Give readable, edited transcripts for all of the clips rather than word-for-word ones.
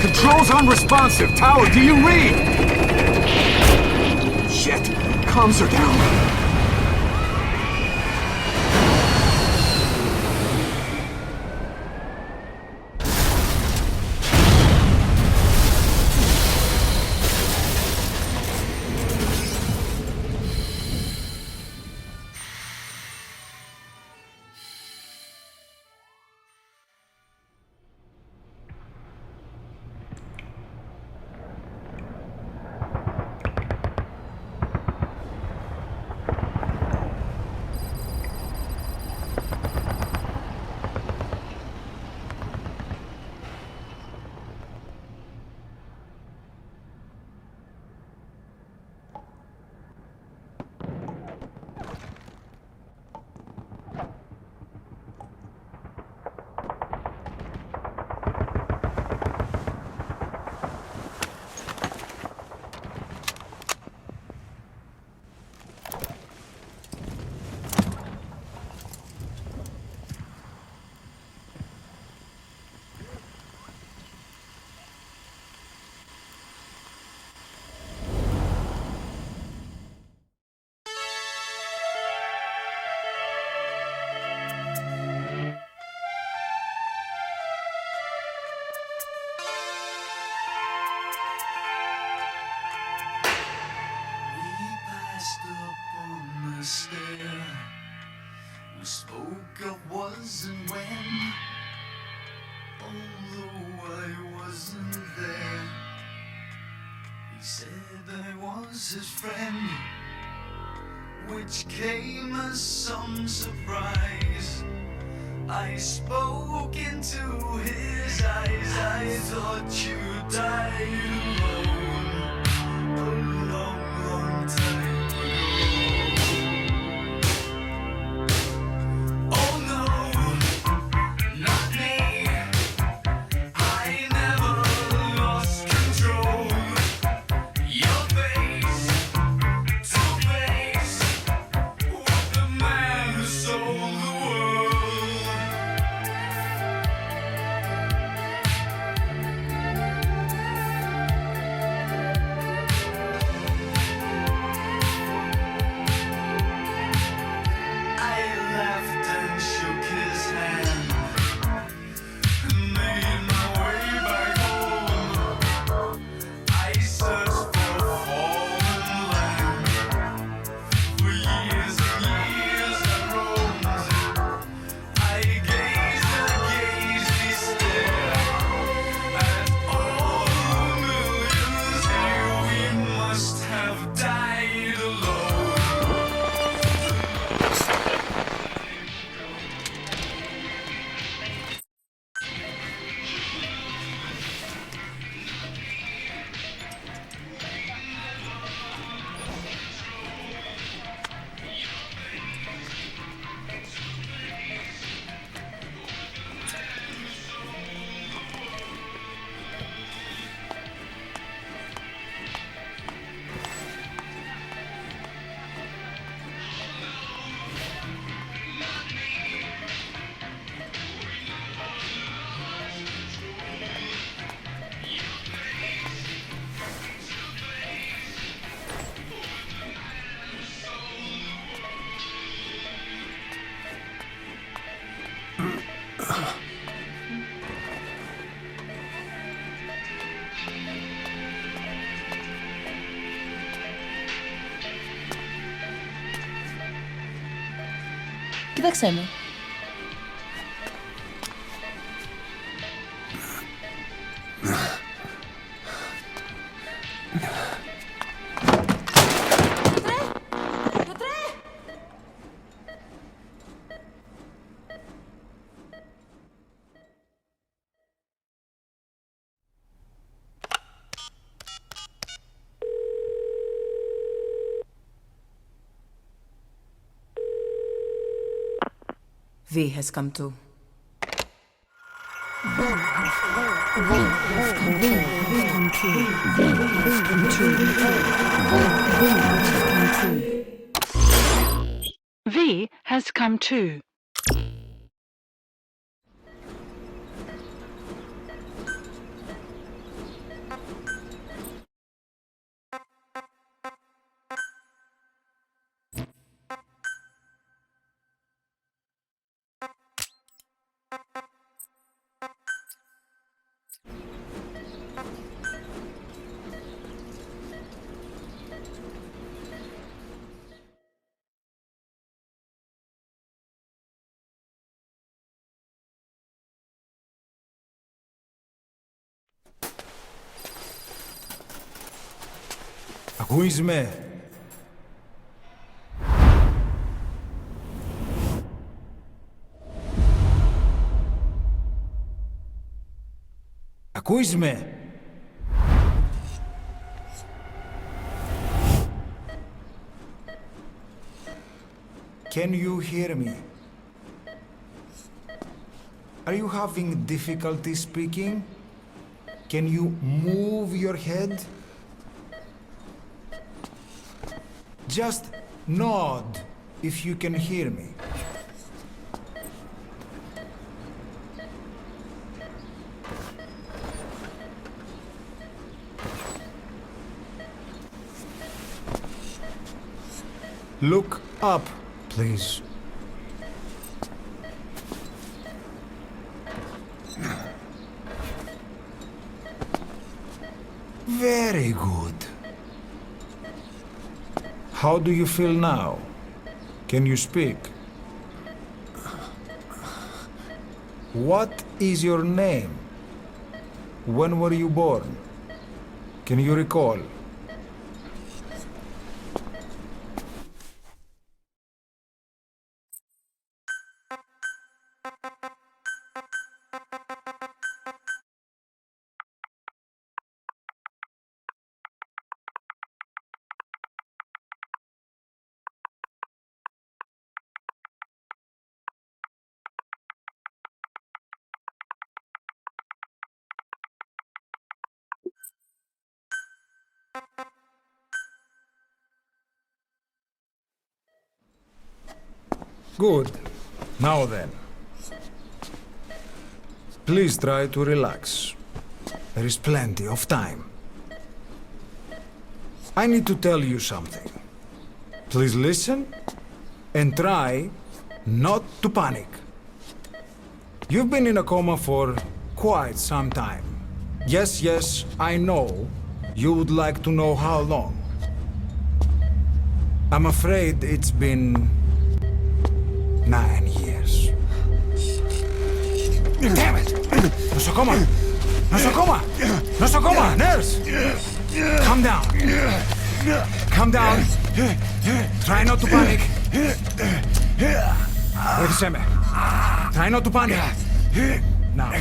Controls unresponsive. Tower, do you read? Shit. Comms are down. We spoke of was and when, although I wasn't there. He said I was his friend, which came as some surprise. I spoke into his eyes. I thought you died alone a long, long time ago. Oh no, not me. I never lost control. Your face to face with the man who sold the world. Κοιτάξτε με. V has come to. V has come too. Ακούεις με? Ακούεις με? Can you hear me? Are you having difficulty speaking? Can you move your head? Just nod if you can hear me. Look up, please. Very good. How do you feel now? Can you speak? What is your name? When were you born? Can you recall? Good. Now then. Please try to relax. There is plenty of time. I need to tell you something. Please listen and try not to panic. You've been in a coma for quite some time. Yes, I know you would like to know how long. I'm afraid it's been 9 years. Damn it! Nosocoma! Nosocoma! Nosocoma! Nurse! Calm down. Calm down. Try not to panic. Βοήθησέ με. Try not to panic. Now.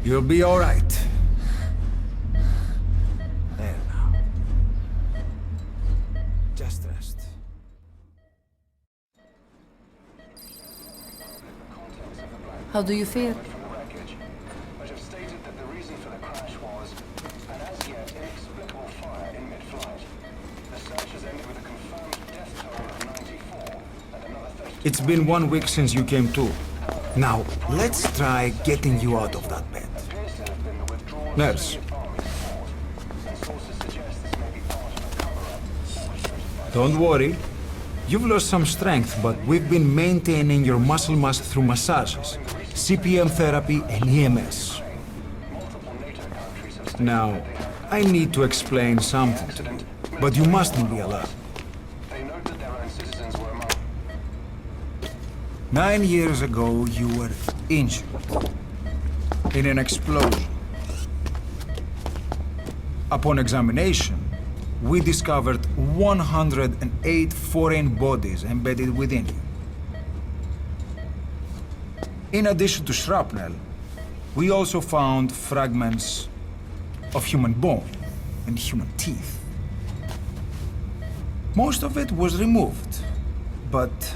You'll be all right. There now. Just rest. How do you feel? Which have stated that the reason for the crash was an as yet inexplicable fire in mid-flight. The search has ended with a confirmed death toll of 94 and another 30. It's been 1 week since you came to. Now, let's try getting you out of that bed. Appears to have been the withdrawal Nurse. of Soviet army support, and sources suggest this may be part of a cover-up orchestrated by Don't worry. You've lost some strength, but we've been maintaining your muscle mass through massages, CPM therapy, and EMS. multiple NATO countries have Now, I need to explain something to you, but you mustn't be alarmed. They note that their own citizens were among 9 years ago, you were injured in an explosion. Upon examination, we discovered 108 foreign bodies embedded within you. In addition to shrapnel, we also found fragments of human bone and human teeth. Most of it was removed, but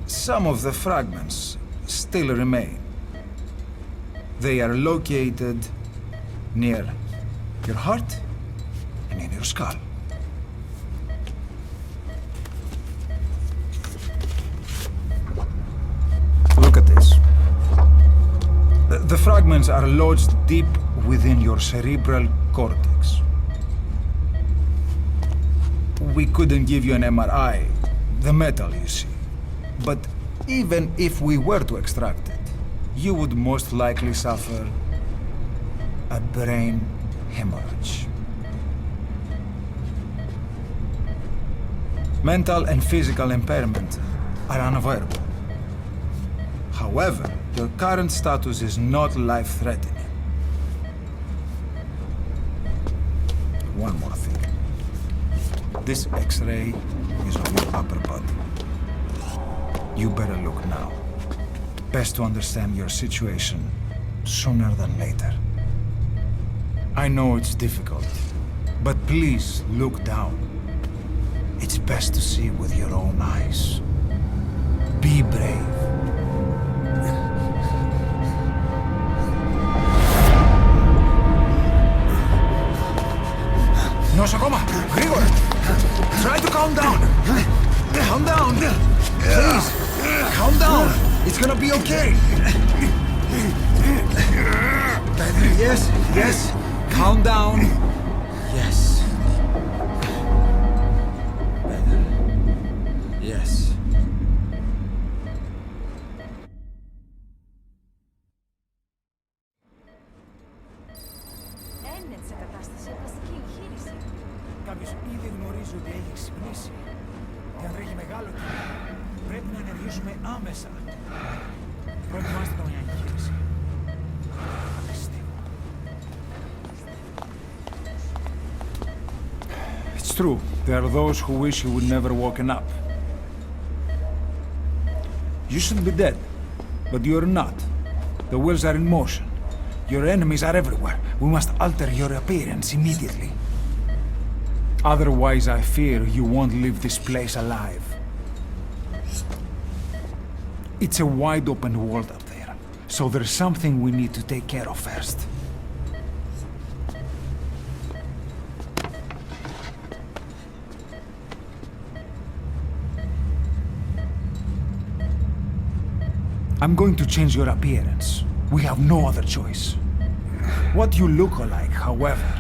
some of the fragments still remain. They are located near your heart and in your skull. Look at this. The fragments are lodged deep within your cerebral cortex. We couldn't give you an MRI, the metal, you see. But even if we were to extract it, you would most likely suffer a brain hemorrhage. Mental and physical impairment are unavoidable. However, your current status is not life-threatening. one more thing. This X-ray is on your upper body. You better look now. Best to understand your situation sooner than later. I know it's difficult, but please look down. It's best to see with your own eyes. Be brave. Νοσοκόμα, γρήγορα! Try to calm down! Calm down! Please! Calm down! It's gonna be okay! Yes, yes! Calm down! Yes. Better. Yes. Έμεινε σε κατάσταση πλαστική εγχείρηση. Κάποιος ήδη γνωρίζει ότι έχει ξυπνήσει. Και αν τρέχει μεγάλο κύμα, πρέπει να ενεργήσουμε άμεσα. Προετοιμάστε τον για εγχείρηση. It's true. There are those who wish you would never woken up. You should be dead, but you're not. The wheels are in motion. Your enemies are everywhere. We must alter your appearance immediately. Otherwise, I fear you won't leave this place alive. It's a wide open world up there, so there's something we need to take care of first. I'm going to change your appearance. We have no other choice. What you look like, however,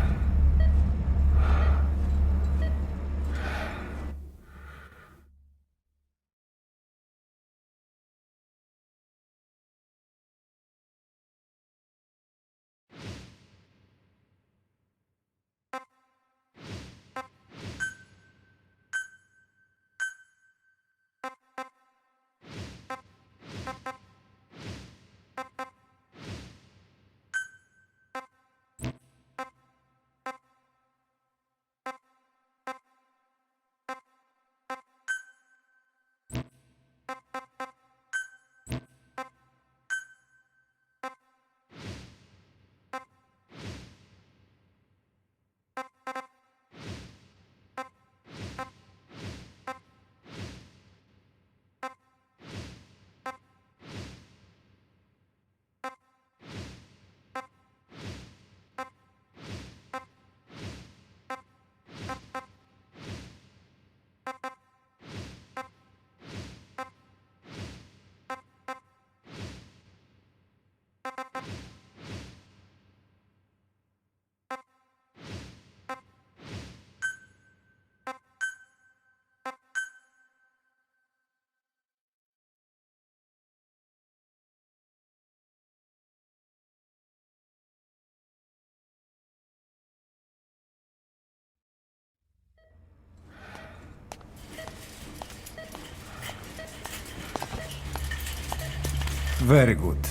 very good.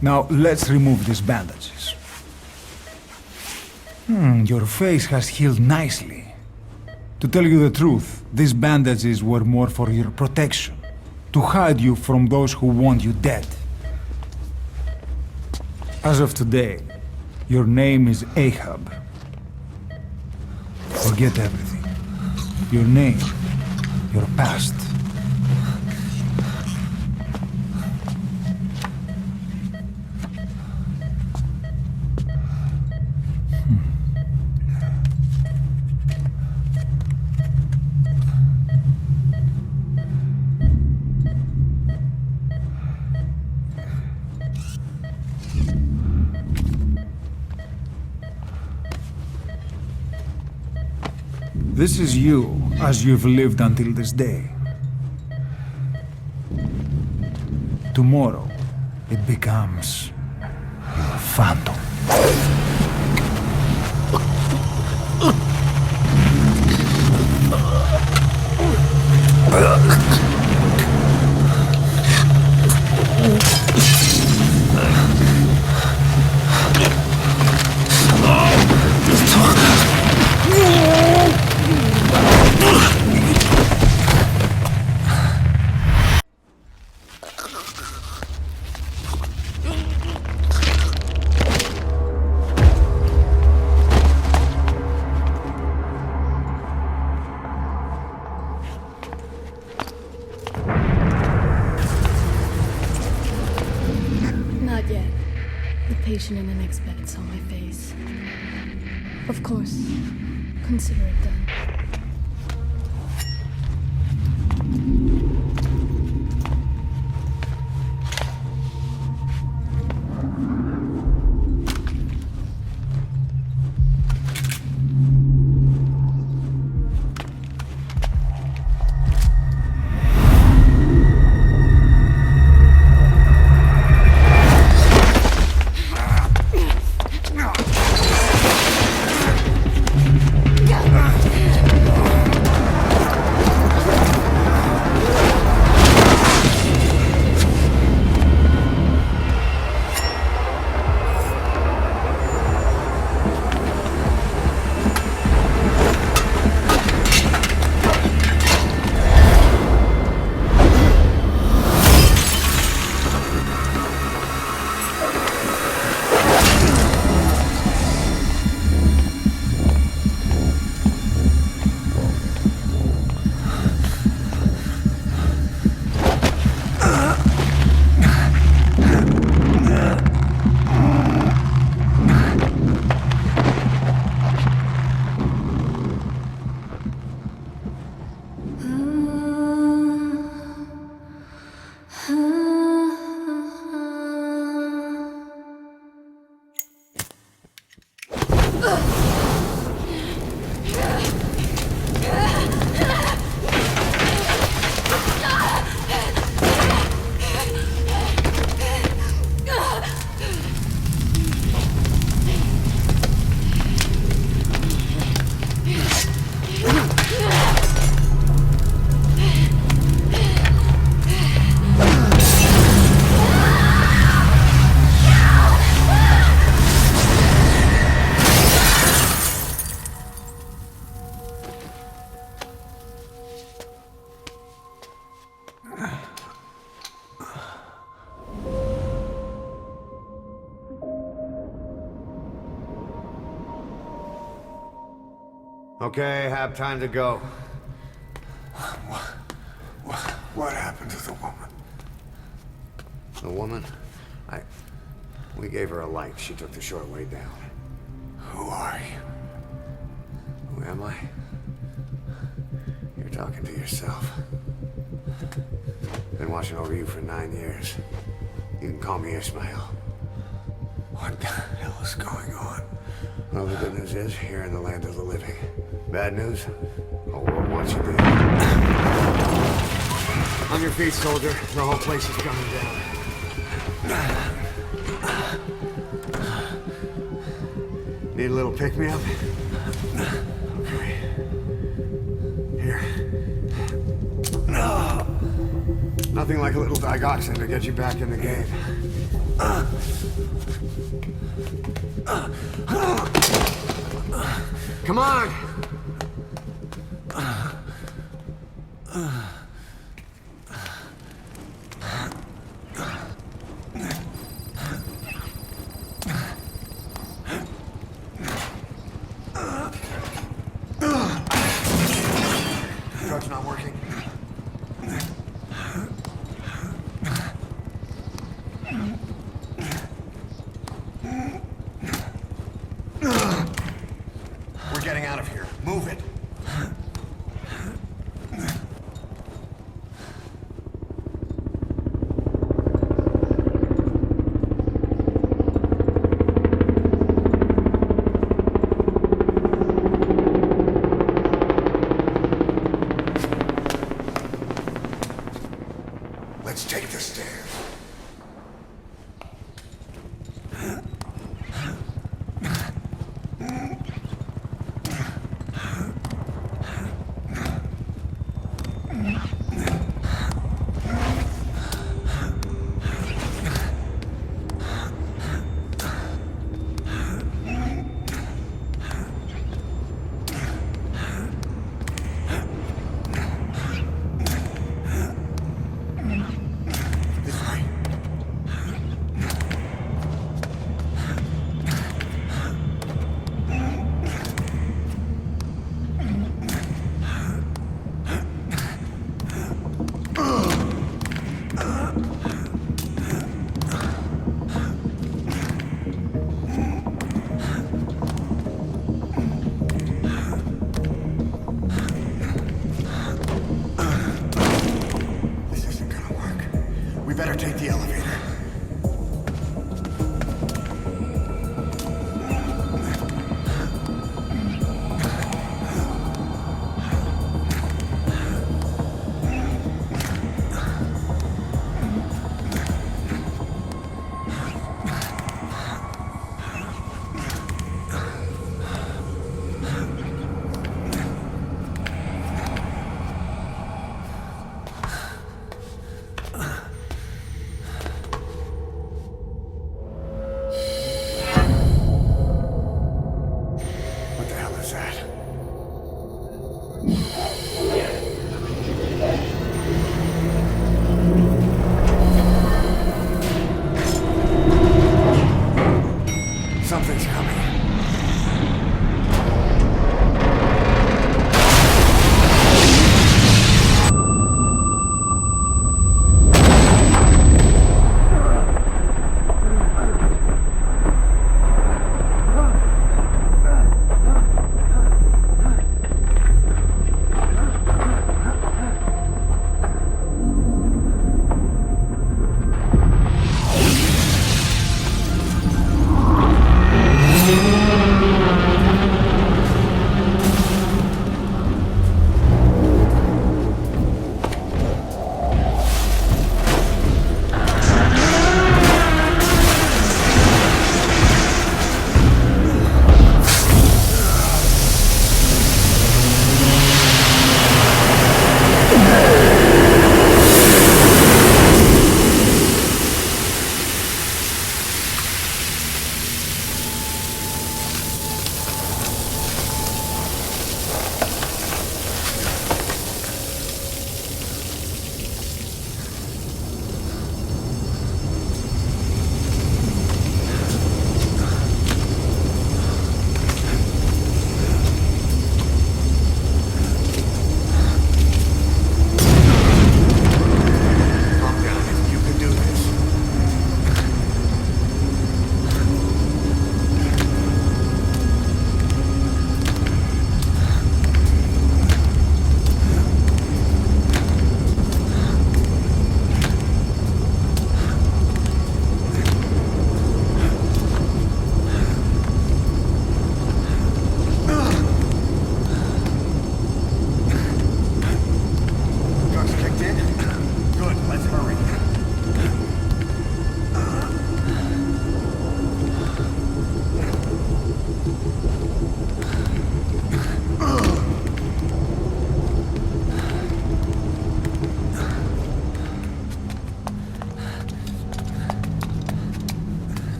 Now let's remove these bandages. Your face has healed nicely. To tell you the truth, these bandages were more for your protection, to hide you from those who want you dead. As of today, your name is Ahab. Forget everything. Your name, your past. This is you, as you've lived until this day. Tomorrow, it becomes your phantom. The patient in the next bed saw my face. Of course. Consider it done. Okay, have time to go. What happened to the woman? The woman? We gave her a light. She took the short way down. Who are you? Who am I? You're talking to yourself. Been watching over you for 9 years. You can call me Ishmael. What the hell is going on? Well, the good news is, you're in the land of the living. Bad news? Whole world wants you dead. On your feet, soldier. The whole place is coming down. Need a little pick-me-up? Okay. Here. Nothing like a little digoxin to get you back in the game. Come on! Truck's not working. We're getting out of here.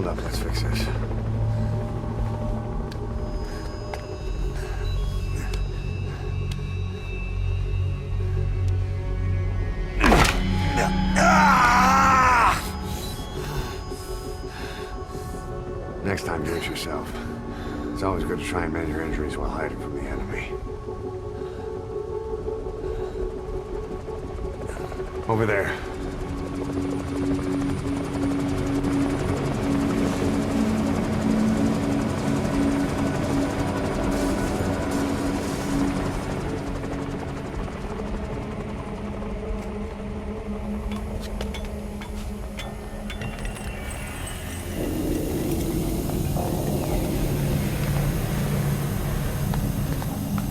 up, let's fix this. Next time, do it yourself. It's always good to try and mend your injuries while hiding from the enemy. Over there.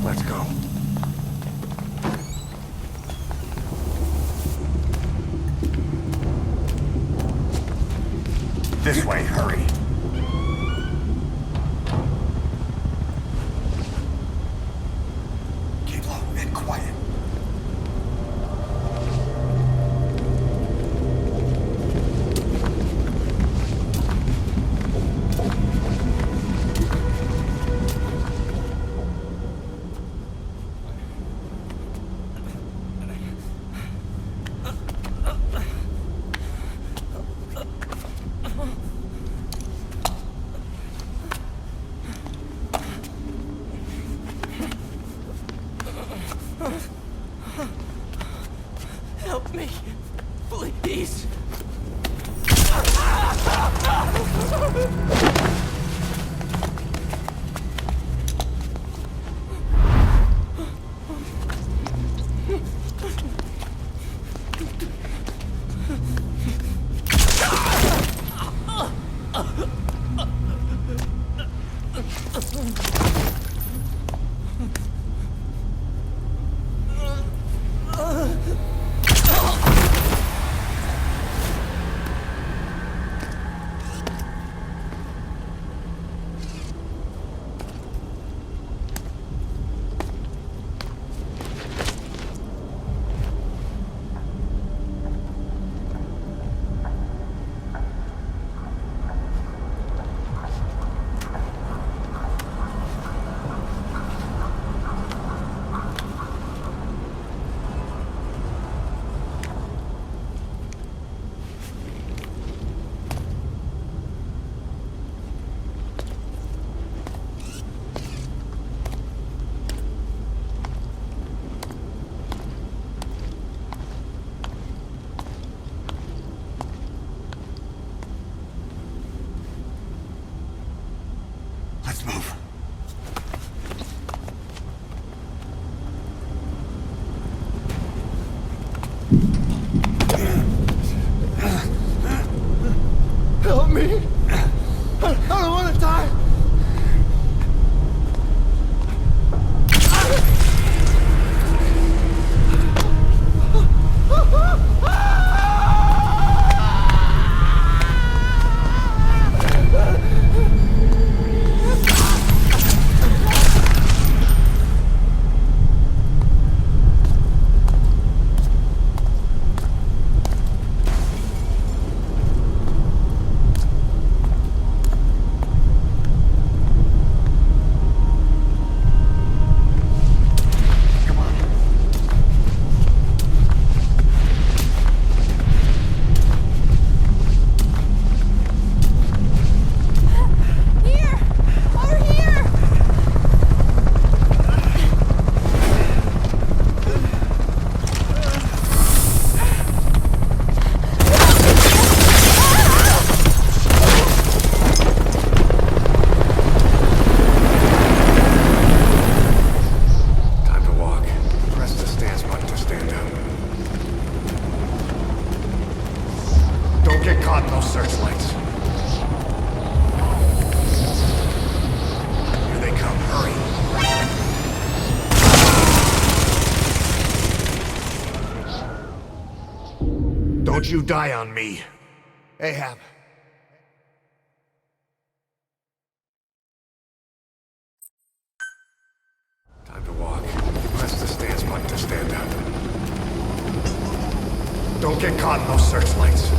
Let's go. This way, hurry. Keep low and quiet. Help me, please. Let's move. Help me! I don't want to die! Get caught in those searchlights. Here they come, hurry. Don't you die on me. Ahab. Time to walk. Press the stance button to stand up. Don't get caught in those searchlights.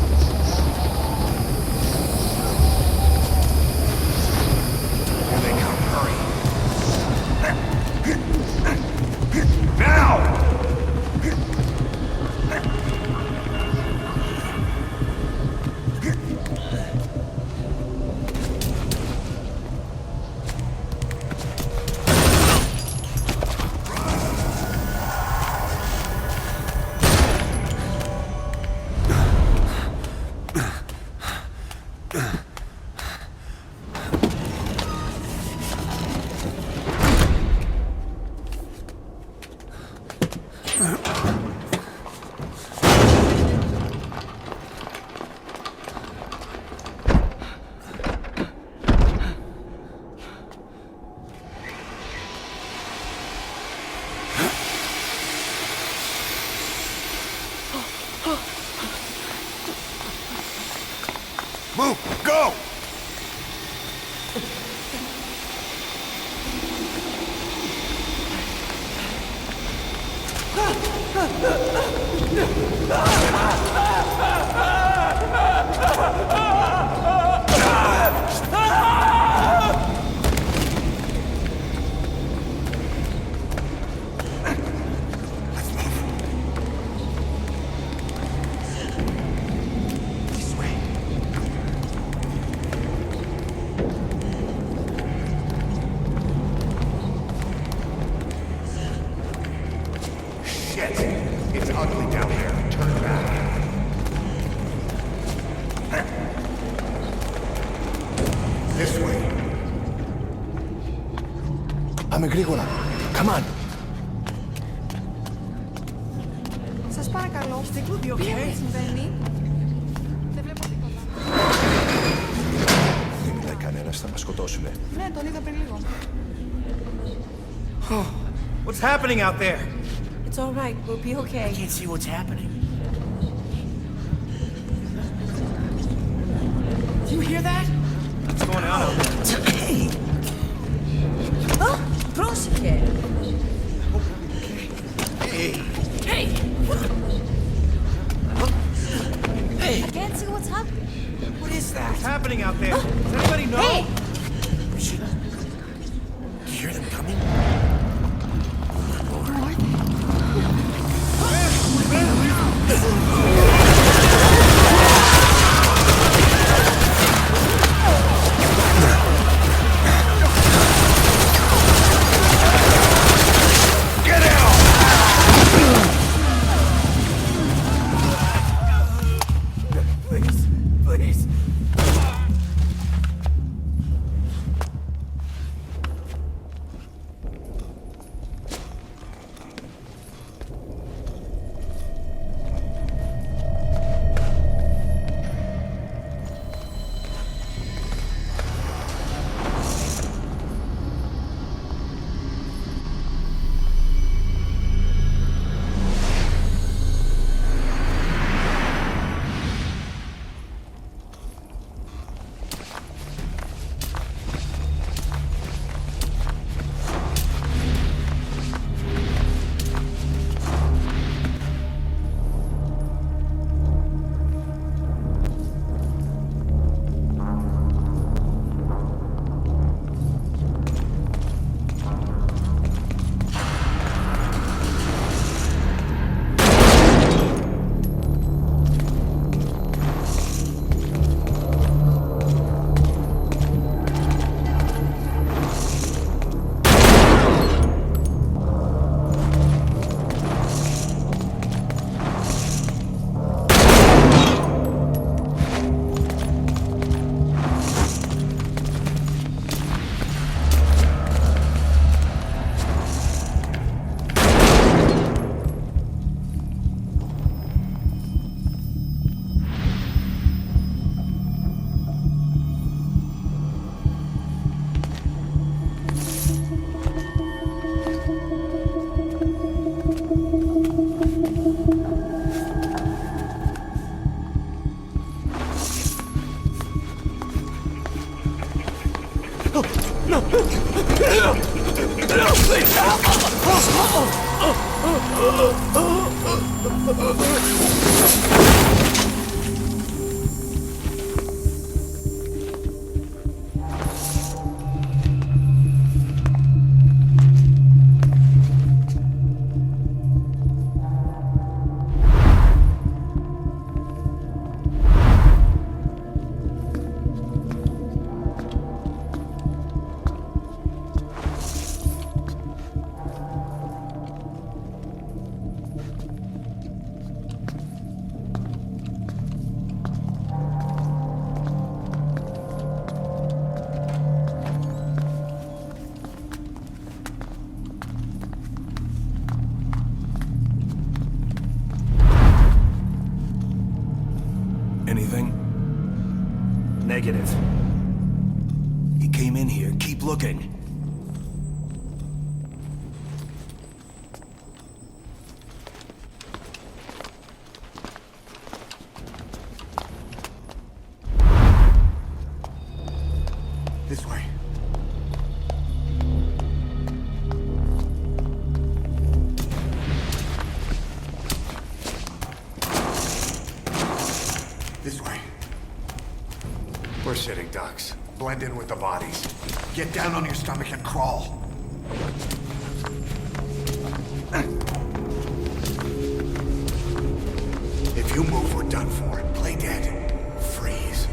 Πάμε γρήγορα. Come on. Σας παρακαλώ. Τι συμβαίνει? Δεν βλέπω τίποτα. Δεν μιλάει κανένας, θα μας σκοτώσουνε. Ναι, τον είδα πριν λίγο. What's happening out there? It's all right. We'll be okay. I can't see what's happening. Do you hear that? What's going on out there? Πρόσεχε. Hey! Hey! Hey! I can't see what's happening. What is that? What's happening out there? Does anybody know? Hey! Do you hear them coming? Please. Anything? Negative. He came in here. Keep looking. This way. This way. We're sitting ducks. Blend in with the bodies. Get down on your stomach and crawl. If you move, we're done for. Play dead. Freeze.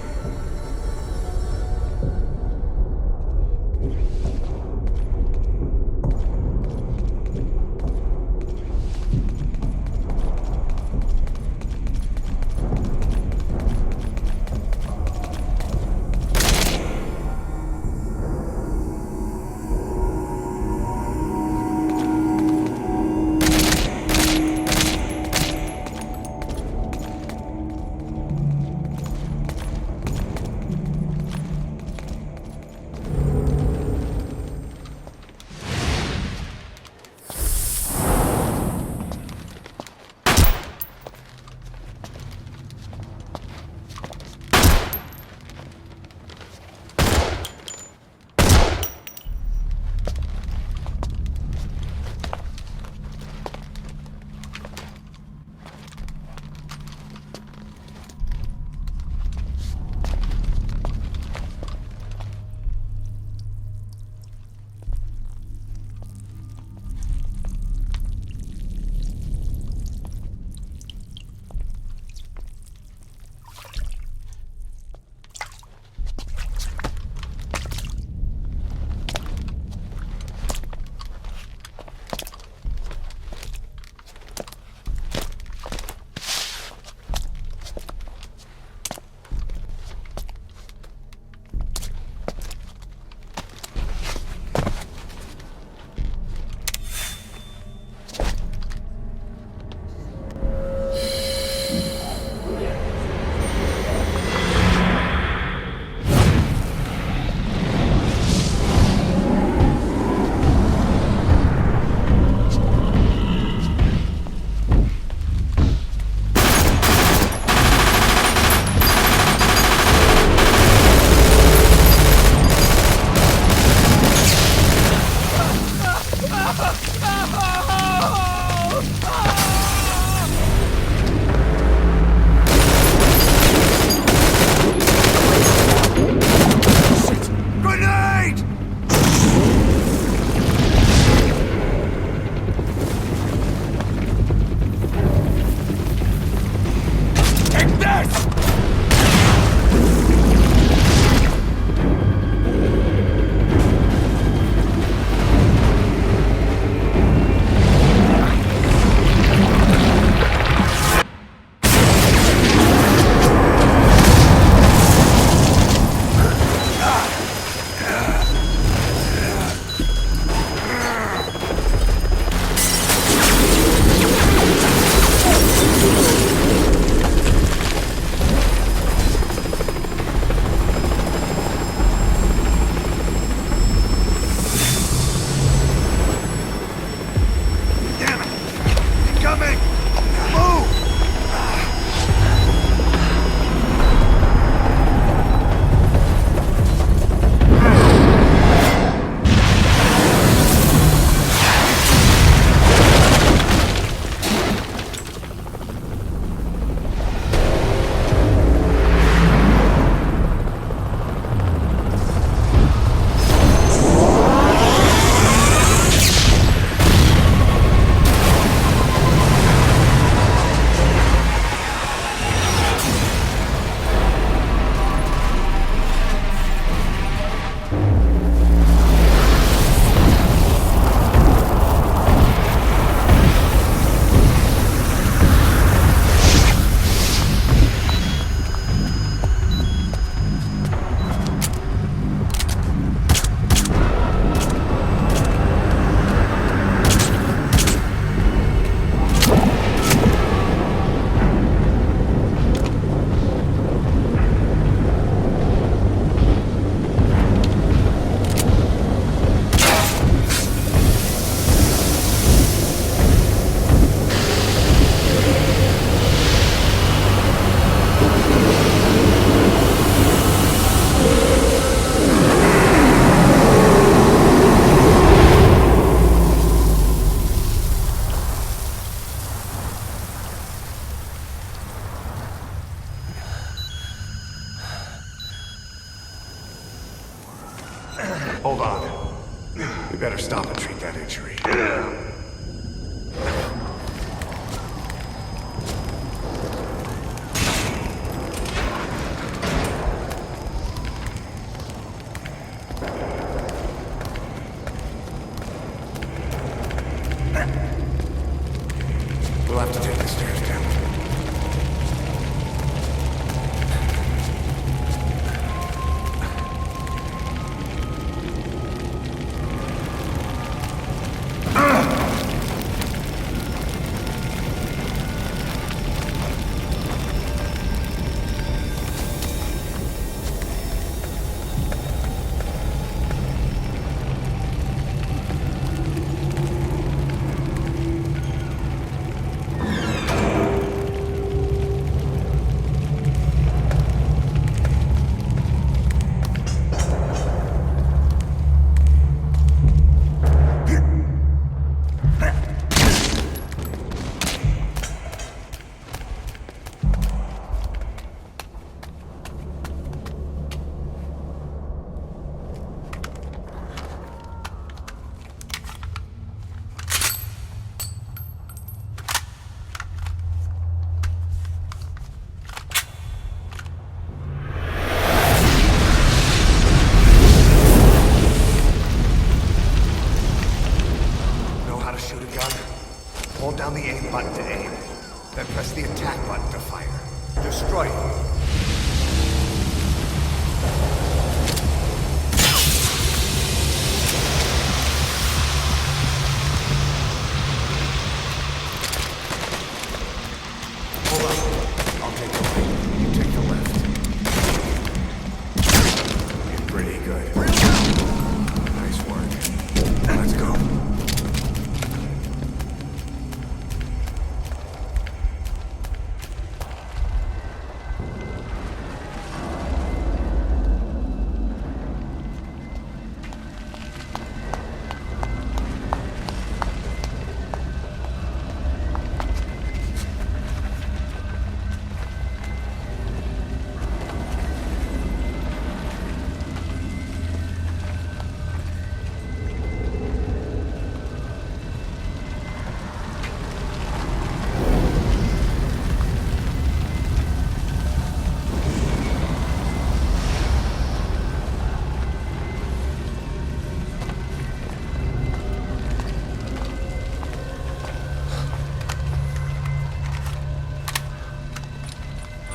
We better stop and treat that injury. We'll have to take the stairs down. Hold down the aim button to aim. Then press the attack button to fire. Destroy it.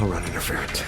I'll run interference.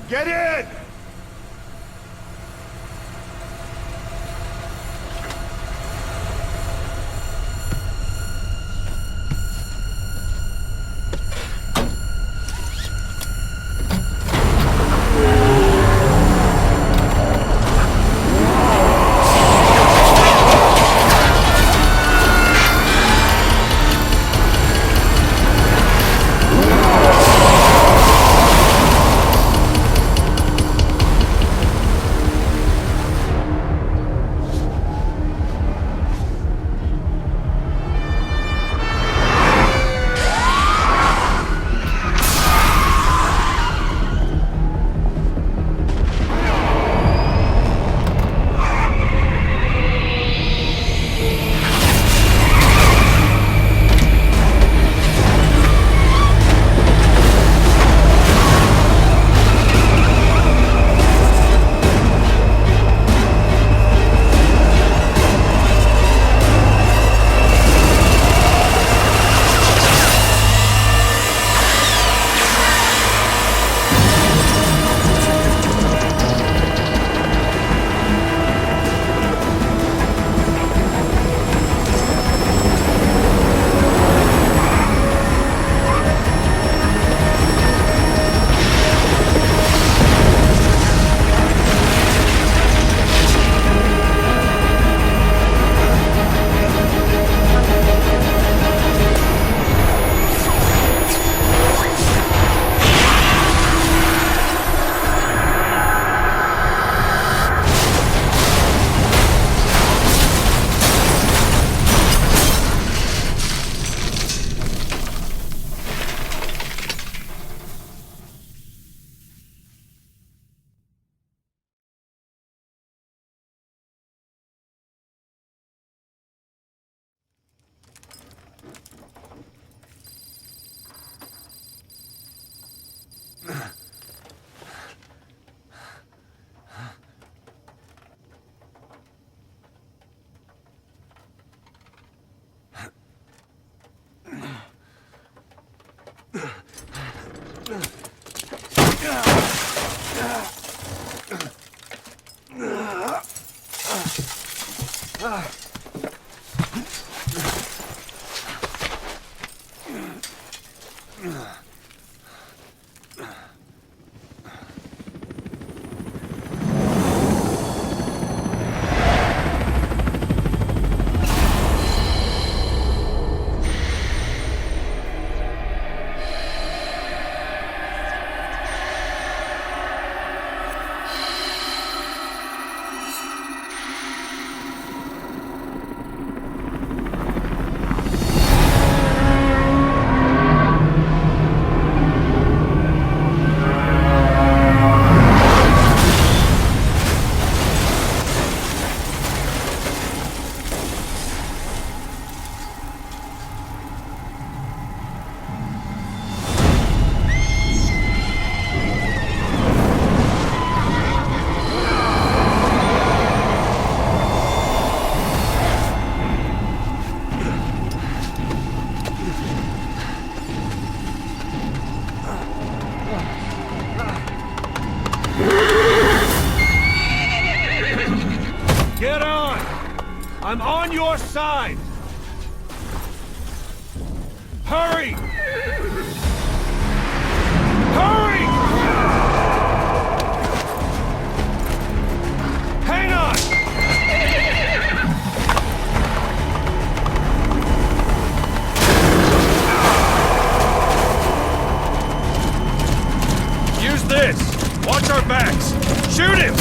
Get in! I'm on your side! Hurry! Hurry! Hang on! Use this! Watch our backs! Shoot him!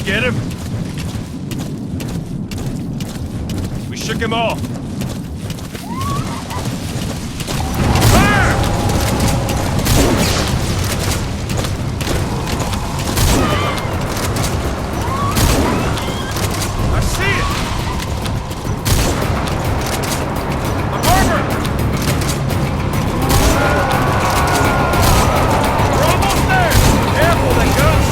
get him? We shook him off. Fire! I see it! A harbor! We're almost there! Careful, that ghost!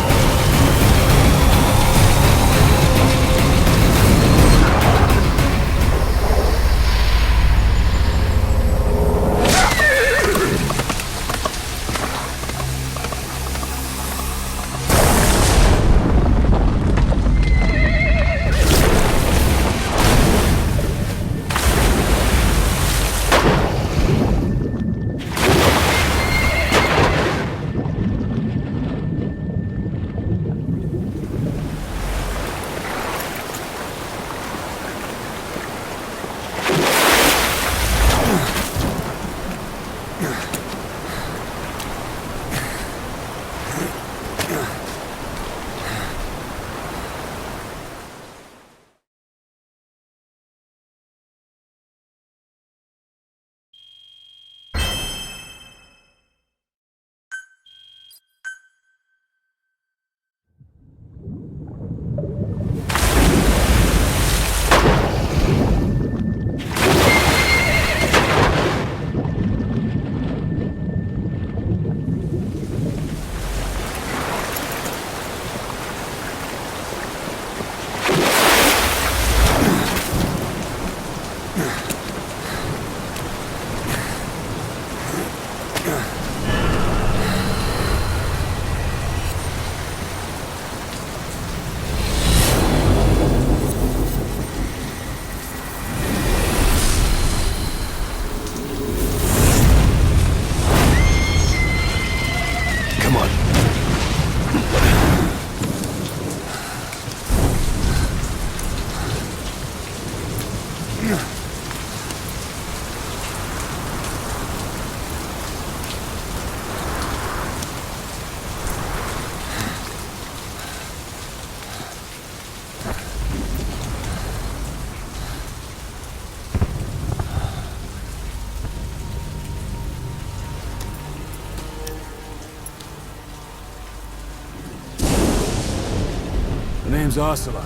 Name's Ocelot.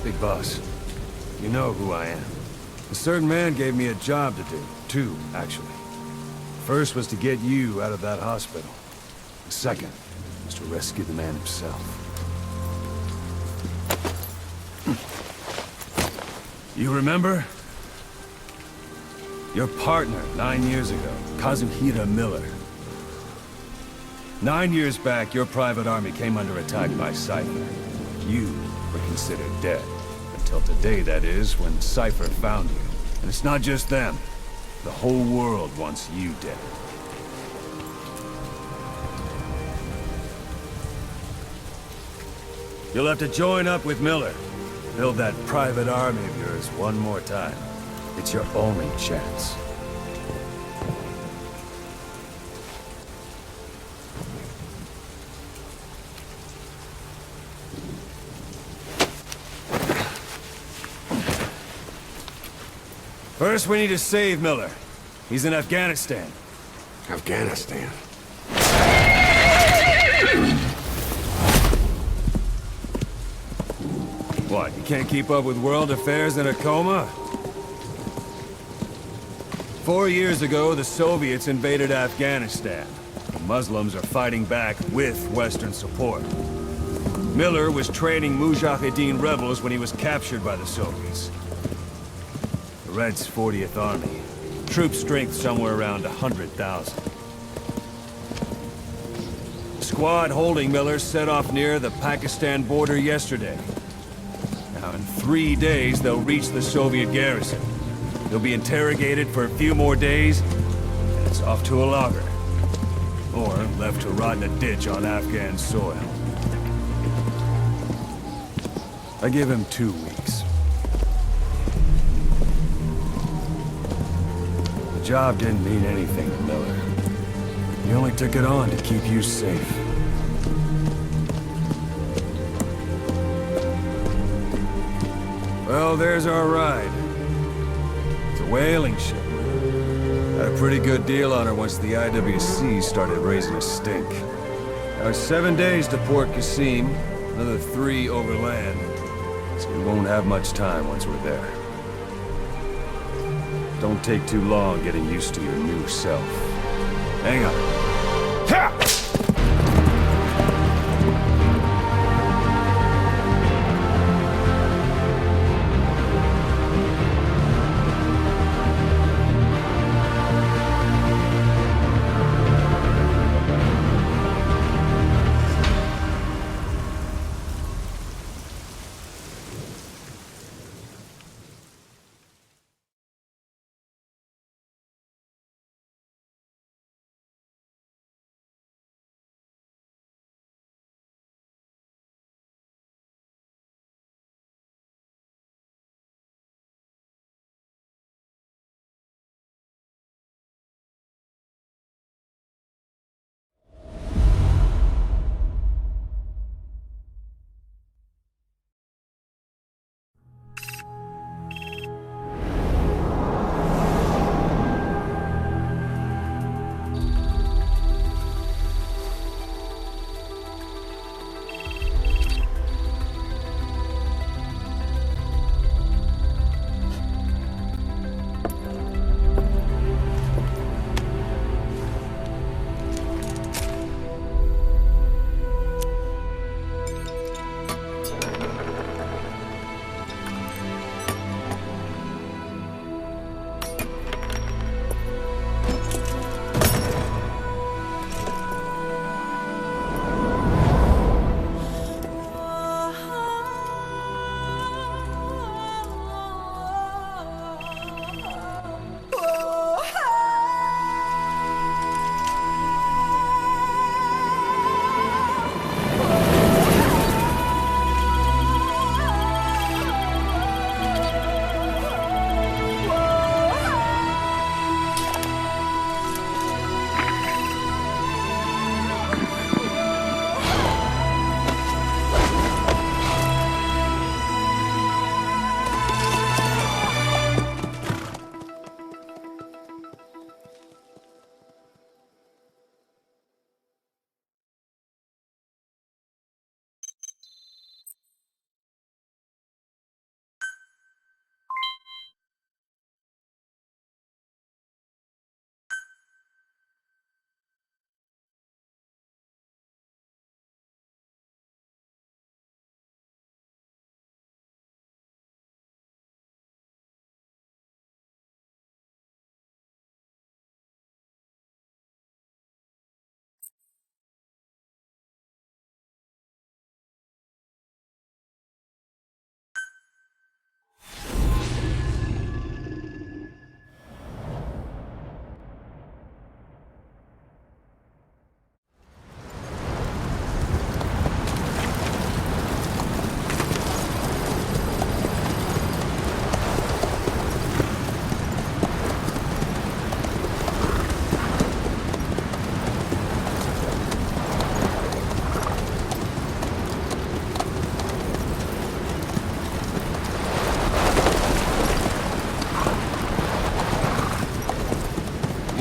Big boss. You know who I am. A certain man gave me a job to do. Two, actually. First was to get you out of that hospital. The second was to rescue the man himself. You remember? Your partner 9 years ago, Kazuhira Miller. 9 years back, your private army came under attack by Cypher. You were considered dead. Until today, that is, when Cypher found you. And it's not just them. The whole world wants you dead. You'll have to join up with Miller. Build that private army of yours one more time. It's your only chance. First, we need to save Miller. He's in Afghanistan. Afghanistan? What, you can't keep up with world affairs in a coma? 4 years ago, the Soviets invaded Afghanistan. The Muslims are fighting back with Western support. Miller was training Mujahideen rebels when he was captured by the Soviets. The Reds' 40th Army. Troop strength somewhere around 100,000. The squad holding Miller set off near the Pakistan border yesterday. Now, in 3 days, they'll reach the Soviet garrison. They'll be interrogated for a few more days, and it's off to a lager. Or left to rot in a ditch on Afghan soil. I give him 2 weeks. The job didn't mean anything to Miller. He only took it on to keep you safe. Well, there's our ride. It's a whaling ship. Had a pretty good deal on her once the IWC started raising a stink. Now it's 7 days to Port Qasim, another 3 overland. So we won't have much time once we're there. Don't take too long getting used to your new self. Hang on. Ha!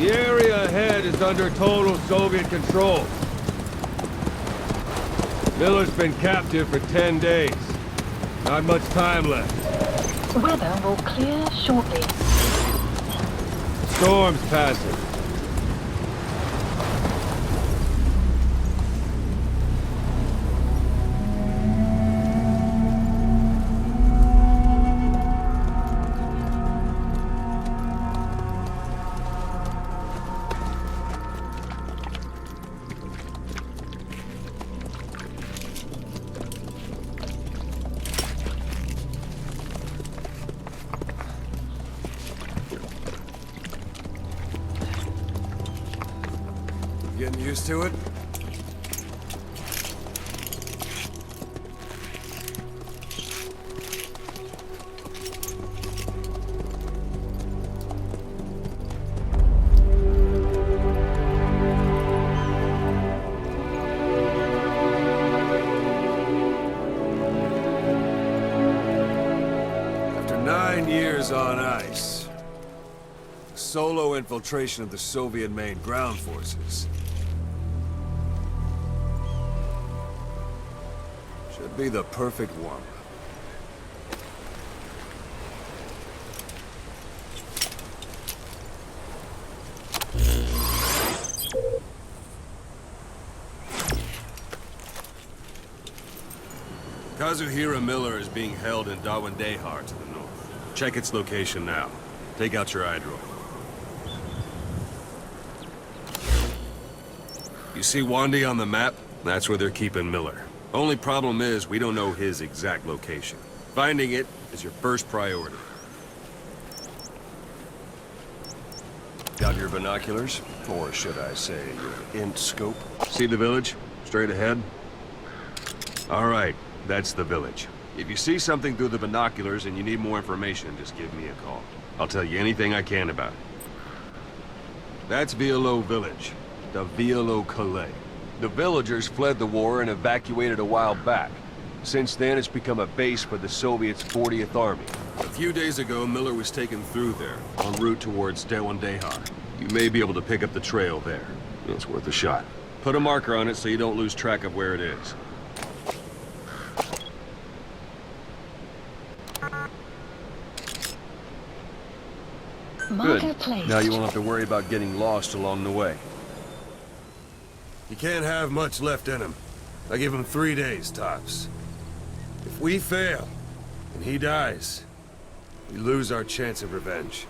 The area ahead is under total Soviet control. Miller's been captive for 10 days. Not much time left. Weather will clear shortly. Storm's passing. Getting used to it? 9 years on ice. Solo infiltration of the Soviet main ground forces. Should be the perfect warm-up. Kazuhira Miller is being held in Dawandehar to the north. Check its location now. Take out your eye droid. You see Wandi on the map? That's where they're keeping Miller. Only problem is, we don't know his exact location. Finding it is your first priority. Got your binoculars? Or should I say, your int scope? See the village? Straight ahead? All right, that's the village. If you see something through the binoculars and you need more information, just give me a call. I'll tell you anything I can about it. That's Violo Village. The Violo Calais. The villagers fled the war and evacuated a while back. Since then, it's become a base for the Soviets' 40th Army. A few days ago, Miller was taken through there, en route towards Dawandehar. You may be able to pick up the trail there. It's worth a shot. Put a marker on it so you don't lose track of where it is. Marker Good. placed. Now you won't have to worry about getting lost along the way. You can't have much left in him. I give him 3 days, tops. If we fail, and he dies, we lose our chance of revenge.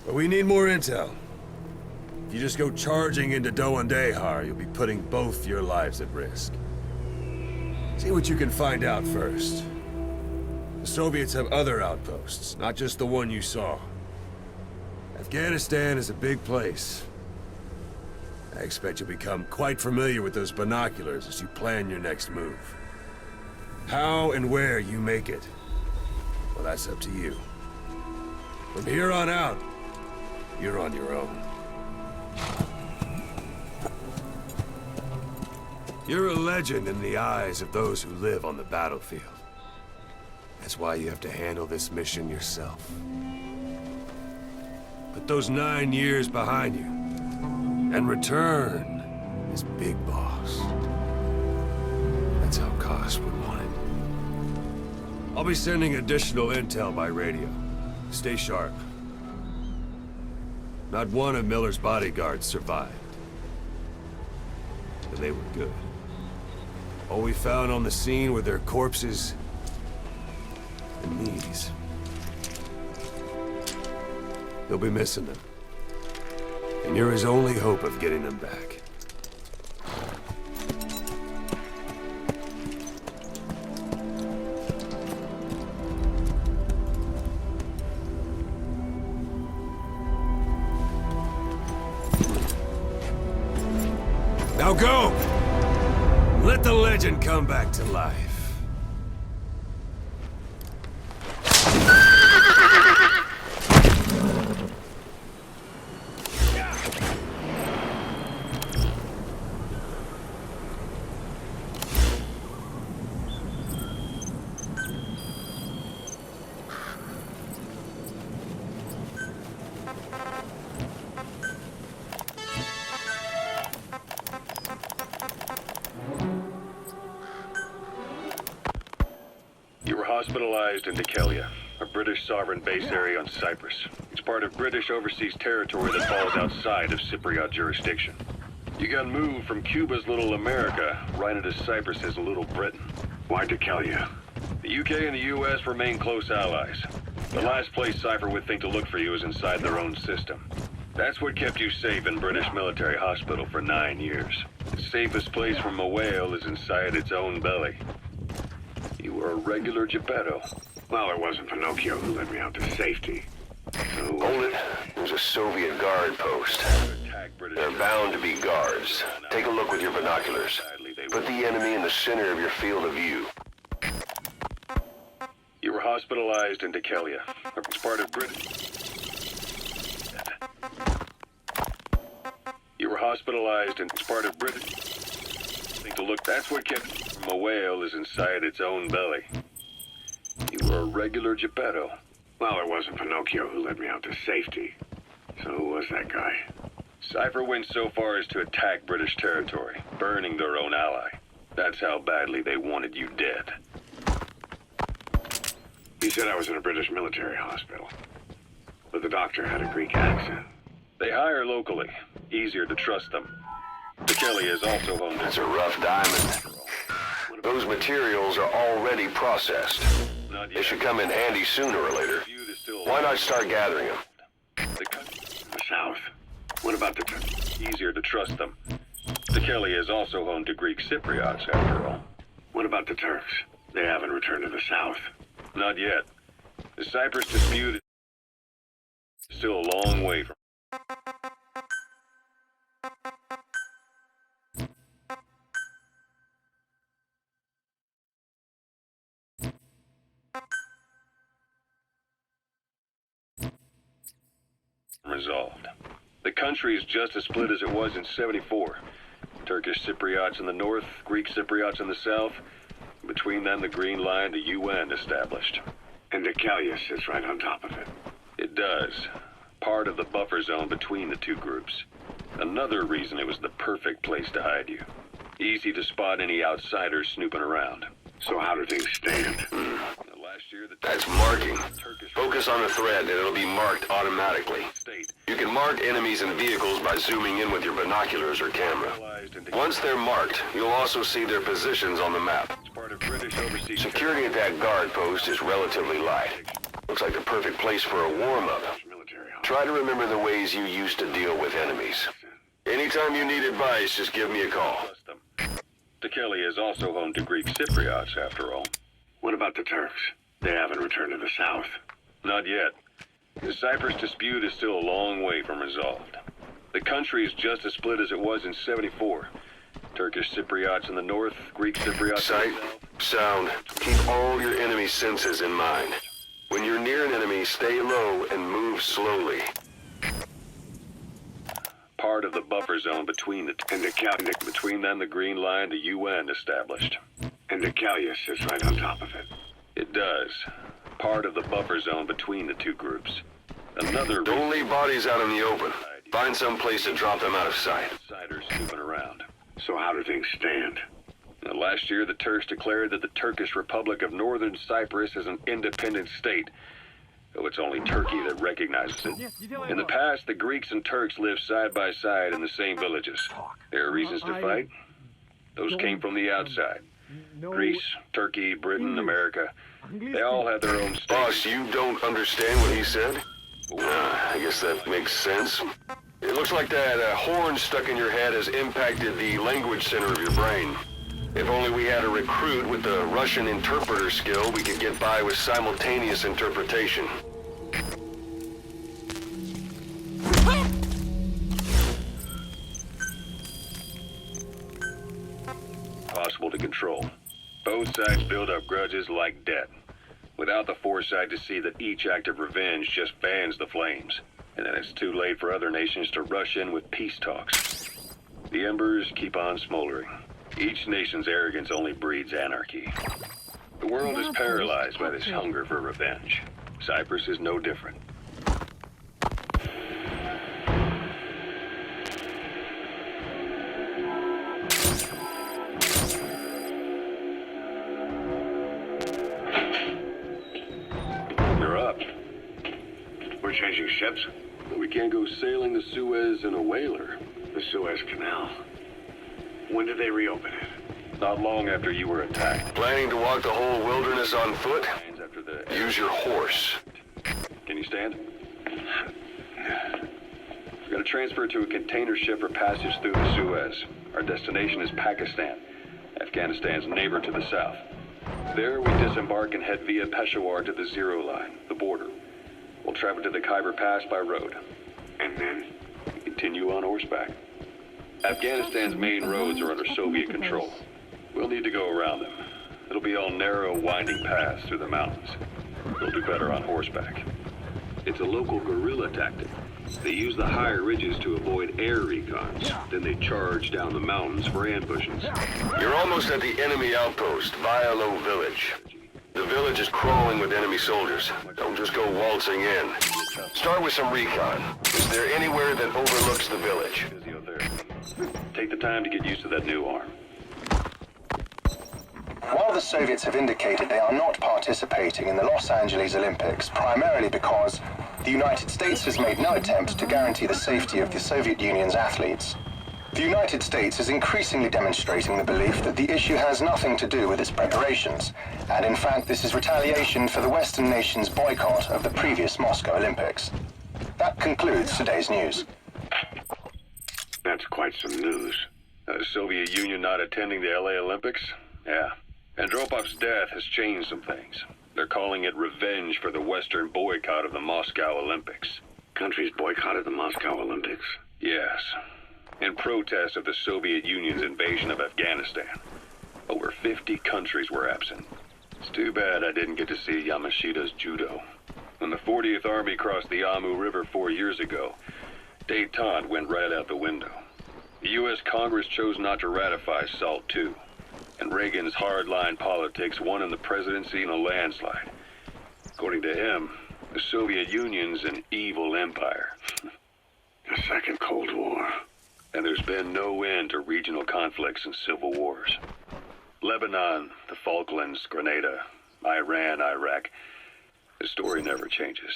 But we need more intel. If you just go charging into Dawandehar, you'll be putting both your lives at risk. See what you can find out first. The Soviets have other outposts, not just the one you saw. Afghanistan is a big place. I expect you'll become quite familiar with those binoculars as you plan your next move. How and where you make it, well, that's up to you. From here on out, you're on your own. You're a legend in the eyes of those who live on the battlefield. That's why you have to handle this mission yourself. Put those 9 years behind you, and return as Big Boss. That's how Koss would want it. I'll be sending additional intel by radio. Stay sharp. Not one of Miller's bodyguards survived. And they were good. All we found on the scene were their corpses and knees. They'll be missing them. And you're his only hope of getting them back. Now go! Let the legend come back to life. Hospitalized in Dikelia, a British sovereign base area on Cyprus. It's part of British overseas territory that falls outside of Cypriot jurisdiction. You got moved from Cuba's Little America right into Cyprus's Little Britain. Why Dikelia? The UK and the US remain close allies. The last place Cypher would think to look for you is inside their own system. That's what kept you safe in British military hospital for 9 years. The safest place from a whale is inside its own belly. You were a regular Geppetto. Well, it wasn't Pinocchio who led me out to safety. So, Hold it. There's a Soviet guard post. They're bound to be guards. Take a look with your binoculars. Put the enemy in the center of your field of view. You were hospitalized in Dikelia. It's part of Britain. You were hospitalized and it's part of Britain. Think to look. That's what kept from a whale is inside its own belly. You for a regular Geppetto. Well, it wasn't Pinocchio who led me out to safety. So who was that guy? Cypher went so far as to attack British territory, burning their own ally. That's how badly they wanted you dead. He said I was in a British military hospital. But the doctor had a Greek accent. They hire locally. Easier to trust them. The Kelly is also home. That's a rough diamond. Those materials are already processed. They should come in handy sooner or later. Why not start gathering them? The South. What about the... Easier to trust them. The Kelly is also home to Greek Cypriots, after all. What about the Turks? They haven't returned to the South. Not yet. The Cyprus dispute is still a long way from... resolved. The country is just as split as it was in '74. Turkish Cypriots in the north, Greek Cypriots in the south. Between them, the Green Line, the UN established. And Decalia sits right on top of it. It does. Part of the buffer zone between the two groups. Another reason it was the perfect place to hide you. Easy to spot any outsiders snooping around. So how do things stand? Last year, That's marking. Focus on the thread and it'll be marked automatically. You can mark enemies and vehicles by zooming in with your binoculars or camera. Once they're marked, you'll also see their positions on the map. Security at that guard post is relatively light. Looks like the perfect place for a warm-up. Try to remember the ways you used to deal with enemies. Anytime you need advice, just give me a call. Kelly is also home to Greek Cypriots, after all. What about the Turks? They haven't returned to the South. Not yet. The Cyprus dispute is still a long way from resolved. The country is just as split as it was in '74. Turkish Cypriots in the north, Greek Cypriots Sight, in the south. sound. Keep all your enemy senses in mind. When you're near an enemy, stay low and move slowly. Part of the buffer zone between between them, the Green Line, the UN established. And Decalia sits right on top of it. It does. Part of the buffer zone between the two groups. Another... Don't leave bodies out in the open. Find some place to drop them out of sight. Outsiders snooping around. So how do things stand? Now, last year, the Turks declared that the Turkish Republic of Northern Cyprus is an independent state, though it's only Turkey that recognizes it. In the past, the Greeks and Turks lived side by side in the same villages. There are reasons to fight. Those came from the outside. Greece, Turkey, Britain, America. They all have their own states. Boss, you don't understand what he said? I guess that makes sense. It looks like that horn stuck in your head has impacted the language center of your brain. If only we had a recruit with the Russian interpreter skill, we could get by with simultaneous interpretation. Possible to control. Both sides build up grudges like debt, without the foresight to see that each act of revenge just fans the flames, and then it's too late for other nations to rush in with peace talks. The embers keep on smoldering. Each nation's arrogance only breeds anarchy. The world is paralyzed by this hunger for revenge. Cyprus is no different. You're up. We're changing ships? We can't go sailing the Suez in a whaler. The Suez Canal. When did they reopen it? Not long after you were attacked. Planning to walk the whole wilderness on foot? After the... Use your horse. Can you stand? We're going to transfer to a container ship for passage through the Suez. Our destination is Pakistan, Afghanistan's neighbor to the south. There we disembark and head via Peshawar to the Zero Line, the border. We'll travel to the Khyber Pass by road. And then? We continue on horseback. Afghanistan's main roads are under Soviet control. We'll need to go around them. It'll be all narrow, winding paths through the mountains. We'll do better on horseback. It's a local guerrilla tactic. They use the higher ridges to avoid air recons. Then they charge down the mountains for ambushes. You're almost at the enemy outpost, Vialo Village. The village is crawling with enemy soldiers. Don't just go waltzing in. Start with some recon. Is there anywhere that overlooks the village? Take the time to get used to that new arm. While the Soviets have indicated they are not participating in the Los Angeles Olympics, primarily because the United States has made no attempt to guarantee the safety of the Soviet Union's athletes, the United States is increasingly demonstrating the belief that the issue has nothing to do with its preparations, and in fact this is retaliation for the Western nations' boycott of the previous Moscow Olympics. That concludes today's news. That's quite some news. The Soviet Union not attending the LA Olympics? Yeah. Andropov's death has changed some things. They're calling it revenge for the Western boycott of the Moscow Olympics. Countries boycotted the Moscow Olympics? Yes. In protest of the Soviet Union's invasion of Afghanistan. Over 50 countries were absent. It's too bad I didn't get to see Yamashita's judo. When the 40th Army crossed the Amu River 4 years ago, détente went right out the window. The U.S. Congress chose not to ratify SALT II, and Reagan's hardline politics won him the presidency in a landslide. According to him, the Soviet Union's an evil empire. A second Cold War. And there's been no end to regional conflicts and civil wars. Lebanon, the Falklands, Grenada, Iran, Iraq. The story never changes.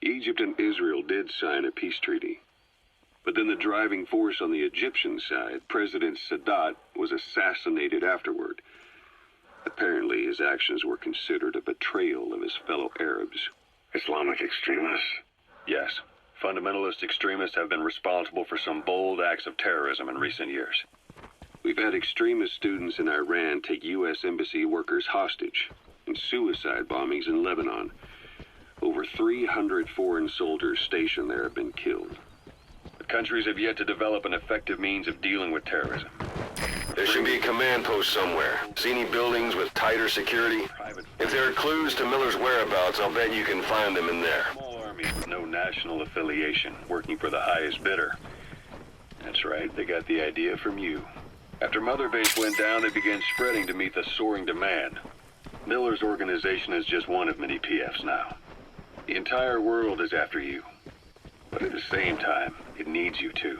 Egypt and Israel did sign a peace treaty. But then the driving force on the Egyptian side, President Sadat, was assassinated afterward. Apparently his actions were considered a betrayal of his fellow Arabs. Islamic extremists? Yes. Fundamentalist extremists have been responsible for some bold acts of terrorism in recent years. We've had extremist students in Iran take U.S. embassy workers hostage, and suicide bombings in Lebanon. Over 300 foreign soldiers stationed there have been killed. The countries have yet to develop an effective means of dealing with terrorism. There should be a command post somewhere. See any buildings with tighter security? If there are clues to Miller's whereabouts, I'll bet you can find them in there. Small army with no national affiliation, working for the highest bidder. That's right, they got the idea from you. After Mother Base went down, they began spreading to meet the soaring demand. Miller's organization is just one of many PFs now. The entire world is after you. But at the same time, it needs you too.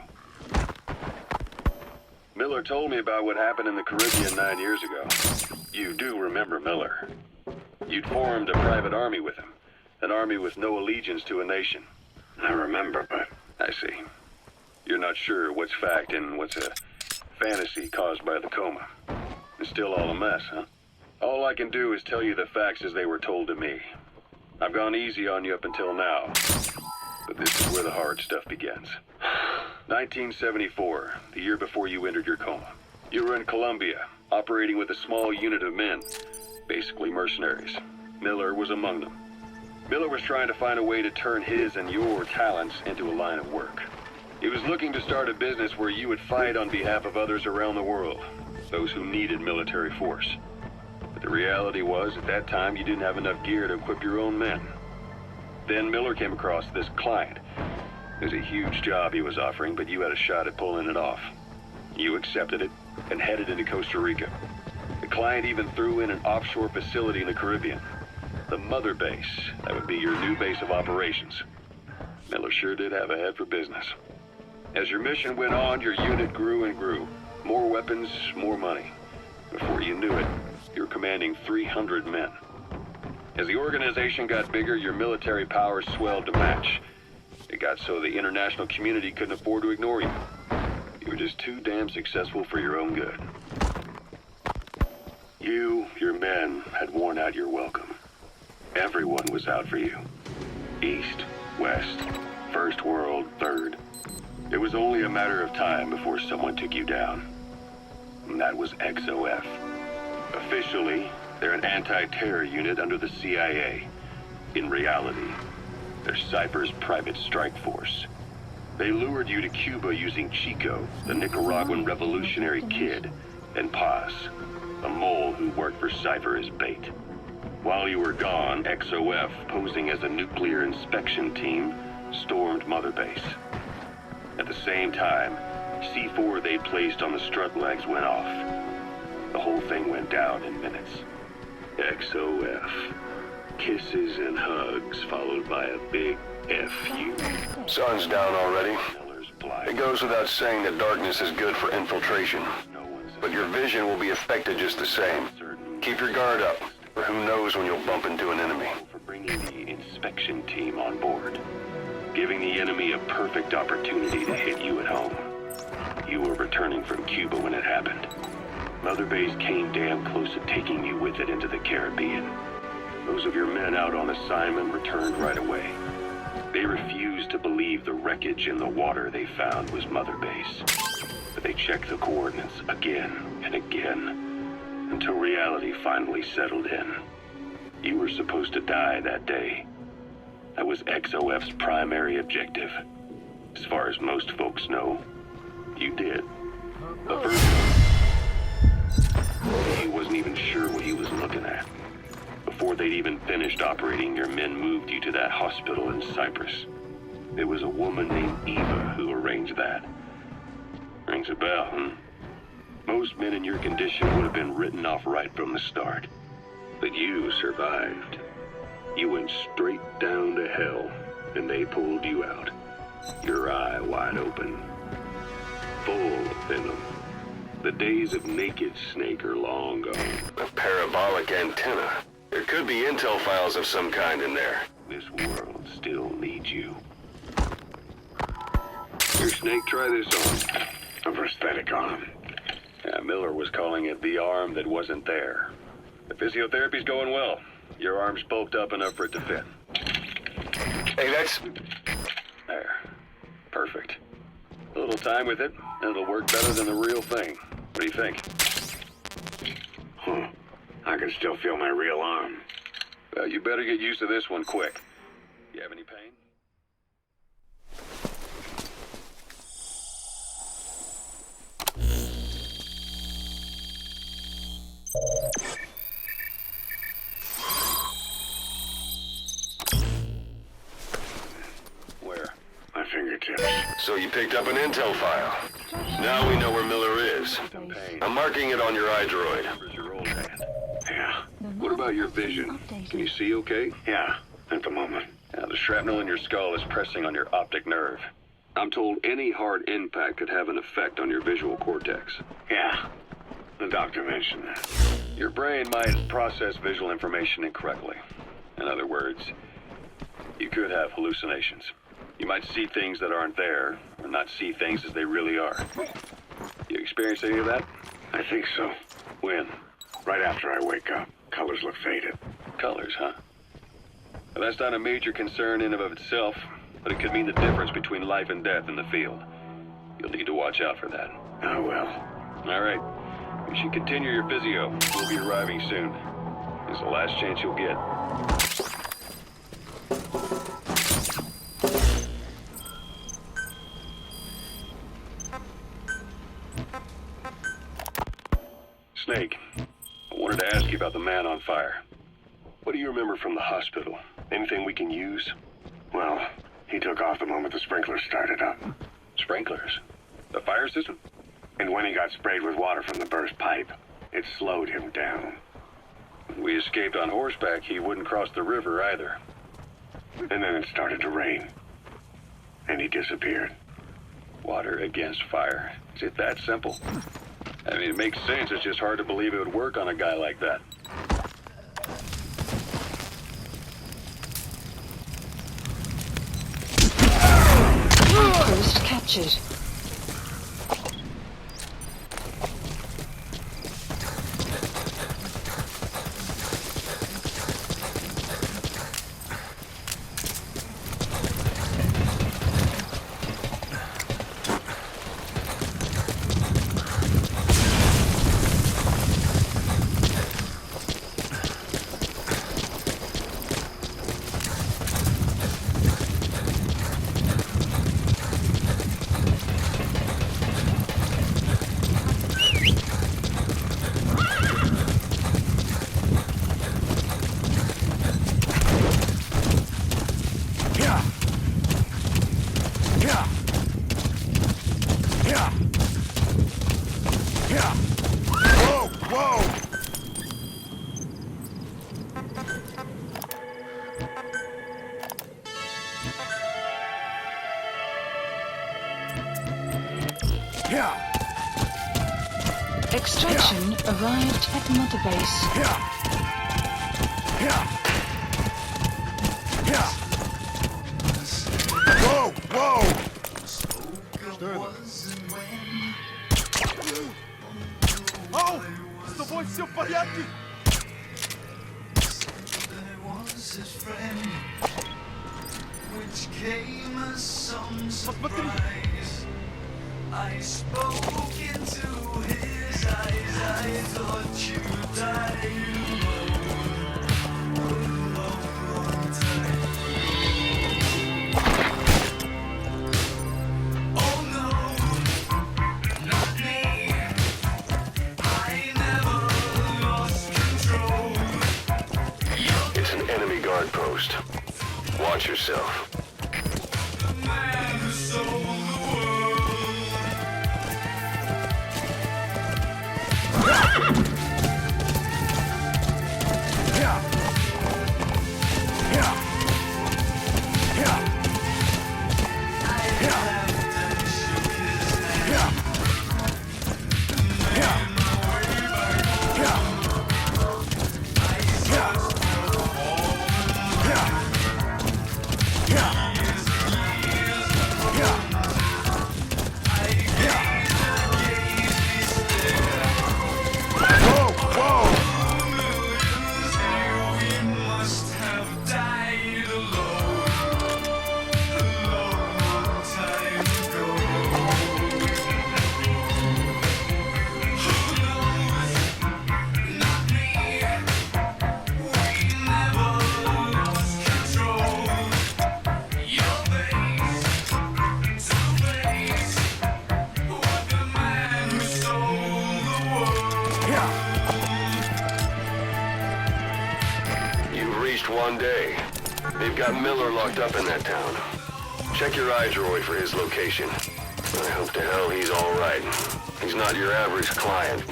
Miller told me about what happened in the Caribbean 9 years ago. You do remember Miller. You'd formed a private army with him. An army with no allegiance to a nation. I remember, but... I see. You're not sure what's fact and what's a fantasy caused by the coma. It's still all a mess, huh? All I can do is tell you the facts as they were told to me. I've gone easy on you up until now. But this is where the hard stuff begins. 1974, the year before you entered your coma. You were in Colombia, operating with a small unit of men, basically mercenaries. Miller was among them. Miller was trying to find a way to turn his and your talents into a line of work. He was looking to start a business where you would fight on behalf of others around the world, those who needed military force. But the reality was, at that time, you didn't have enough gear to equip your own men. Then Miller came across this client. It was a huge job he was offering, but you had a shot at pulling it off. You accepted it and headed into Costa Rica. The client even threw in an offshore facility in the Caribbean. The Mother Base, that would be your new base of operations. Miller sure did have a head for business. As your mission went on, your unit grew and grew. More weapons, more money. Before you knew it, you were commanding 300 men. As the organization got bigger, your military powers swelled to match. It got so the international community couldn't afford to ignore you. You were just too damn successful for your own good. You, your men, had worn out your welcome. Everyone was out for you. East, West, First World, Third. It was only a matter of time before someone took you down. And that was XOF. Officially, they're an anti-terror unit under the CIA. In reality, they're Cyprus' private strike force. They lured you to Cuba using Chico, the Nicaraguan revolutionary kid, and Paz, a mole who worked for Cypher as bait. While you were gone, XOF, posing as a nuclear inspection team, stormed Mother Base. At the same time, C4 they'd placed on the strut legs went off. The whole thing went down in minutes. XOF. Kisses and hugs, followed by a big FU. Sun's down already. It goes without saying that darkness is good for infiltration. But your vision will be affected just the same. Keep your guard up, or who knows when you'll bump into an enemy. For bringing the inspection team on board. Giving the enemy a perfect opportunity to hit you at home. You were returning from Cuba when it happened. Mother Base came damn close to taking you with it into the Caribbean. Those of your men out on assignment returned right away. They refused to believe the wreckage in the water they found was Mother Base. But they checked the coordinates again and again, until reality finally settled in. You were supposed to die that day. That was XOF's primary objective. As far as most folks know, you did. But he wasn't even sure what he was looking at. Before they'd even finished operating, your men moved you to that hospital in Cyprus. It was a woman named Eva who arranged that. Rings a bell, huh? Most men in your condition would have been written off right from the start. But you survived. You went straight down to hell, and they pulled you out. Your eye wide open. Full of venom. The days of Naked Snake are long gone. A parabolic antenna. There could be intel files of some kind in there. This world still needs you. Here, Snake, try this on. A prosthetic arm. Yeah, Miller was calling it the arm that wasn't there. The physiotherapy's going well. Your arm's bulked up enough for it to fit. Hey, that's... There. Perfect. A little time with it, and it'll work better than the real thing. What do you think? Huh. I can still feel my real arm. Well, you better get used to this one quick. You have any pain? Where? My fingertips. So you picked up an intel file. Now we know where Miller is. I'm marking it on your iDroid. Yeah. What about your vision? Can you see okay? Yeah, at the moment. Now, the shrapnel in your skull is pressing on your optic nerve. I'm told any hard impact could have an effect on your visual cortex. Yeah, the doctor mentioned that. Your brain might process visual information incorrectly. In other words, you could have hallucinations. You might see things that aren't there, or not see things as they really are. You experience any of that? I think so. When? Right after I wake up. Colors look faded. Colors, huh? Well, that's not a major concern in and of itself, but it could mean the difference between life and death in the field. You'll need to watch out for that. I will. All right. You should continue your physio. We'll be arriving soon. It's the last chance you'll get. Snake, I wanted to ask you about the man on fire. What do you remember from the hospital? Anything we can use? Well, he took off the moment the sprinklers started up. Sprinklers? The fire system? And when he got sprayed with water from the burst pipe, it slowed him down. When we escaped on horseback, he wouldn't cross the river either. And then it started to rain. And he disappeared. Water against fire. Is it that simple? I mean, it makes sense. It's just hard to believe it would work on a guy like that. Outpost captured. Extraction arrived at Mother Base. Whoa! Whoa! Ау! С тобой все в порядке? Посмотри! I spoke into his eyes. I thought you died long time. Oh no, not me. I never lost control. It's an enemy guard post. Watch yourself. The man who sold the world. You've reached one day. They've got Miller locked up in that town. Check your eyes, Roy, for his location. I hope to hell he's all right. He's not your average client.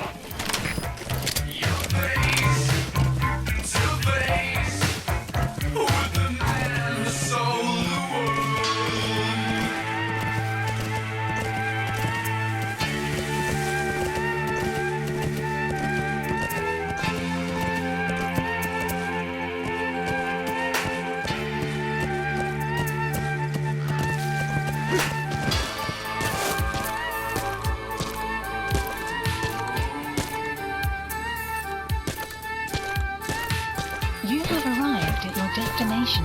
You have arrived at your destination.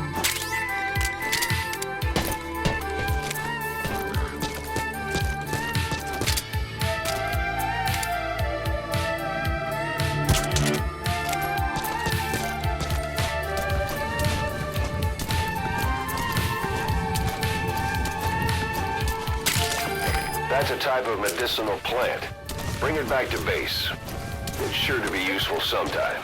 That's a type of medicinal plant. Bring it back to base. It's sure to be useful sometime.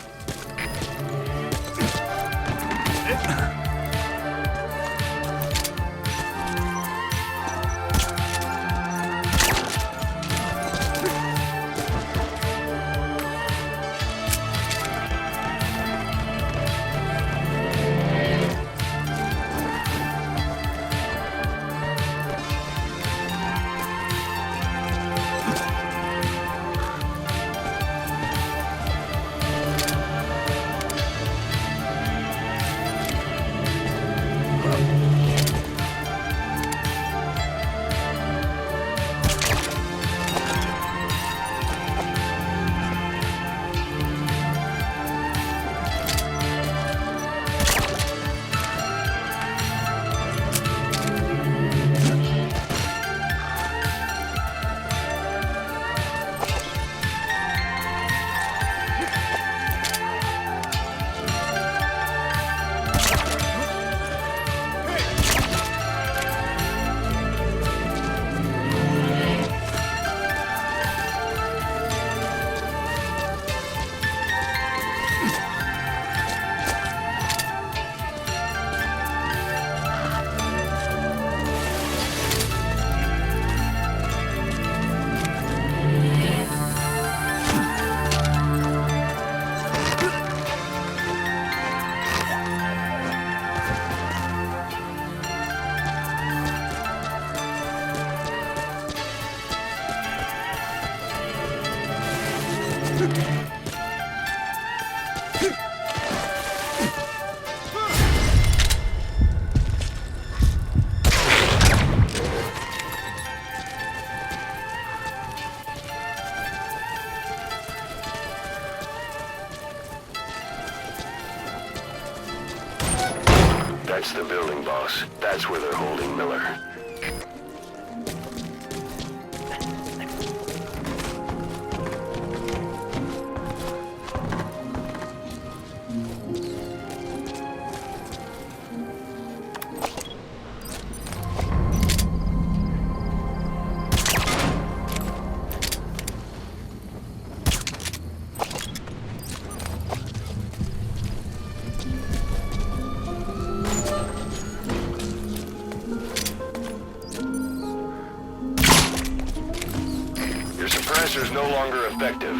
That's the building, boss. That's where they're holding Miller. Suppressor's no longer effective.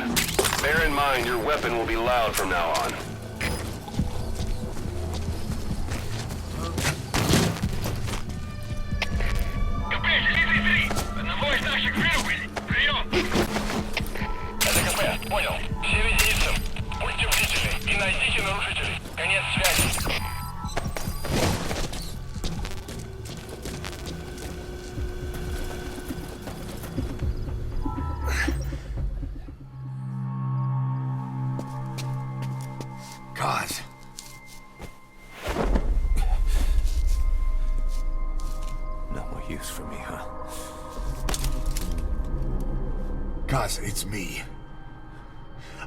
Bear in mind your weapon will be loud from now on. Понял. Все единицам. Будьте бдительны и найдите нарушителей. Конец связи. God. No more use for me, huh? Cos, it's me.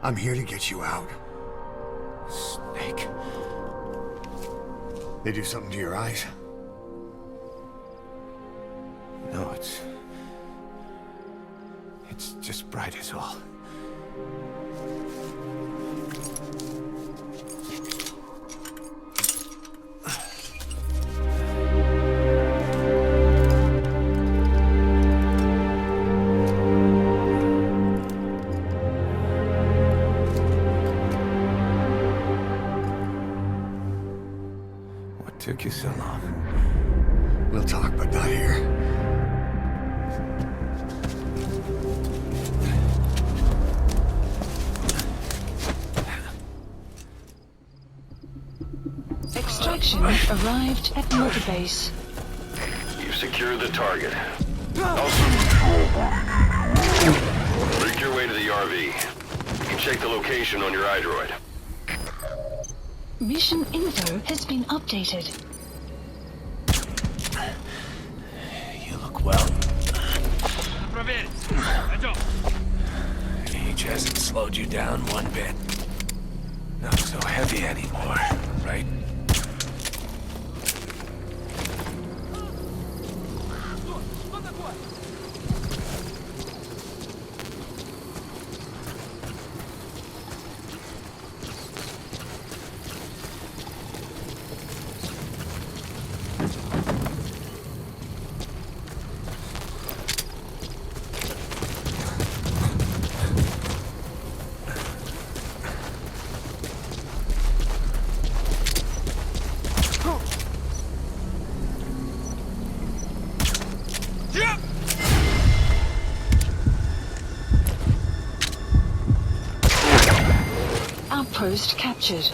I'm here to get you out. Snake. They do something to your eyes? No, it's just bright is all. Took you so long. We'll talk, but not here. Extraction arrived at motorbase. You've secured the target. Make your way to the RV. You can check the location on your iDroid. Mission info has been updated. You look well. Age hasn't slowed you down one bit. Not so heavy anymore, right? Outpost captured.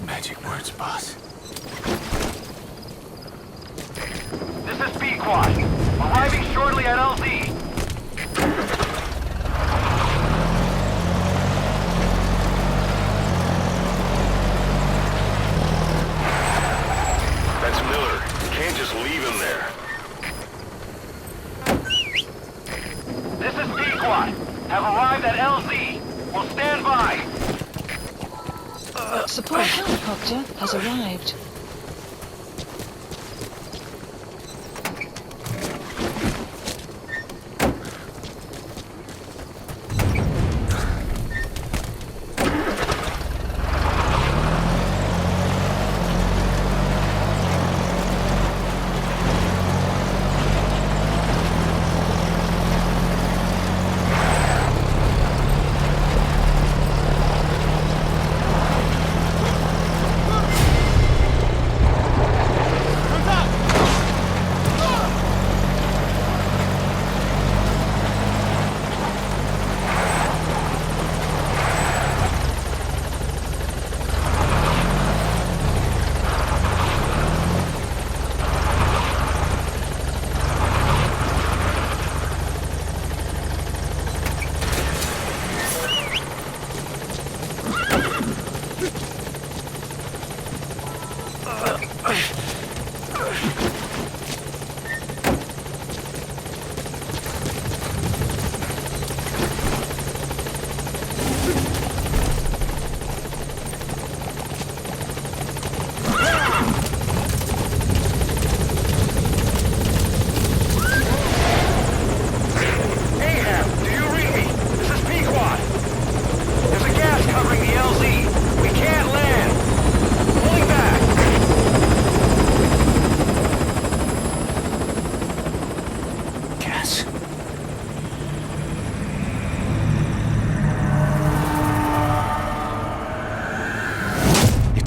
Magic words, boss. This is B-Quad. Arriving shortly at LZ. That's Miller. You can't just leave him there. This is B-Quad. Have arrived at LZ. We'll stand by. Support helicopter has arrived.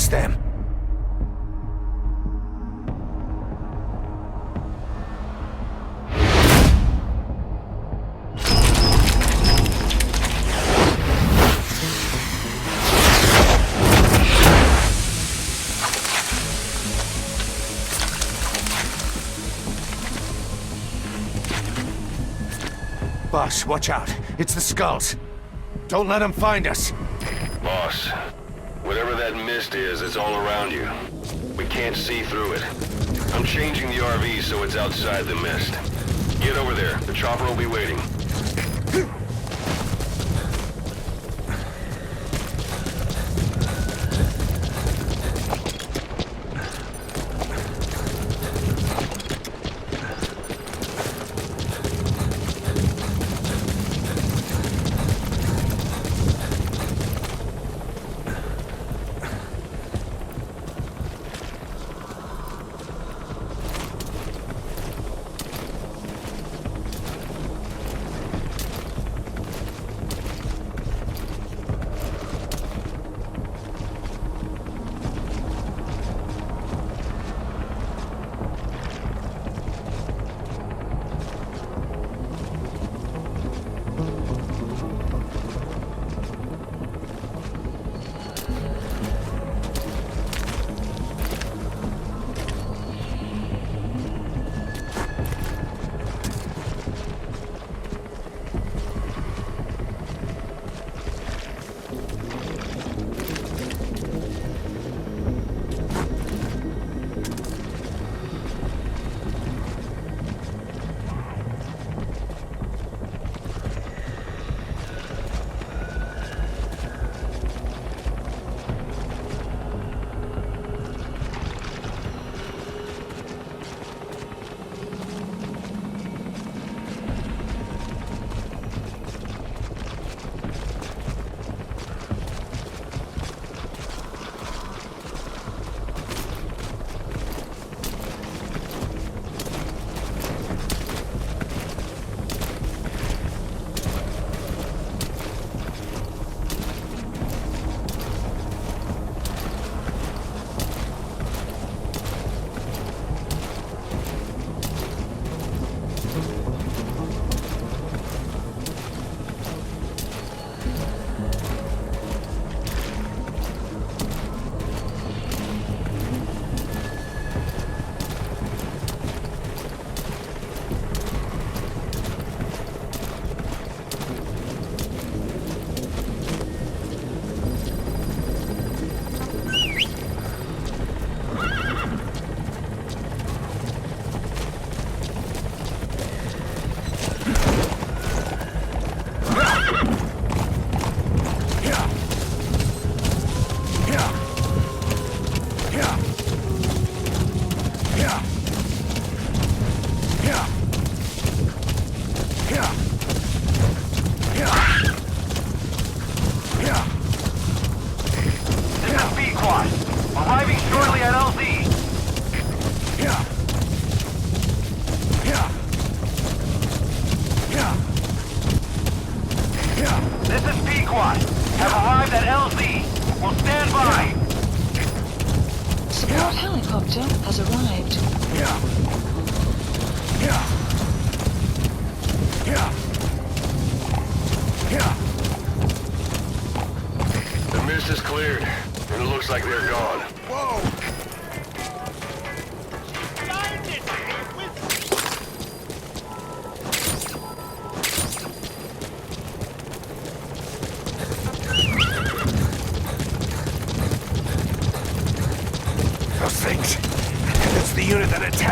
It's them. Boss, watch out. It's the skulls. Don't let them find us. Boss, whatever that mist is, it's all around you. We can't see through it. I'm changing the RV so it's outside the mist. Get over there. The chopper will be waiting.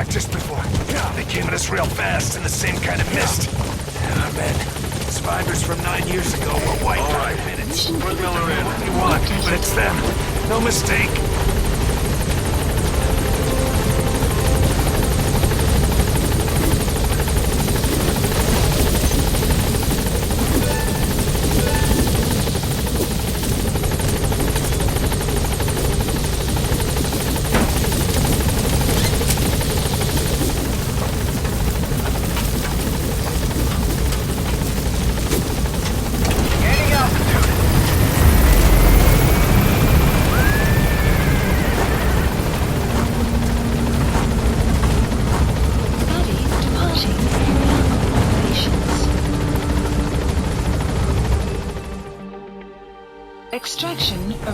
Just before. They came at us real fast in the same kind of mist. Oh, man. Survivors from 9 years ago were wiped out in minutes. Put Miller in. What you want, but it's them. No mistake.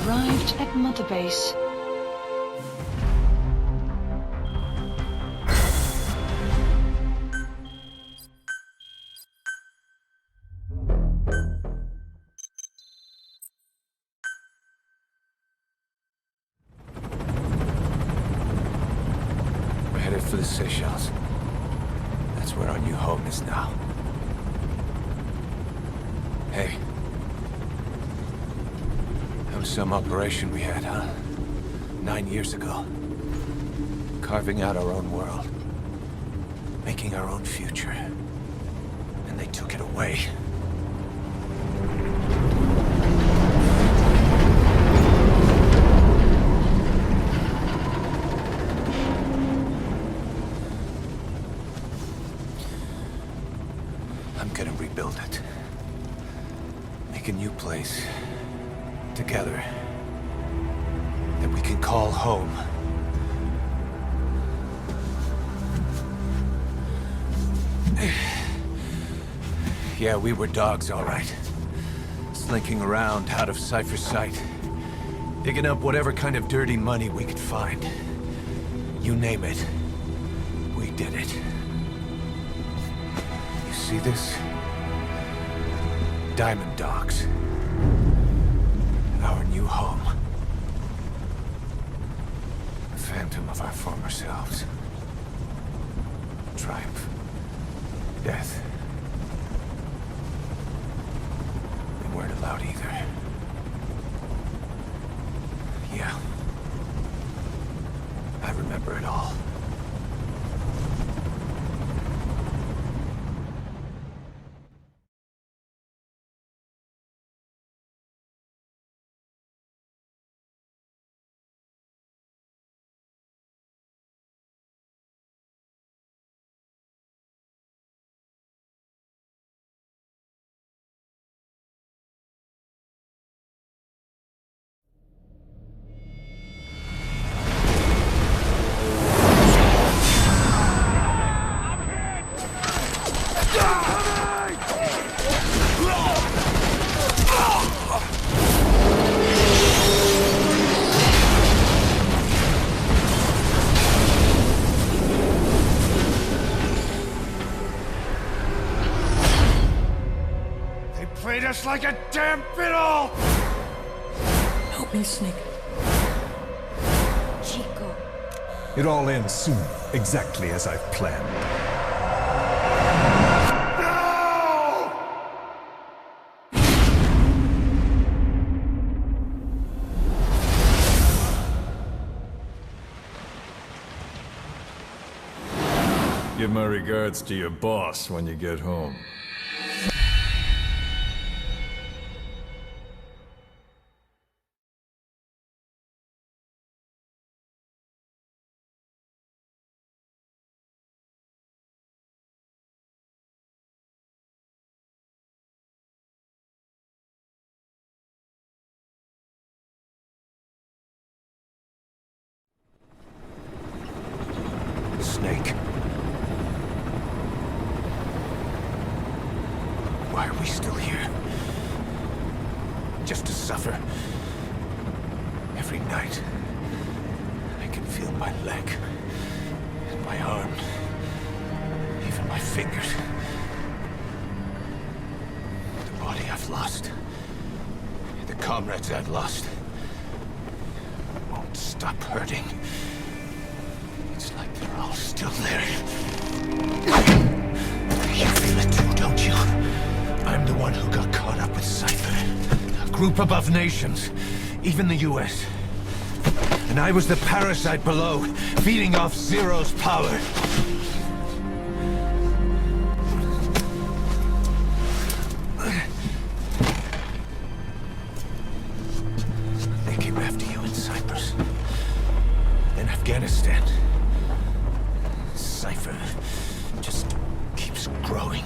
arrived at Mother Base. We're headed for the Seychelles. That's where our new home is now. Hey. That was some operation we had, huh? 9 years ago. Carving out our own world. Making our own future. And they took it away. I'm gonna rebuild it. Make a new place. Together. That we can call home. Yeah, we were dogs, all right. Slinking around out of Cypher's sight. Digging up whatever kind of dirty money we could find. You name it. We did it. You see this? Diamond Dogs. Our new home. A phantom of our former selves. Triumph. Death. We weren't allowed either. Yeah. I remember it all. Played us like a damn fiddle! Help me, Snake. Chico. It all ends soon, exactly as I've planned. Give my regards to your boss when you get home. Snake. Why are we still here? Just to suffer? Every night, I can feel my leg, and my arm, even my fingers. The body I've lost, the comrades I've lost, won't stop hurting. It's like they're all still there. You feel it too, don't you? I'm the one who got caught up with Cypher. A group above nations, even the US. And I was the parasite below, feeding off Zero's power. They came after you in Cyprus. Then Afghanistan. Cypher just keeps growing.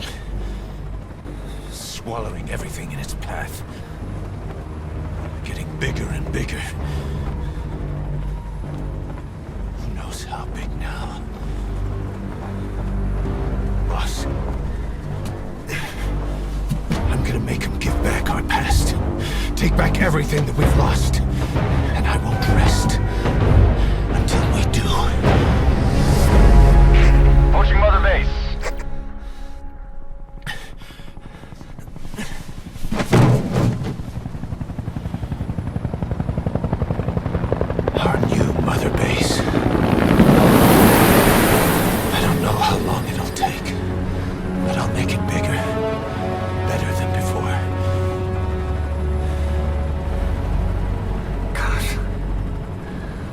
Swallowing everything in its path. Getting bigger and bigger. Who knows how big now? Boss. I'm gonna make him give back our past. Take back everything that we've lost.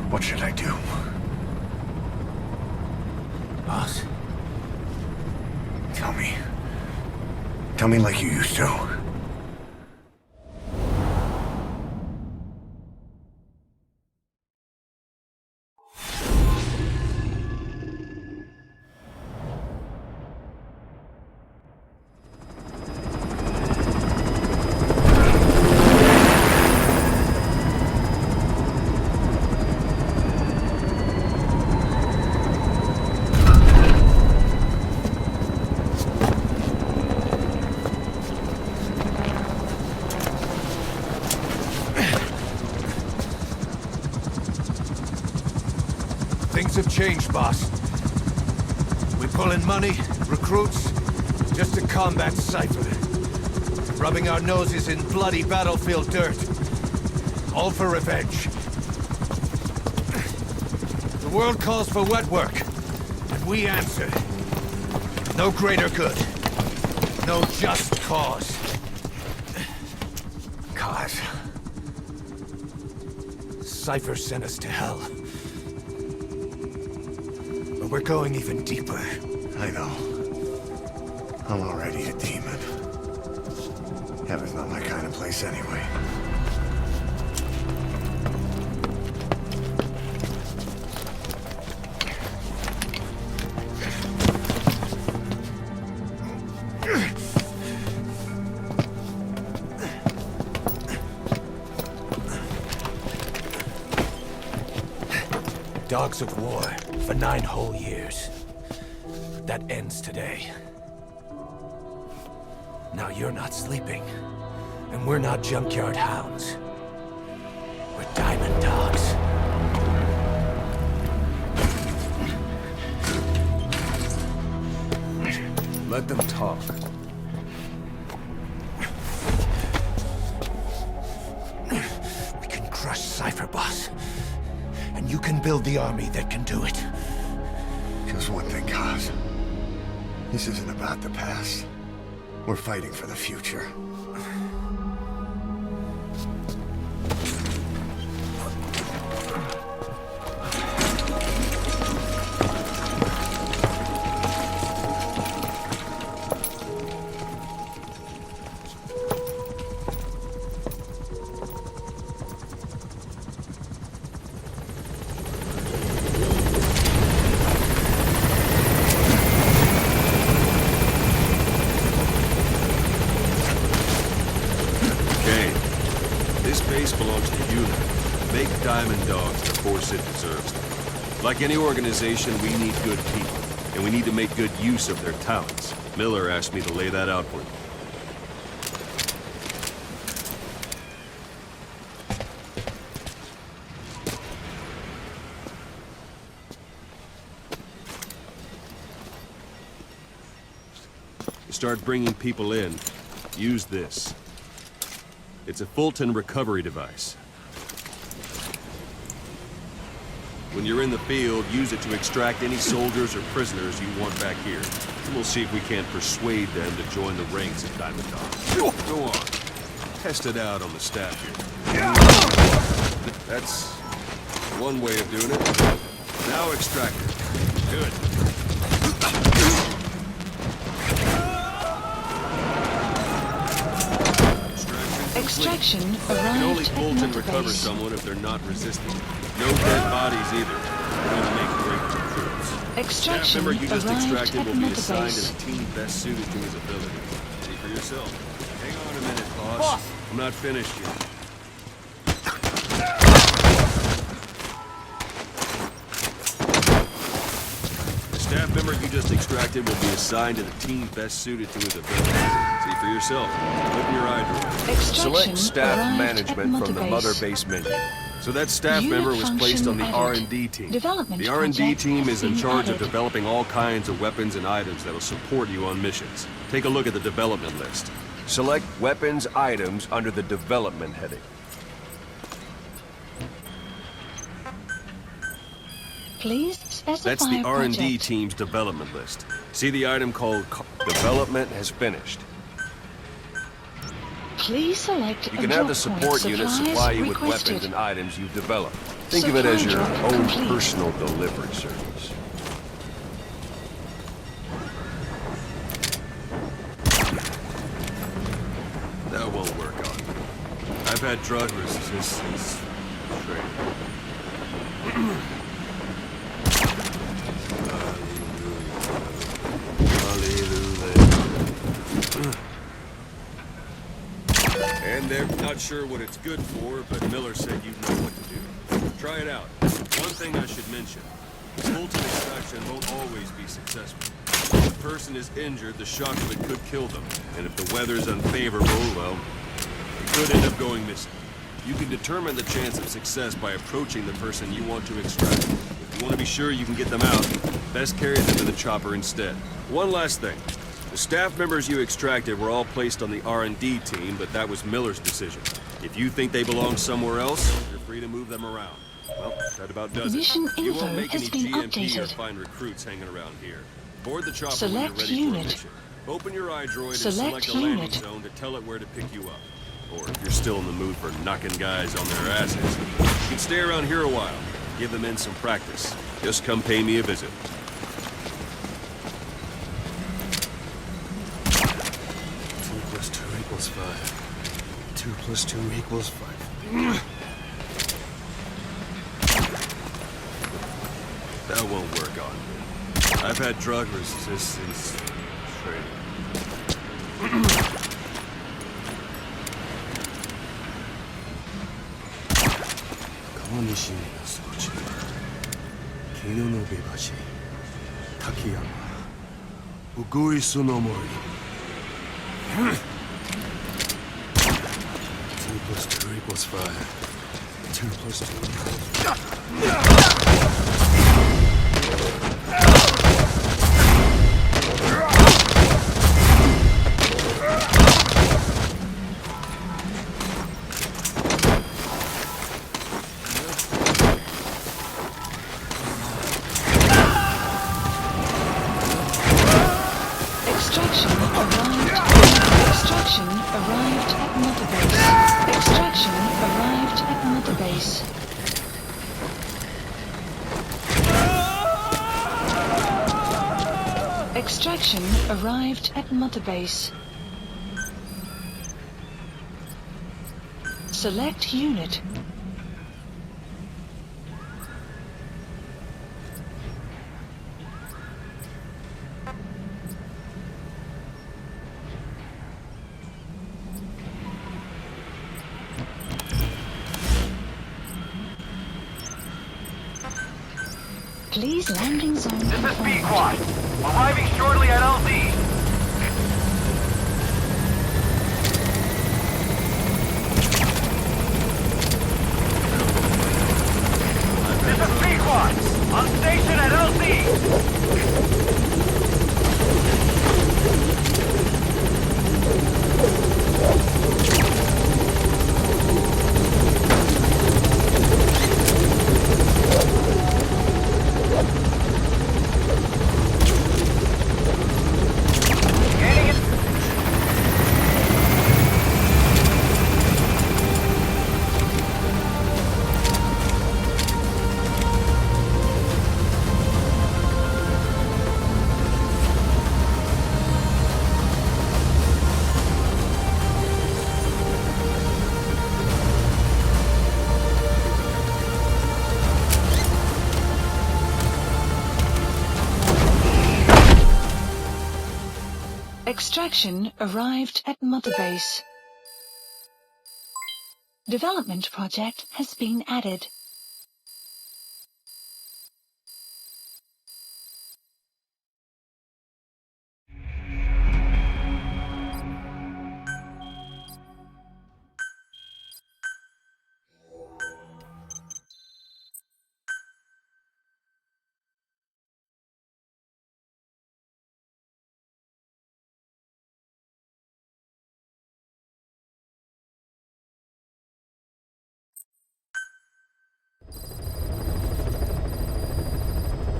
What should I do? Boss? Tell me. Tell me like you used to. Things have changed, boss. We pull in money, recruits, just to combat Cypher. Rubbing our noses in bloody battlefield dirt. All for revenge. The world calls for wet work, and we answer. No greater good. No just cause. Cause? Cypher sent us to hell. But we're going even deeper. I know. I'm already a demon. Heaven's not my kind of place anyway. Dogs of war for 9 whole years. That ends today. Now you're not sleeping, and we're not junkyard hounds. We're diamond dogs. Let them talk. We can crush Cypher, boss. And you can build the army that can do it. Just one thing, Kaz. This isn't about the past. We're fighting for the future. Belongs to you now. Make Diamond Dogs the force it deserves. Like any organization, we need good people, and we need to make good use of their talents. Miller asked me to lay that out for you. To start bringing people in, use this. It's a Fulton recovery device. When you're in the field, use it to extract any soldiers or prisoners you want back here. And we'll see if we can't persuade them to join the ranks of Diamond Dogs. Go on. Test it out on the staff here. That's one way of doing it. Now extract it. Good. Extraction You can only arrived Fulton at recover base. someone if they're not resistant. No dead bodies either. We're gonna make great recruits. Staff Extraction member you just arrived extracted at will be assigned base. to the team best suited to his ability. See for yourself. Hang on a minute, boss. Boss! I'm not finished yet. The staff member you just extracted will be assigned to the team best suited to his ability. See for yourself. Open your eye door. Extraction Select staff arrived management at from the Mother Base menu. So that staff Unit member was placed on the function added. R&D team. Development The R&D project team has is in been charge of added. developing all kinds of weapons and items that will support you on missions. Take a look at the development list. Select weapons items under the development heading. Please specify That's the R&D project. team's development list. See the item called Development has finished. Please select You a can have the drop support point. unit Supplies supply you with requested. weapons and items you've developed. Think of it as your Supply drop own complete. personal delivery service. That won't work on me. I've had drug resistance training. And they're not sure what it's good for, but Miller said you know what to do. Try it out. One thing I should mention. Full-time extraction won't always be successful. If a person is injured, the shock of it could kill them. And if the weather's unfavorable, well, it could end up going missing. You can determine the chance of success by approaching the person you want to extract. If you want to be sure you can get them out, best carry them to the chopper instead. One last thing. The staff members you extracted were all placed on the R&D team, but that was Miller's decision. If you think they belong somewhere else, you're free to move them around. Well, that about does it. Mission You info won't make has any been GMP or updated. find recruits hanging around here. Board the chopper Select when you're ready unit. for a mission. Open your iDroid and Select select a landing unit. zone to tell it where to pick you up. Or if you're still in the mood for knocking guys on their asses, you can stay around here a while. Give the men some practice. Just come pay me a visit. 2 + 2 = 5. 2 + 2 = 5. That won't work on me. I've had drug resistance training. 川西の装置、木の延橋、滝山、うぐいすの森。2 + 2 = 5. 2 + 2 Extraction arrived. Extraction arrived at Mother Base. Extraction arrived at Mother Base. Extraction arrived at Mother Base. Select unit. Please landing zone This is confirmed. B-Quad. Arriving shortly at LZ. This is B-Quad. On station at LZ. Extraction arrived at Mother Base. Development project has been added.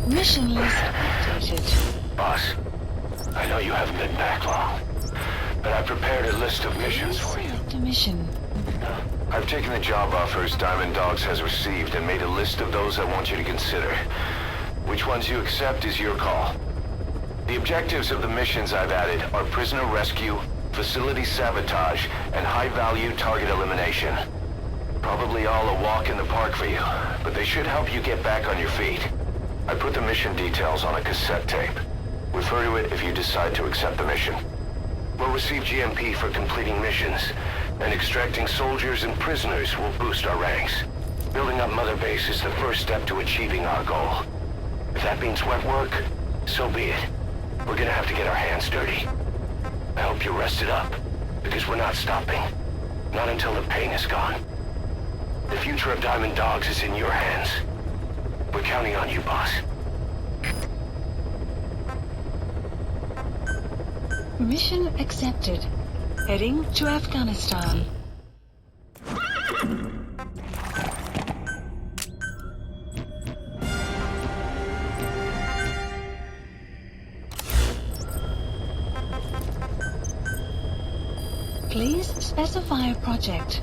Mission list updated. Boss, I know you haven't been back long, but I've prepared a list of missions for you. select a mission. I've taken the job offers Diamond Dogs has received and made a list of those I want you to consider. Which ones you accept is your call. The objectives of the missions I've added are prisoner rescue, facility sabotage, and high-value target elimination. Probably all a walk in the park for you, but they should help you get back on your feet. I put the mission details on a cassette tape. Refer to it if you decide to accept the mission. We'll receive GMP for completing missions, and extracting soldiers and prisoners will boost our ranks. Building up Mother Base is the first step to achieving our goal. If that means wet work, so be it. We're gonna have to get our hands dirty. I hope you're rested up, because we're not stopping. Not until the pain is gone. The future of Diamond Dogs is in your hands. We're counting on you, boss. Mission accepted. Heading to Afghanistan. Please specify a project.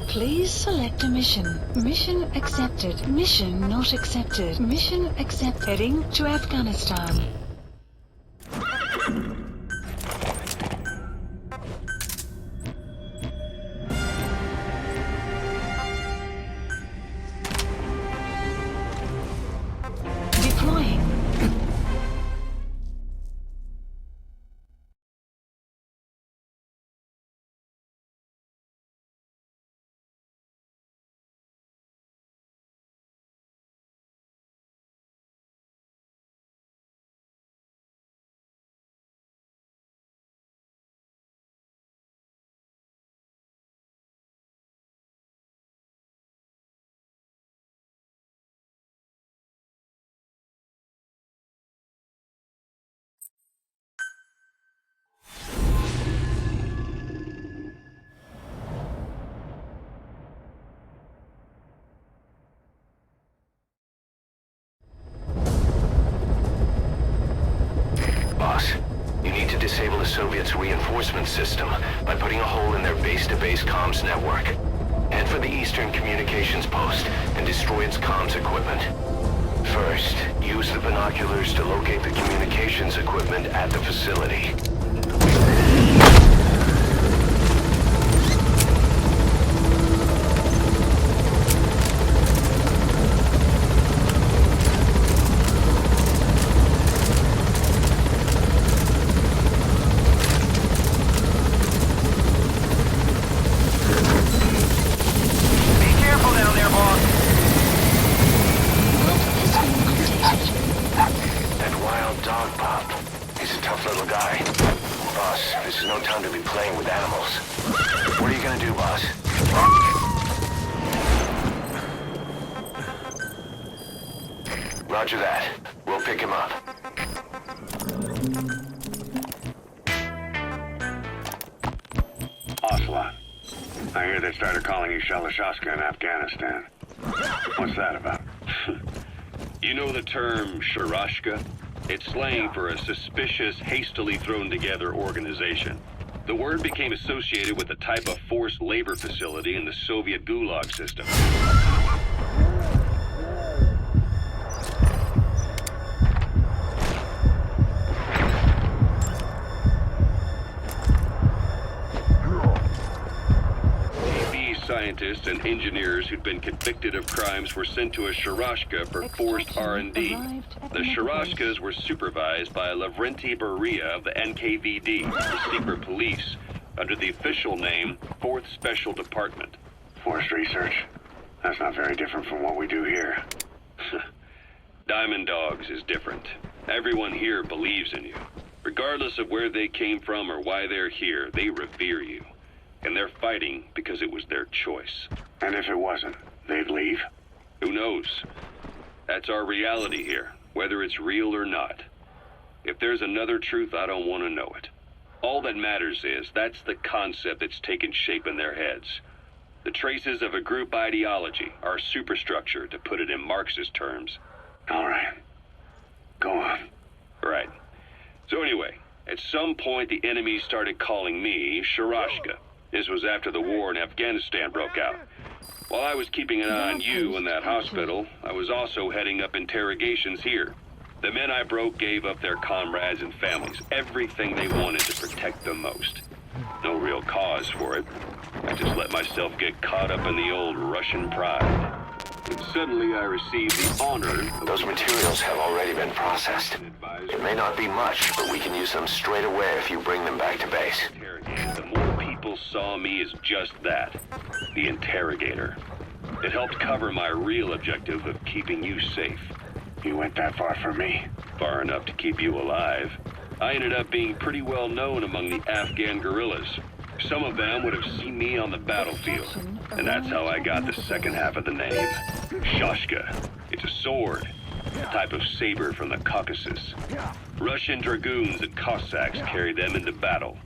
Please select a mission. Mission accepted. Mission not accepted. Mission accept. Heading to Afghanistan. Deploying. Boss, you need to disable the Soviets' reinforcement system by putting a hole in their base-to-base comms network. Head for the eastern communications post and destroy its comms equipment. First, use the binoculars to locate the communications equipment at the facility. Roger that. We'll pick him up. Ocelot. I hear they started calling you Shalashaska in Afghanistan. What's that about? You know the term Sharashka? It's slang for a suspicious, hastily thrown together organization. The word became associated with a type of forced labor facility in the Soviet Gulag system. Scientists and engineers who'd been convicted of crimes were sent to a Sharashka for forced R&D. The Sharashkas were supervised by Lavrenti Beria of the NKVD, the secret police, under the official name 4th Special Department. Forced research? That's not very different from what we do here. Diamond Dogs is different. Everyone here believes in you. Regardless of where they came from or why they're here, they revere you. And they're fighting because it was their choice. And if it wasn't, they'd leave? Who knows? That's our reality here, whether it's real or not. If there's another truth, I don't want to know it. All that matters is that's the concept that's taken shape in their heads. The traces of a group ideology, our superstructure, to put it in Marxist terms. All right. Go on. Right. So anyway, at some point the enemy started calling me Sharashka. This was after the war in Afghanistan broke out. While I was keeping an eye on you in that hospital, I was also heading up interrogations here. The men I broke gave up their comrades and families, everything they wanted to protect them most. No real cause for it. I just let myself get caught up in the old Russian pride. And suddenly I received the honor... Those materials have already been processed. It may not be much, but we can use them straight away if you bring them back to base. The more people saw me as just that, the interrogator. It helped cover my real objective of keeping you safe. You went that far for me? Far enough to keep you alive. I ended up being pretty well known among the Afghan guerrillas. Some of them would have seen me on the battlefield, and that's how I got the second half of the name. Shashka. It's a sword, a type of saber from the Caucasus. Russian dragoons and Cossacks carried them into battle.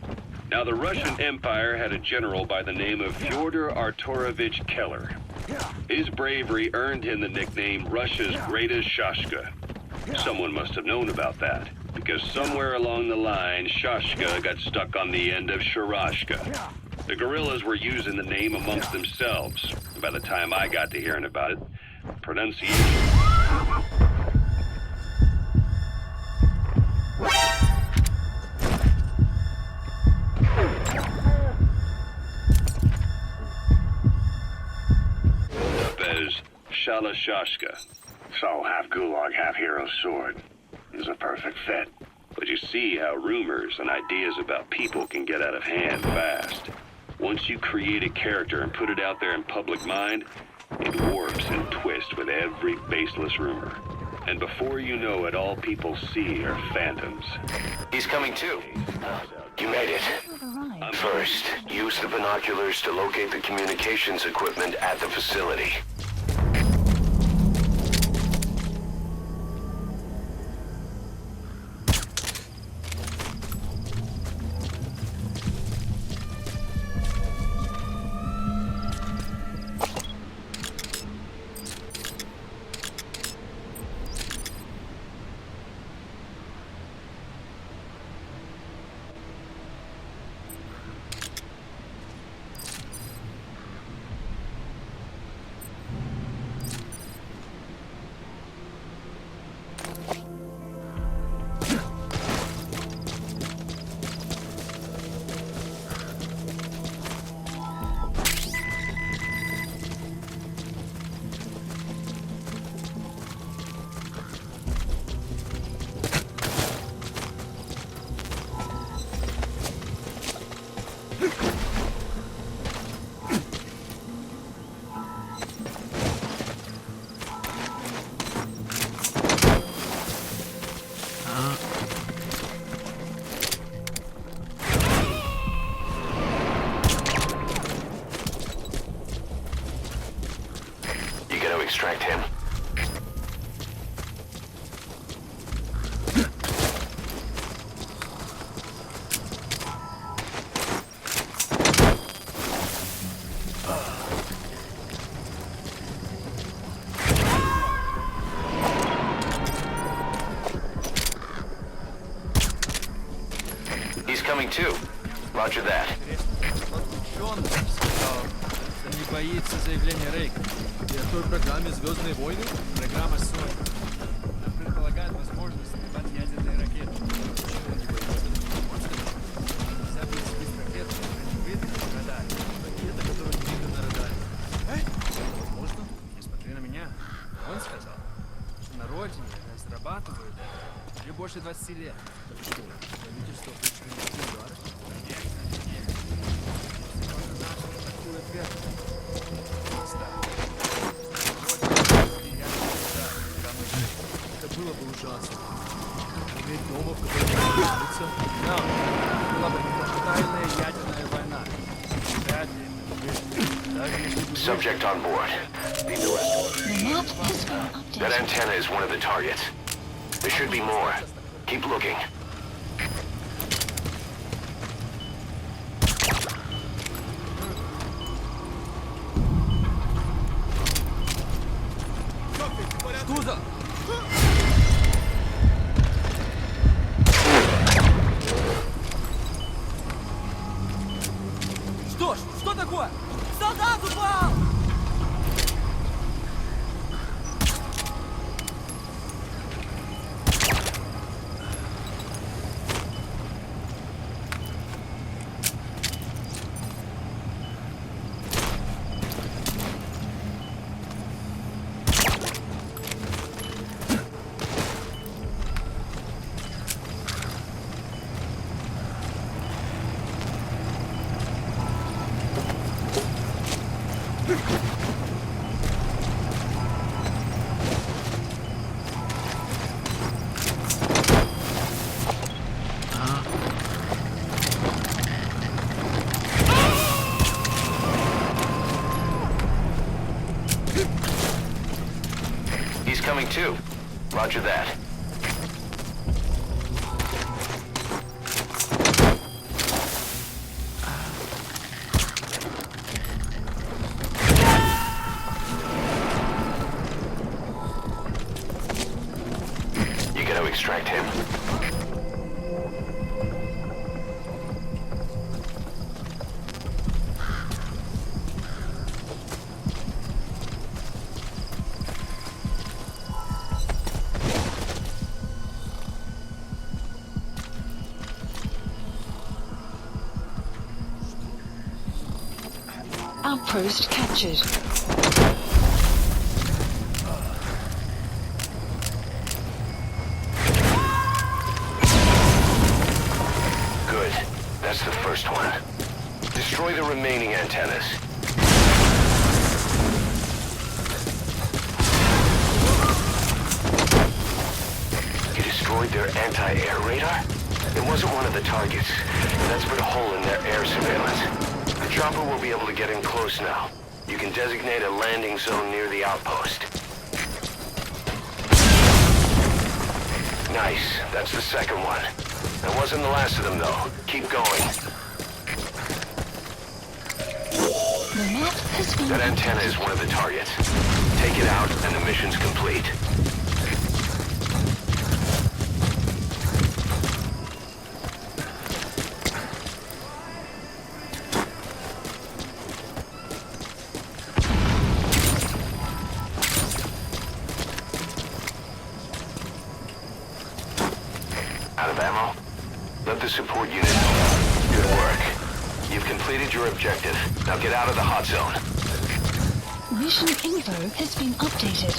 Now, the Russian Empire had a general by the name of Fyodor Arturovich Keller. His bravery earned him the nickname Russia's Greatest Shashka. Someone must have known about that, because somewhere along the line, Shashka got stuck on the end of Sharashka. The guerrillas were using the name amongst themselves. By the time I got to hearing about it, pronunciation... as Shalashashka. So, half gulag, half hero sword. Is a perfect fit. But you see how rumors and ideas about people can get out of hand fast. Once you create a character and put it out there in public mind, it warps and twists with every baseless rumor. And before you know it, all people see are phantoms. He's coming too. You made it. First, use the binoculars to locate the communications equipment at the facility. Extract him. He's coming too. Roger that. Не боится заявления Рейка. И о той программе «Звездные войны» программа Sony. Она предполагает возможность сбивать ядерные ракеты. Почему не боится? Он сказал, нельзя было сбить ракету, не видно на радаре. Ракета, которая не видно на радаре. Возможно, не смотри на меня. Он сказал, что на родине разрабатывают это уже больше 20 лет. Что, правительство хочет нанести удар? Нет. Если он наш такую ответку. Это было бы ужасно. Иметь дома, в котором не улица. Да, была бы тотальная ядерная война. Вряд ли. Subject on board. That antenna is one of the targets. There should be more. Keep looking. Туза! Что ж, что такое? Солдат упал! He's coming too. Roger that. You gotta extract him. Outpost captured. Good. That's the first one. Destroy the remaining antennas. You destroyed their anti-air radar? It wasn't one of the targets. That's put a hole in their air surveillance. The chopper will be able to get in close now. You can designate a landing zone near the outpost. Nice. That's the second one. That wasn't the last of them, though. Keep going. The map has been That antenna is one of the targets. Take it out, and the mission's complete. Out of ammo? Let the support unit know. Good work. You've completed your objective. Now get out of the hot zone. Mission info has been updated.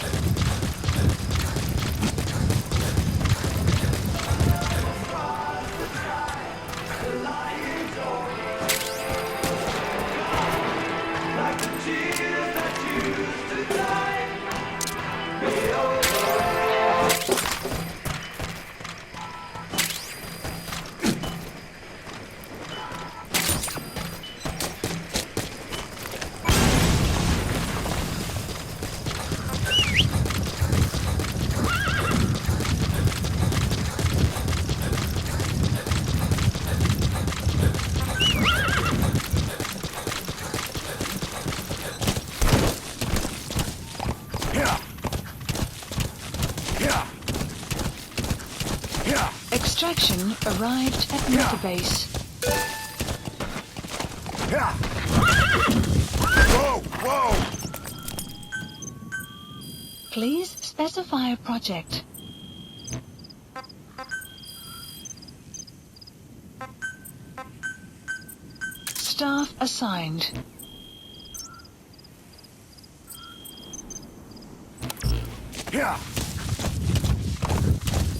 Extraction arrived at Metabase. Whoa! Whoa! Please specify a project. Staff assigned.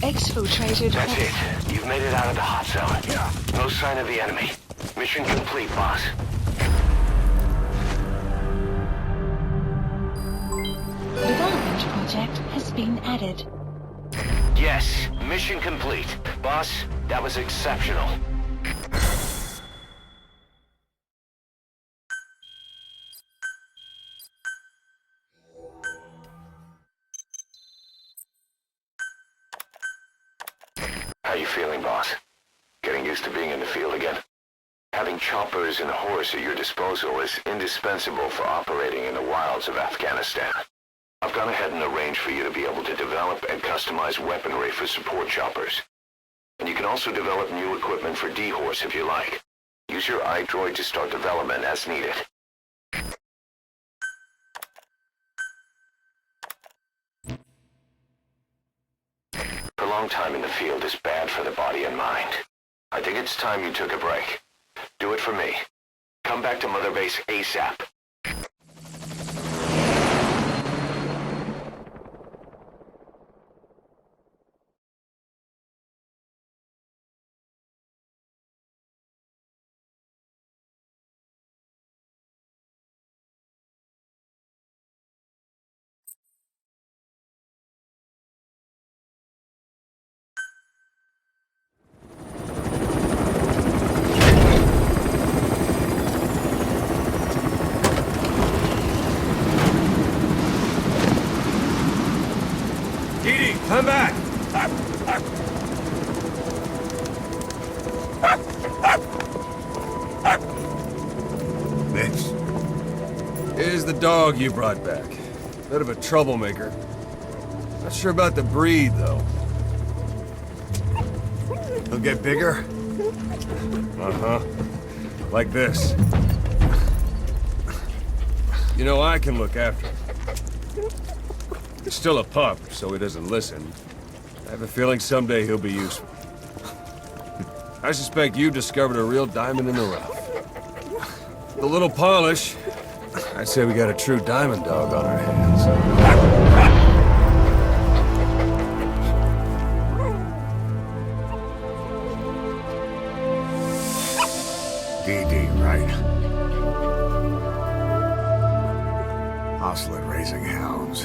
Exfiltrated. That's it. You've made it out of the hot zone. No sign of the enemy. Mission complete, boss. Development project has been added. Yes, mission complete. Boss, that was exceptional. How you feeling, boss? Getting used to being in the field again? Having choppers and a horse at your disposal is indispensable for operating in the wilds of Afghanistan. I've gone ahead and arranged for you to be able to develop and customize weaponry for support choppers. And you can also develop new equipment for D-Horse if you like. Use your iDroid to start development as needed. Prolonged time in the field is bad for the body and mind. I think it's time you took a break. Do it for me. Come back to Mother Base ASAP. Come back! Mitch. Here's the dog you brought back. Bit of a troublemaker. Not sure about the breed, though. He'll get bigger? Uh-huh. Like this. You know, I can look after him. He's still a pup, so he doesn't listen. I have a feeling someday he'll be useful. I suspect you discovered a real diamond in the rough. With a little polish, I'd say we got a true diamond dog on our hands. DD, right? Hostile at raising hounds.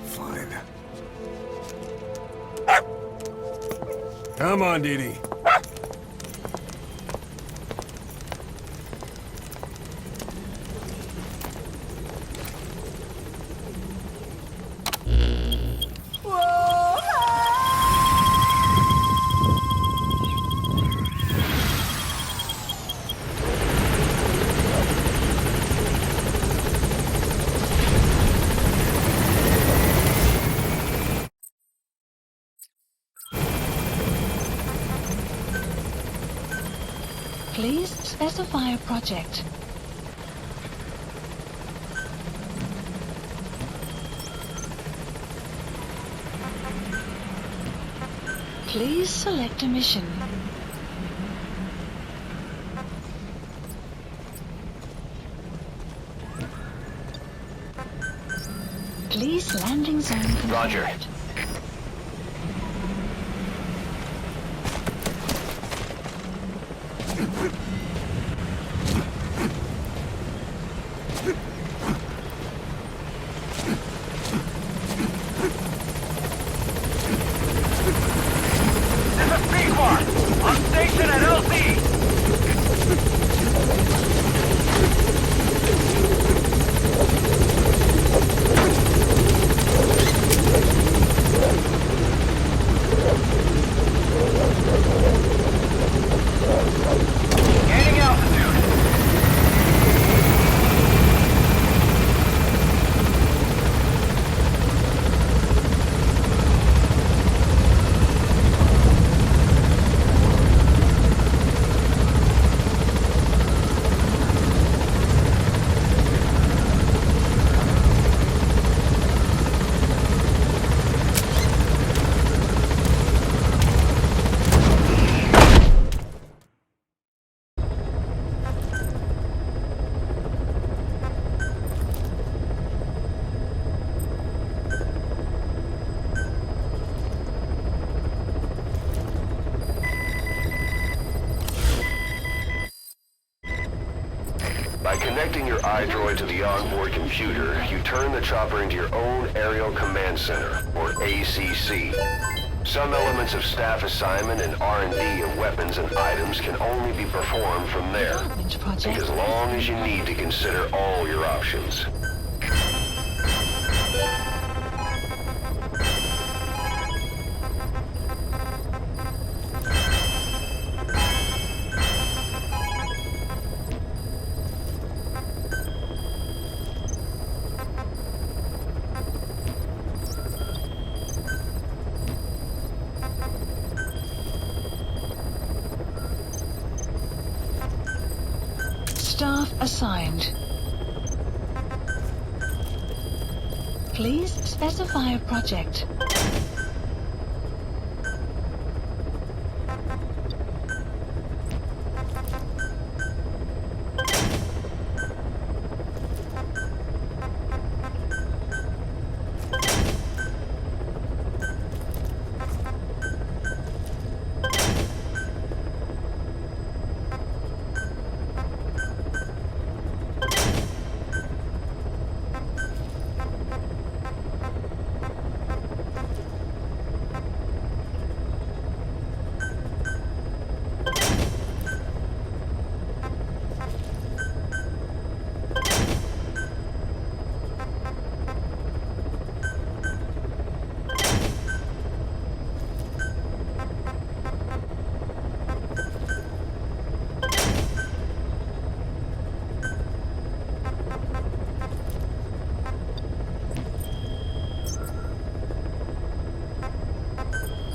Fine. Come on, Dee Dee. Please specify a project. Please select a mission. Please landing zone confirmed. Roger. On station at LZ! Gaining altitude. By connecting your iDroid to the onboard computer, you turn the chopper into your own Aerial Command Center, or ACC. Some elements of staff assignment and R&D of weapons and items can only be performed from there. Take as long as you need to consider all your options. Staff assigned. Please specify a project.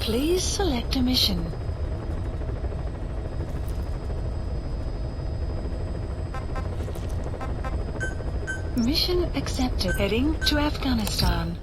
Please select a mission. Mission accepted. Heading to Afghanistan.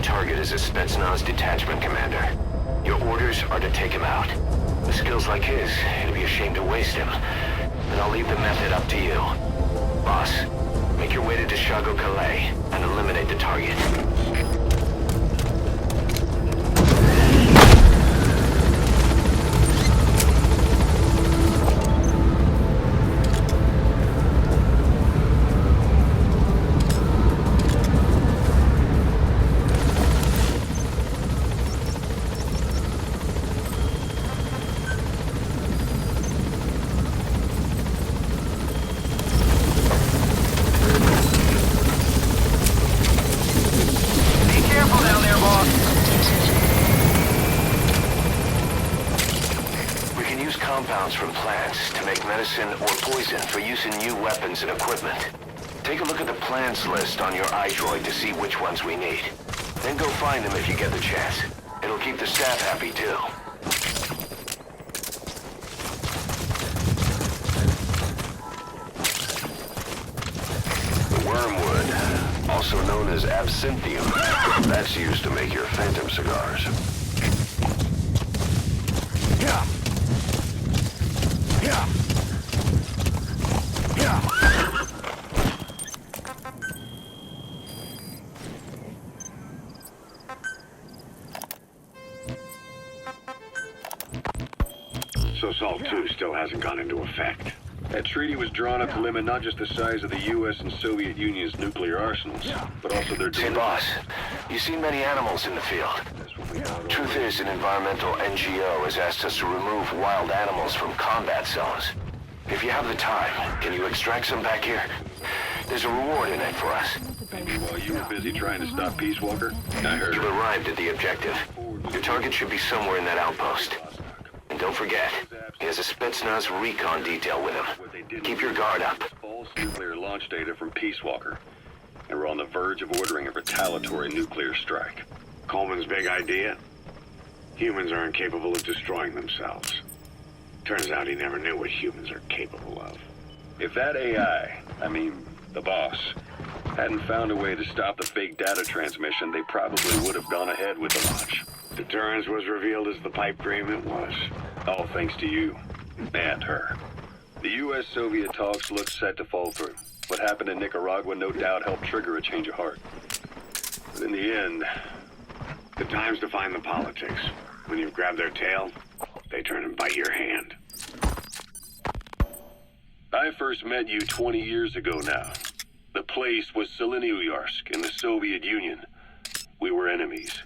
Target is a Spetsnaz detachment commander. Your orders are to take him out. With skills like his, it'd be a shame to waste him. And I'll leave the method up to you. Boss, make your way to Deshago Calais and eliminate the target. Compounds from plants to make medicine or poison for use in new weapons and equipment. Take a look at the plants list on your iDroid to see which ones we need. Then go find them if you get the chance. It'll keep the staff happy too. Wormwood, also known as absinthium. That's used to make your phantom cigars. Yeah. Yeah. Yeah. So SALT 2 still hasn't gone into effect. That treaty was drawn up to limit not just the size of the U.S. and Soviet Union's nuclear arsenals, but also their... Hey, boss. You've seen many animals in the field. Truth is, an environmental NGO has asked us to remove wild animals from combat zones. If you have the time, can you extract some back here? There's a reward in it for us. Maybe while you were busy trying to stop Peace Walker? I heard. You've arrived at the objective. Your target should be somewhere in that outpost. And don't forget, he has a Spetsnaz recon detail with him. Keep your guard up. False nuclear launch data from Peace Walker. And we're on the verge of ordering a retaliatory nuclear strike. Coleman's big idea? Humans are incapable of destroying themselves. Turns out he never knew what humans are capable of. If that AI, I mean, the boss, hadn't found a way to stop the fake data transmission, they probably would have gone ahead with the launch. Deterrence was revealed as the pipe dream it was. All thanks to you. And her. The U.S.-Soviet talks looked set to fall through. What happened in Nicaragua no doubt helped trigger a change of heart. But in the end, the time's to find the politics. When you've grabbed their tail, they turn and bite your hand. I first met you 20 years ago now. The place was Selenouyarsk in the Soviet Union. We were enemies.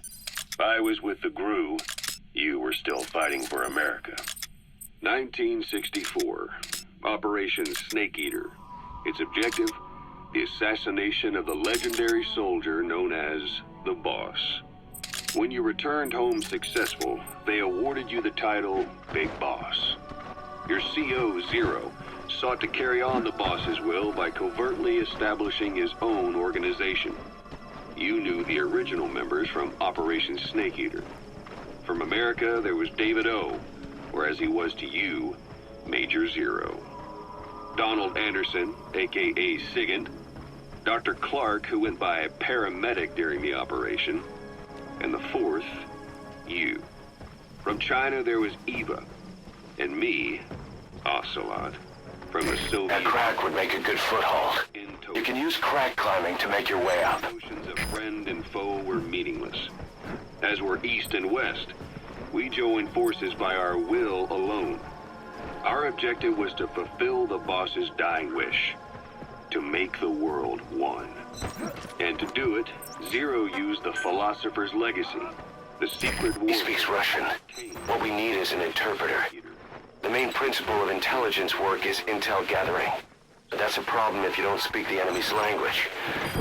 I was with the GRU. You were still fighting for America. 1964. Operation Snake Eater. Its objective? The assassination of the legendary soldier known as the Boss. When you returned home successful, they awarded you the title Big Boss. Your CO, Zero, sought to carry on the boss's will by covertly establishing his own organization. You knew the original members from Operation Snake Eater. From America, there was David O., whereas he was to you, Major Zero. Donald Anderson, a.k.a. Sigint, Dr. Clark, who went by paramedic during the operation, and the fourth, you. From China, there was Eva, and me, Ocelot, from the Soviet... That crack would make a good foothold. You can use crack climbing to make your way up. Notions of friend and foe were meaningless. As were East and West, we joined forces by our will alone. Our objective was to fulfill the boss's dying wish, to make the world one. And to do it, Zero used the philosopher's legacy, the secret war. He speaks Russian. What we need is an interpreter. The main principle of intelligence work is intel gathering. But that's a problem if you don't speak the enemy's language.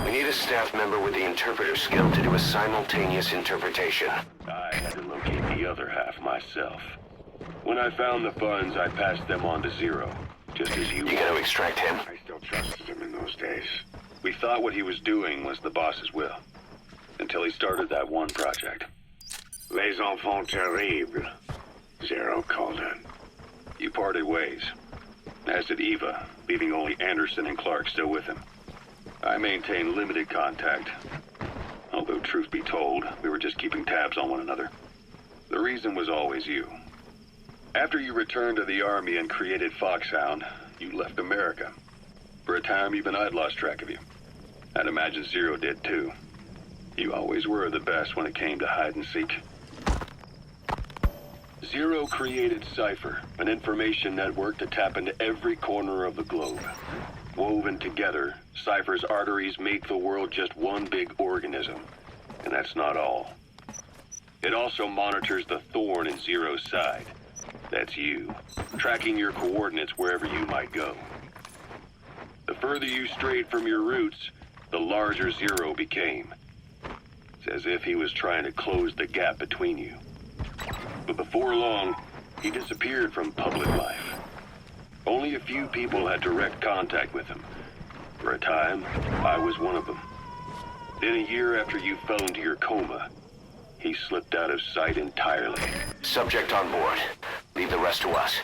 We need a staff member with the interpreter skill to do a simultaneous interpretation. I had to locate the other half myself. When I found the funds, I passed them on to Zero, just as you... You gonna extract him? I still trusted him in those days. We thought what he was doing was the boss's will, until he started that one project. Les enfants terribles, Zero called it. You parted ways, as did Eva, leaving only Anderson and Clark still with him. I maintained limited contact, although truth be told, we were just keeping tabs on one another. The reason was always you. After you returned to the Army and created Foxhound, you left America. For a time, even I'd lost track of you. I'd imagine Zero did too. You always were the best when it came to hide and seek. Zero created Cypher, an information network to tap into every corner of the globe. Woven together, Cypher's arteries make the world just one big organism. And that's not all. It also monitors the thorn in Zero's side. That's you, tracking your coordinates wherever you might go. The further you strayed from your roots, the larger Zero became. It's as if he was trying to close the gap between you. But before long, he disappeared from public life. Only a few people had direct contact with him. For a time, I was one of them. Then a year after you fell into your coma, he slipped out of sight entirely. Subject on board. Leave the rest to us.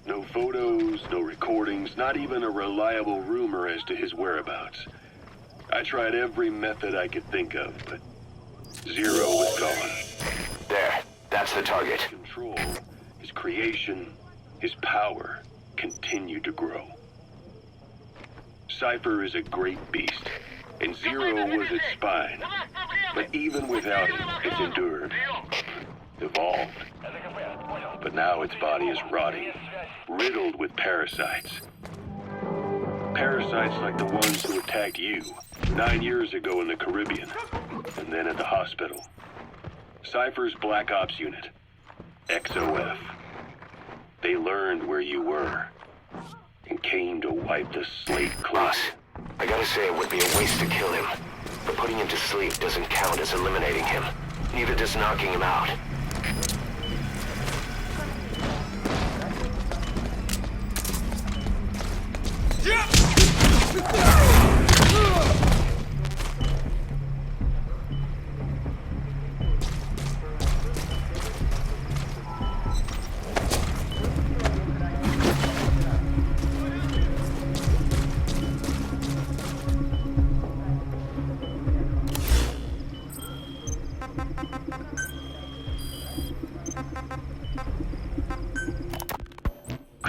No photos, no recordings, not even a reliable rumor as to his whereabouts. I tried every method I could think of, but Zero was gone. There. That's the target. Control, his creation, his power continue to grow. Cypher is a great beast, and Zero was its spine. But even without it, it's endured, evolved. But now its body is rotting, riddled with parasites. Parasites like the ones who attacked you 9 years ago in the Caribbean, and then at the hospital. Cypher's Black Ops Unit, XOF. They learned where you were, and came to wipe the slate clean. Boss, I gotta say it would be a waste to kill him. But putting him to sleep doesn't count as eliminating him. Neither does knocking him out.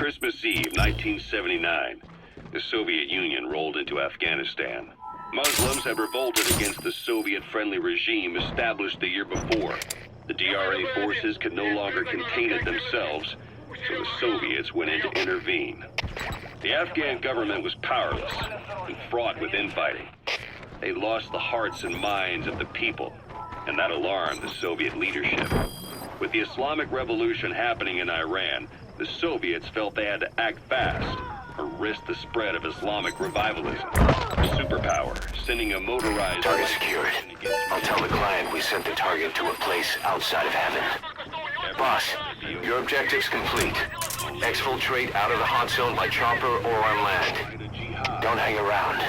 Christmas Eve, 1979, the Soviet Union rolled into Afghanistan. Muslims had revolted against the Soviet-friendly regime established the year before. The DRA forces could no longer contain it themselves, so the Soviets went in to intervene. The Afghan government was powerless and fraught with infighting. They lost the hearts and minds of the people, and that alarmed the Soviet leadership. With the Islamic Revolution happening in Iran, the Soviets felt they had to act fast or risk the spread of Islamic revivalism. A superpower, sending a motorized... Target secured. I'll tell the client we sent the target to a place outside of heaven. Boss, your objective's complete. Exfiltrate out of the hot zone by chopper or on land. Don't hang around.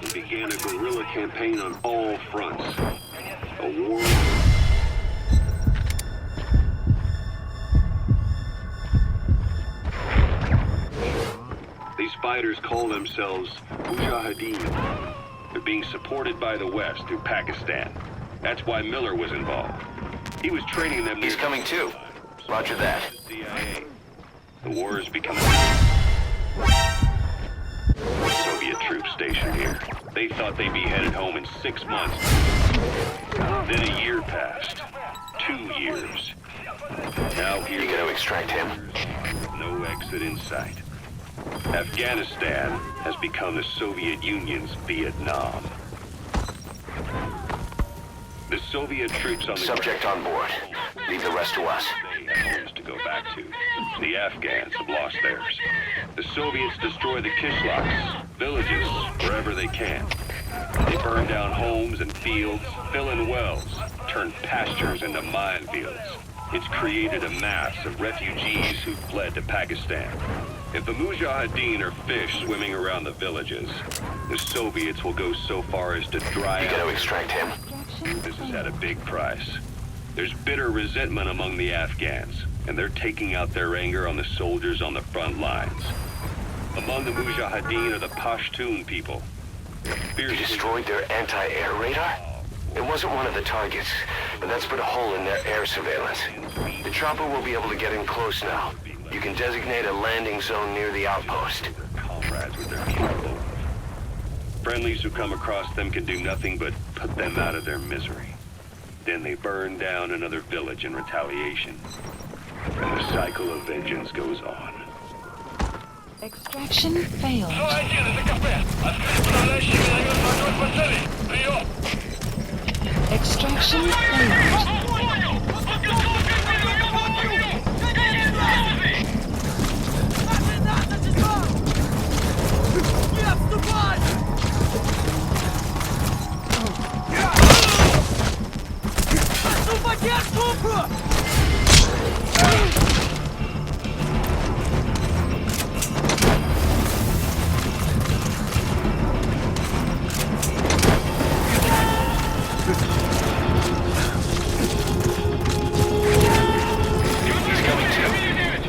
He began a guerrilla campaign on all fronts. A war... These fighters call themselves Mujahideen. They're being supported by the West through Pakistan. That's why Miller was involved. He was training them... He's coming too. Roger that. CIA. The war is becoming... Soviet troops stationed here. They thought they'd be headed home in 6 months. Then a year passed. 2 years. Now here... You gonna extract him? No exit in sight. Afghanistan has become the Soviet Union's Vietnam. The Soviet troops on the subject on board. Leave the rest to us. They have homes to go back to. The Afghans have lost theirs. The Soviets destroy the kishlaks, villages, wherever they can. They burn down homes and fields, fill in wells, turn pastures into minefields. It's created a mass of refugees who fled to Pakistan. If the Mujahideen are fish swimming around the villages, the Soviets will go so far as to dry out... You gotta extract him. This is at a big price. There's bitter resentment among the Afghans, and they're taking out their anger on the soldiers on the front lines. Among the Mujahideen are the Pashtun people. You destroyed their anti-air radar? It wasn't one of the targets, but that's put a hole in their air surveillance. The chopper will be able to get in close now. You can designate a landing zone near the outpost. Comrades with their people. Friendlies who come across them can do nothing but put them out of their misery. Then they burn down another village in retaliation. And the cycle of vengeance goes on. Extraction failed. Extraction failed.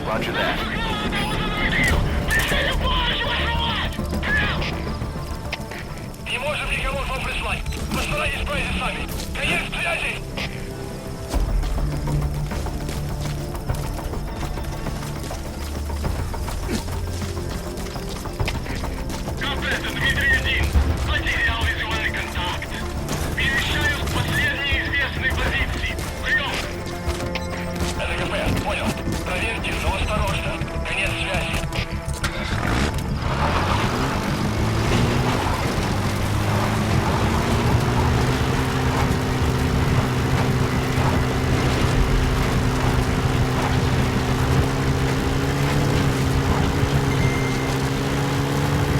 Roger that. Не можем никого вам прислать. Постарайтесь справиться сами. Конец связи! Это Дмитрий-1. Потерял визуальный контакт. Перемещаюсь к последней известной позиции. Прием! Это КП, понял. Проверьте, но осторожно. Конец связи.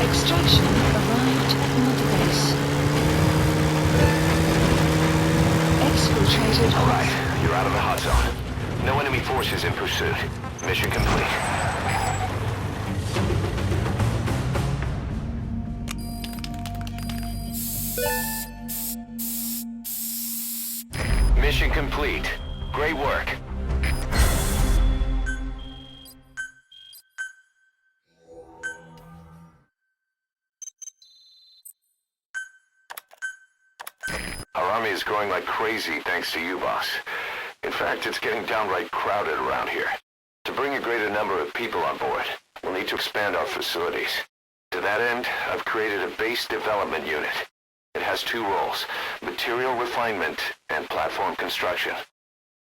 Extraction arrived at Mother Base. Exfiltrated. All right, you're out of the hot zone. No enemy forces in pursuit. Mission complete. Mission complete. Great work. Our army is growing like crazy thanks to you, boss. In fact, it's getting downright crowded around here. To bring a greater number of people on board, we'll need to expand our facilities. To that end, I've created a base development unit. It has two roles, material refinement and platform construction.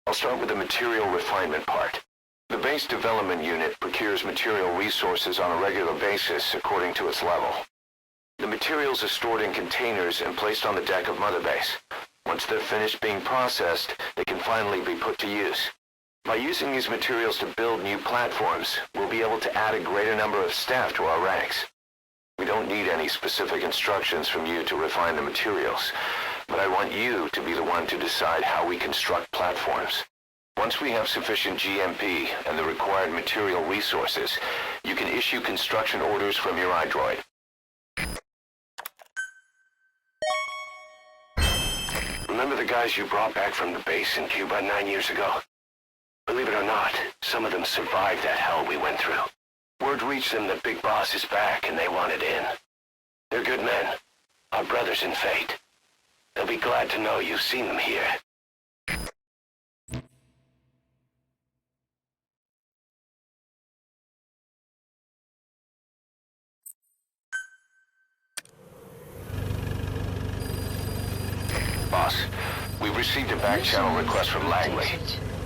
I'll start with the material refinement part. The base development unit procures material resources on a regular basis according to its level. The materials are stored in containers and placed on the deck of Mother Base. Once they're finished being processed, they can finally be put to use. By using these materials to build new platforms, we'll be able to add a greater number of staff to our ranks. We don't need any specific instructions from you to refine the materials, but I want you to be the one to decide how we construct platforms. Once we have sufficient GMP and the required material resources, you can issue construction orders from your iDroid. Remember the guys you brought back from the base in Cuba 9 years ago? Believe it or not, some of them survived that hell we went through. Word reached them that Big Boss is back and they wanted in. They're good men, our brothers in fate. They'll be glad to know you've seen them here. Boss, we've received a back-channel request from Langley.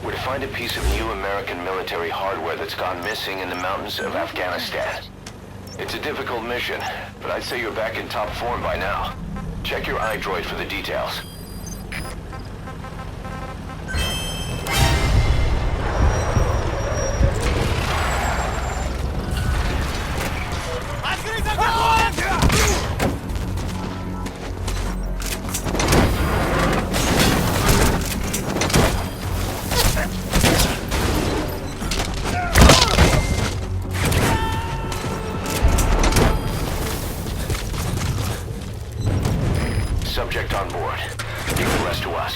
We're to find a piece of new American military hardware that's gone missing in the mountains of Afghanistan. It's a difficult mission, but I'd say you're back in top form by now. Check your iDroid for the details. Subject on board. Leave the rest to us.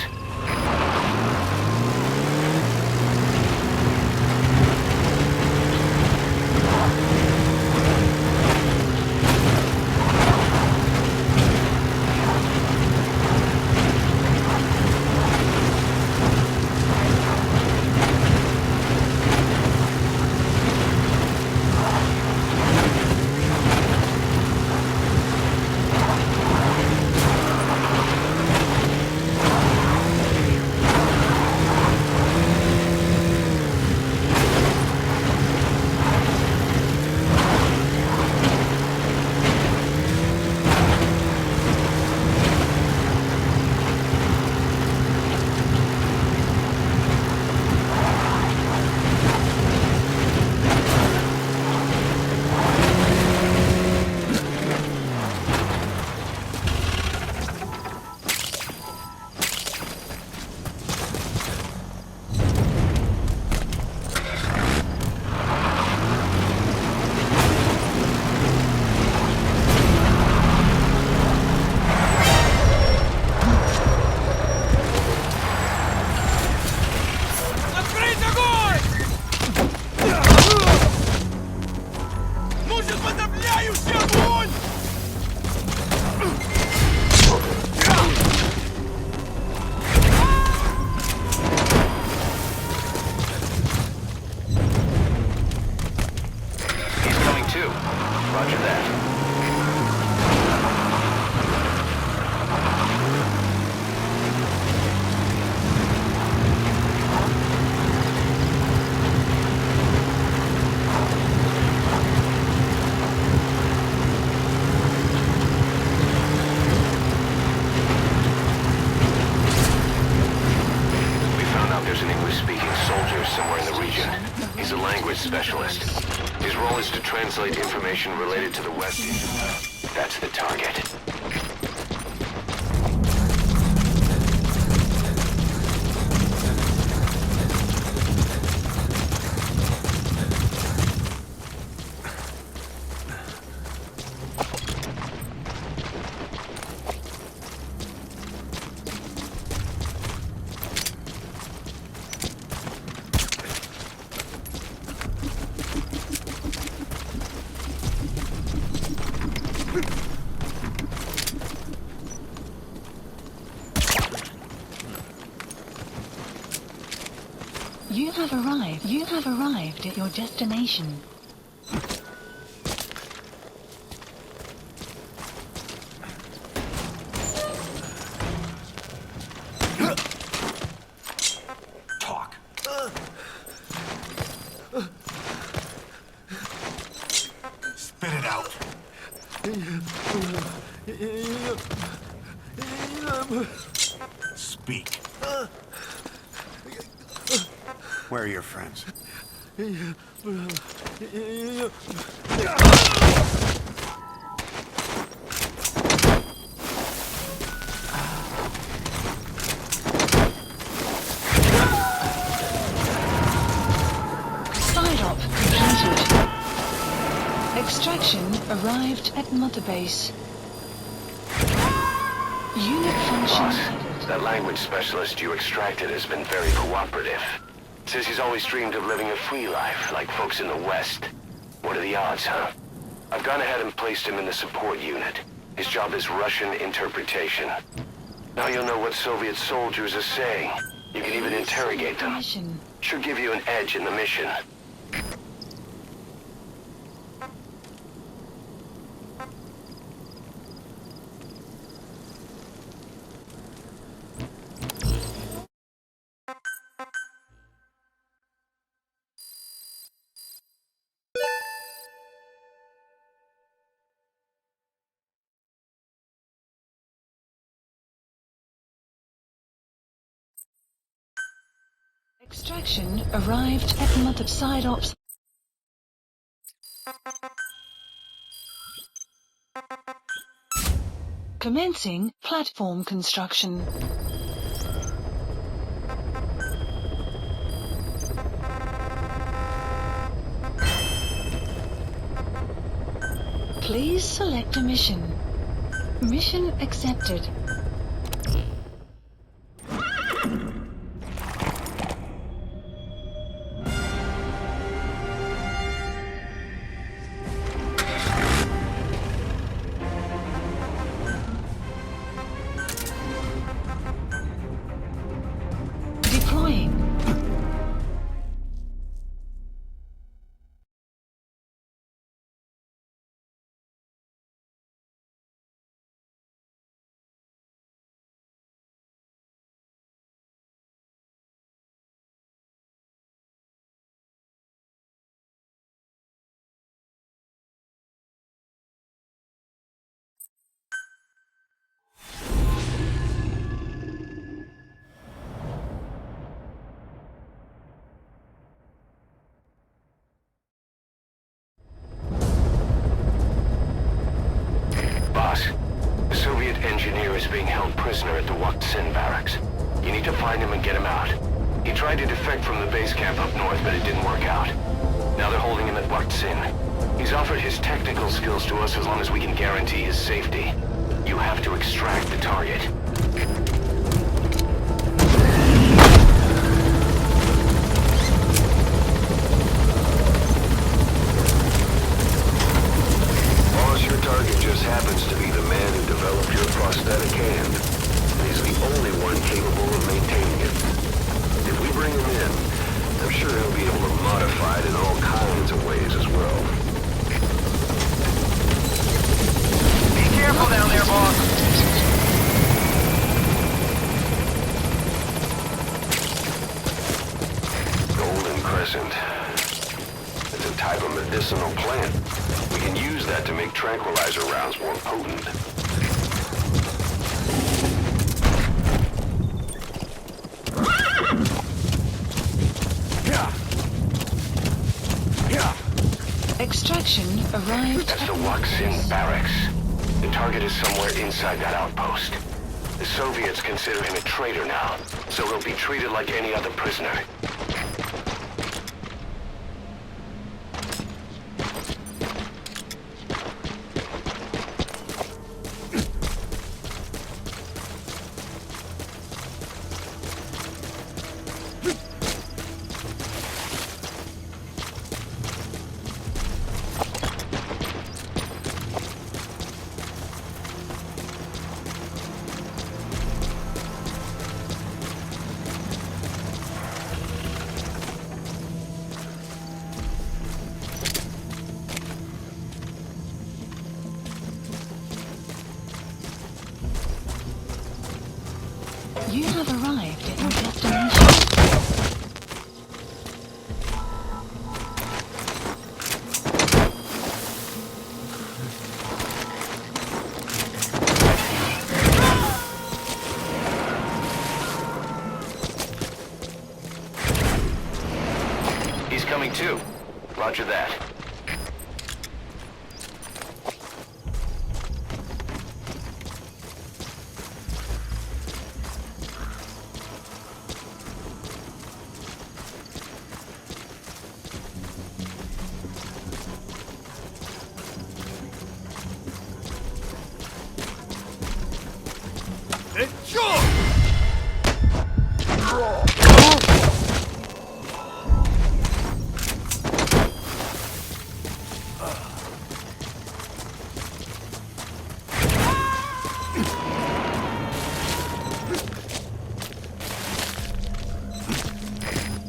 Specialist. His role is to translate information related to the West. That's the target. You have arrived. You have arrived at your destination. Talk. Spit it out. Speak. Where are your friends? Side op completed. Extraction arrived at Mother Base. Unit function. Boss, that language specialist you extracted has been very cooperative. Says he's always dreamed of living a free life, like folks in the West. What are the odds, huh? I've gone ahead and placed him in the support unit. His job is Russian interpretation. Now you'll know what Soviet soldiers are saying. You can even interrogate them. Should give you an edge in the mission. Extraction arrived at Mother Side Ops. Commencing platform construction. Please select a mission. Mission accepted. Deploying. Boss, the Soviet engineer is being held prisoner at the Waksin barracks. You need to find him and get him out. He tried to defect from the base camp up north, but it didn't work out. Now they're holding him at Waksin. He's offered his technical skills to us as long as we can guarantee his safety. You have to extract the target. Boss, your target just happens to be the man who developed your prosthetic hand. He's the only one capable of maintaining it. If we bring him in, I'm sure he'll be able to modify it in all kinds of ways as well. Be careful down there, boss. Golden Crescent. It's a type of medicinal plant. We can use that to make tranquilizer rounds more potent. Extraction arrived. That's the Waksin barracks. The target is somewhere inside that outpost. The Soviets consider him a traitor now, so he'll be treated like any other prisoner. You have arrived at your destination. He's coming too. Roger that.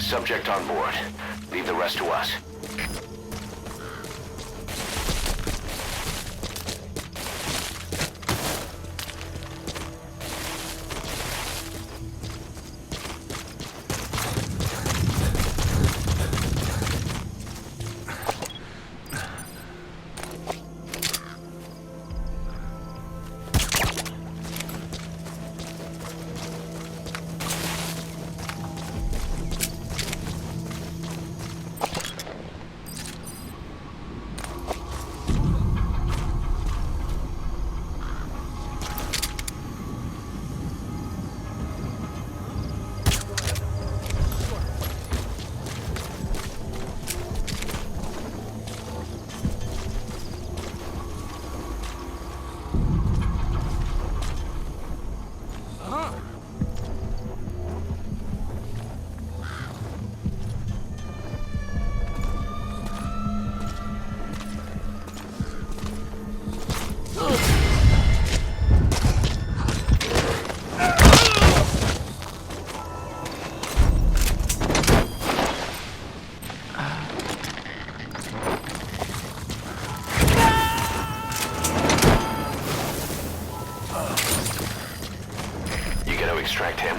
Subject on board. Leave the rest to us. Extract him.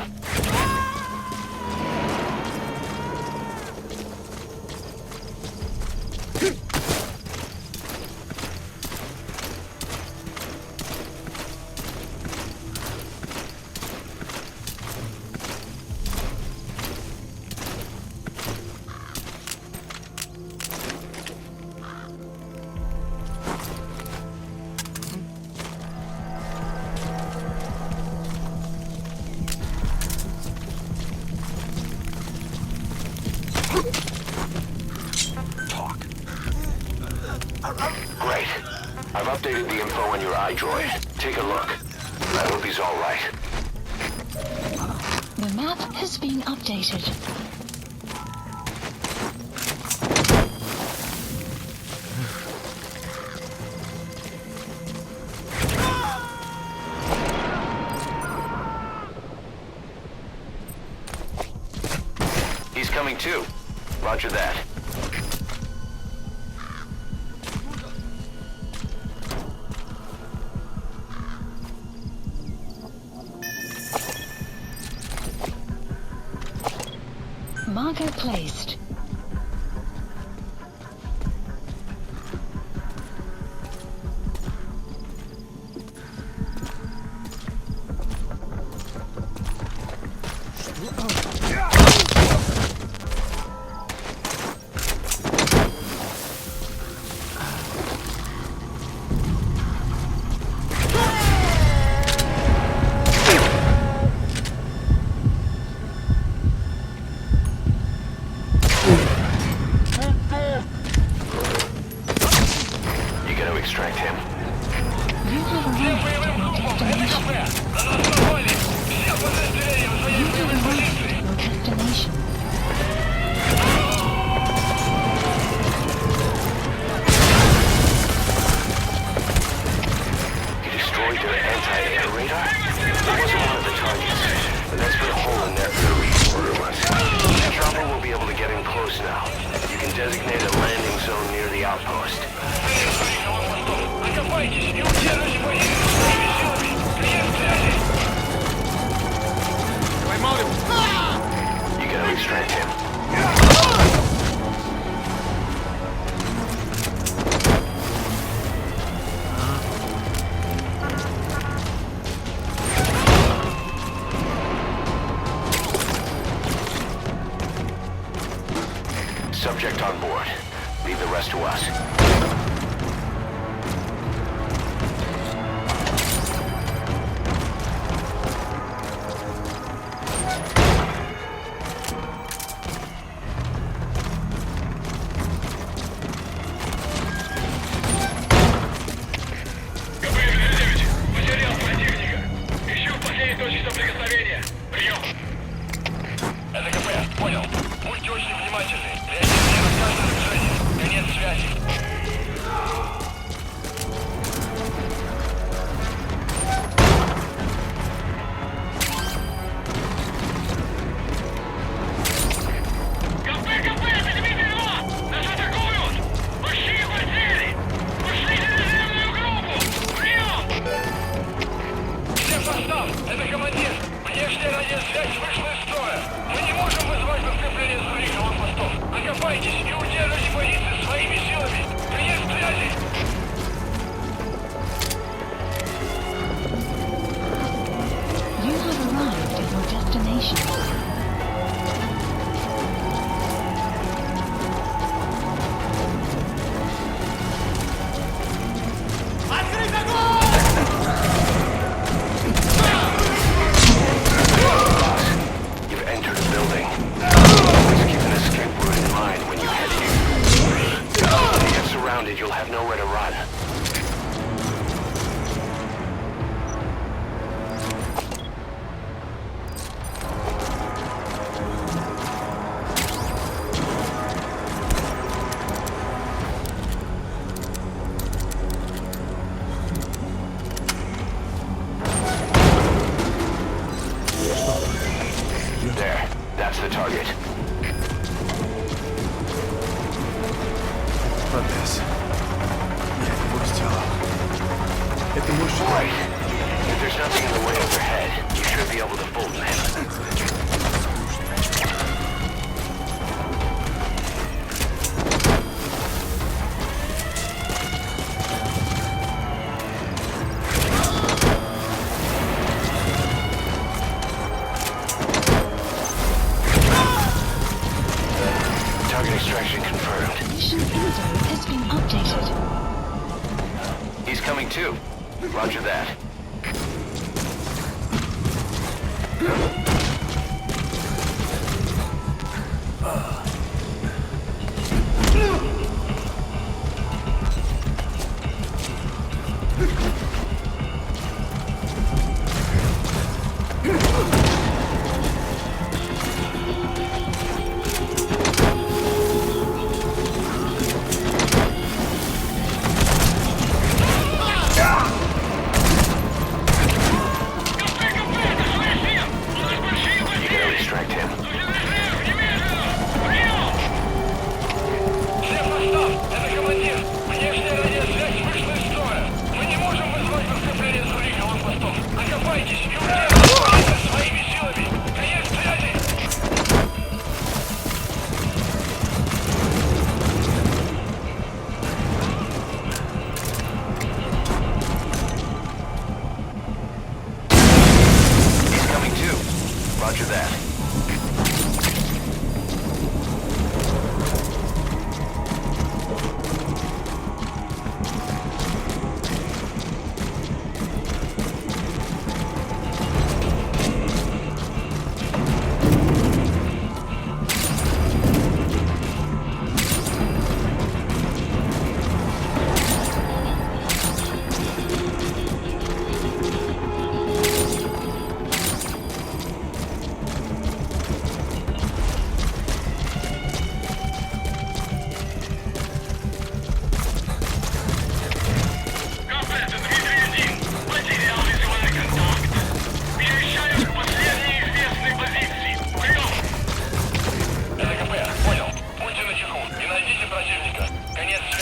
Great. I've updated the info on your iDroid. Take a look. I hope he's all right. The map has been updated. He's coming too. Roger that. Marker placed. Extract him. You have arrived at your destination. You have arrived at your subject on board. Leave the rest to us. You'll have nowhere to run. There, that's the target. About this. Right. If there's nothing in the way overhead, you should be able to fold them. Target extraction confirmed. Mission info has been updated. He's coming too. Roger that. Roger that.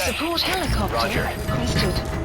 Support helicopter Roger. requested.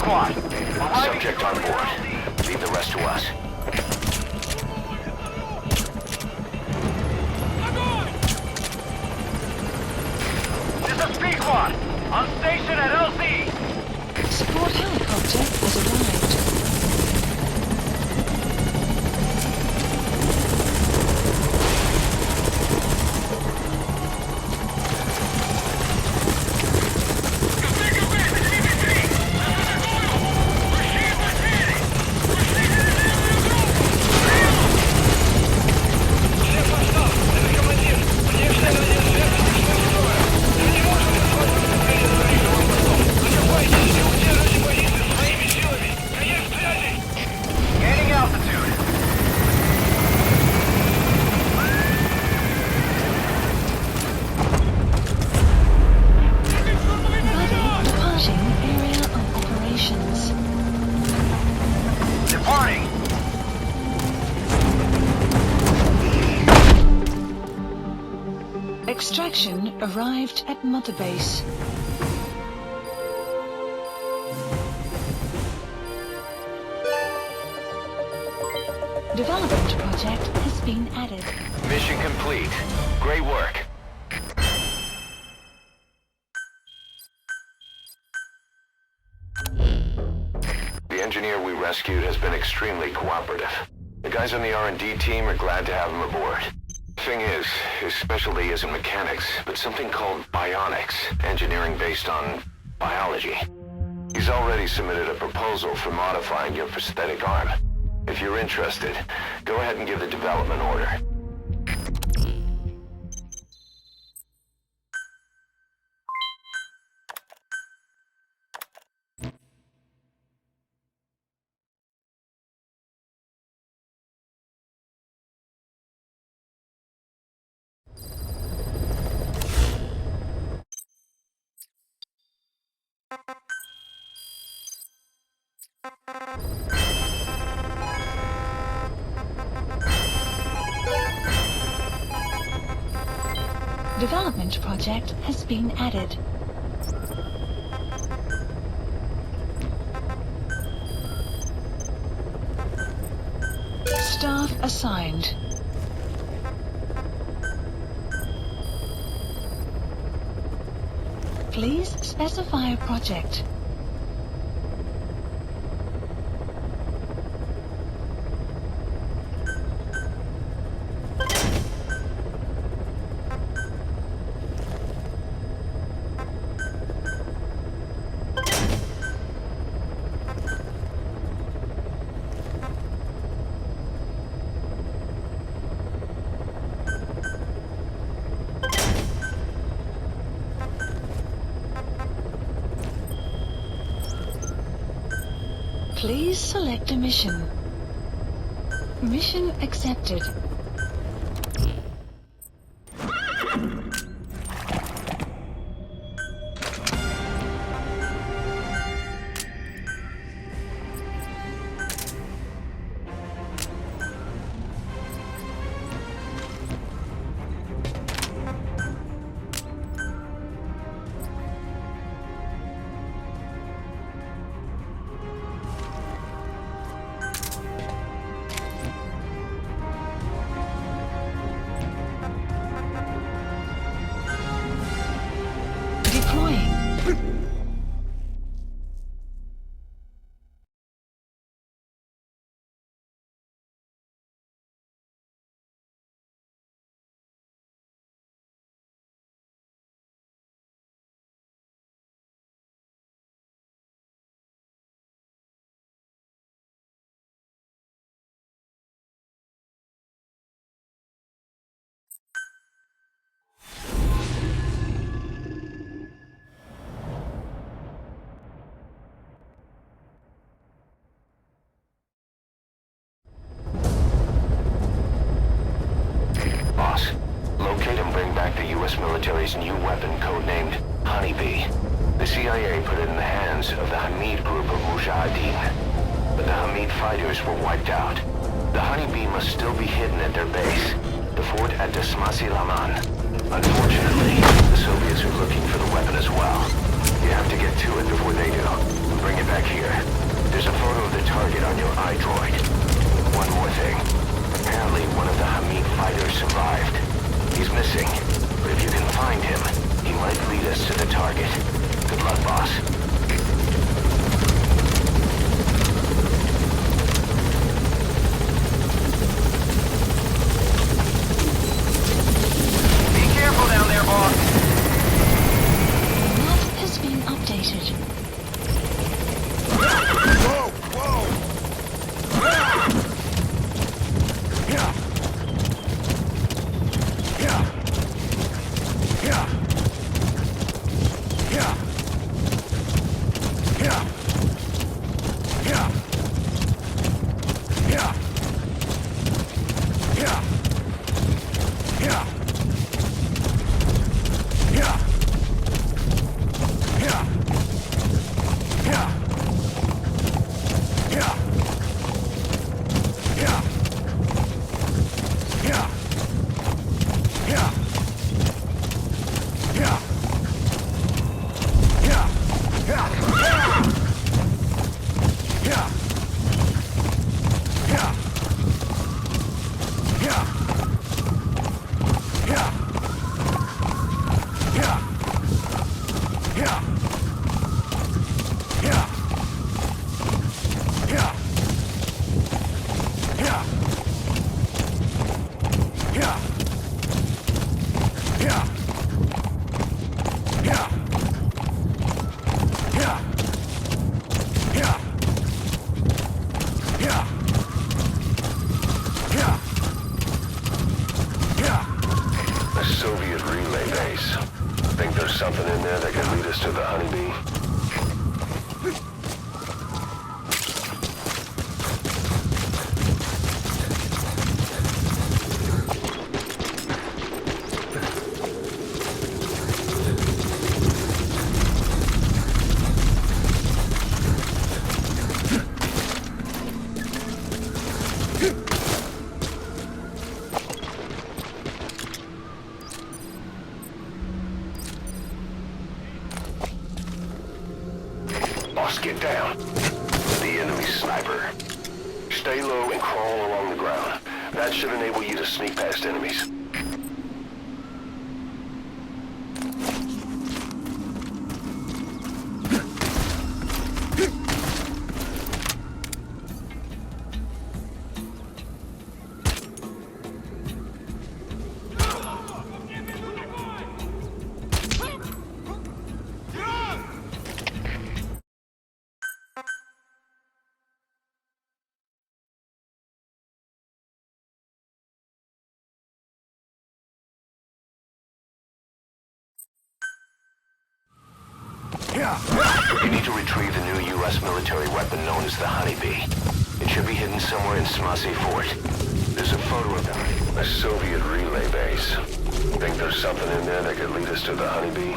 squad. Subject on board. Leave the rest to us. This is Speed Squad. On station at LZ. Support helicopter has arrived. Gaining altitude. Buddy departing area of operations. Departing. Extraction arrived at Mother Base. Development project has been added. Mission complete. Great work. The engineer we rescued has been extremely cooperative. The guys on the R&D team are glad to have him aboard. Thing is, his specialty isn't mechanics, but something called bionics, engineering based on biology. He's already submitted a proposal for modifying your prosthetic arm. If you're interested, go ahead and give the development order. Development project has been added. Staff assigned. Please specify a project. Please select a mission. Mission accepted. military's new weapon codenamed Honeybee. The CIA put it in the hands of the Hamid group of Mujahideen. But the Hamid fighters were wiped out. The Honeybee must still be hidden at their base, the fort at Desmasi Laman. Unfortunately, the Soviets are looking for the weapon as well. You have to get to it before they do. Bring it back here. down. The enemy sniper. Stay low and crawl along the ground. That should enable you to sneak past enemies. You need to retrieve the new U.S. military weapon known as the Honeybee. It should be hidden somewhere in Smasy Fort. There's a photo of a Soviet relay base. Think there's something in there that could lead us to the Honeybee?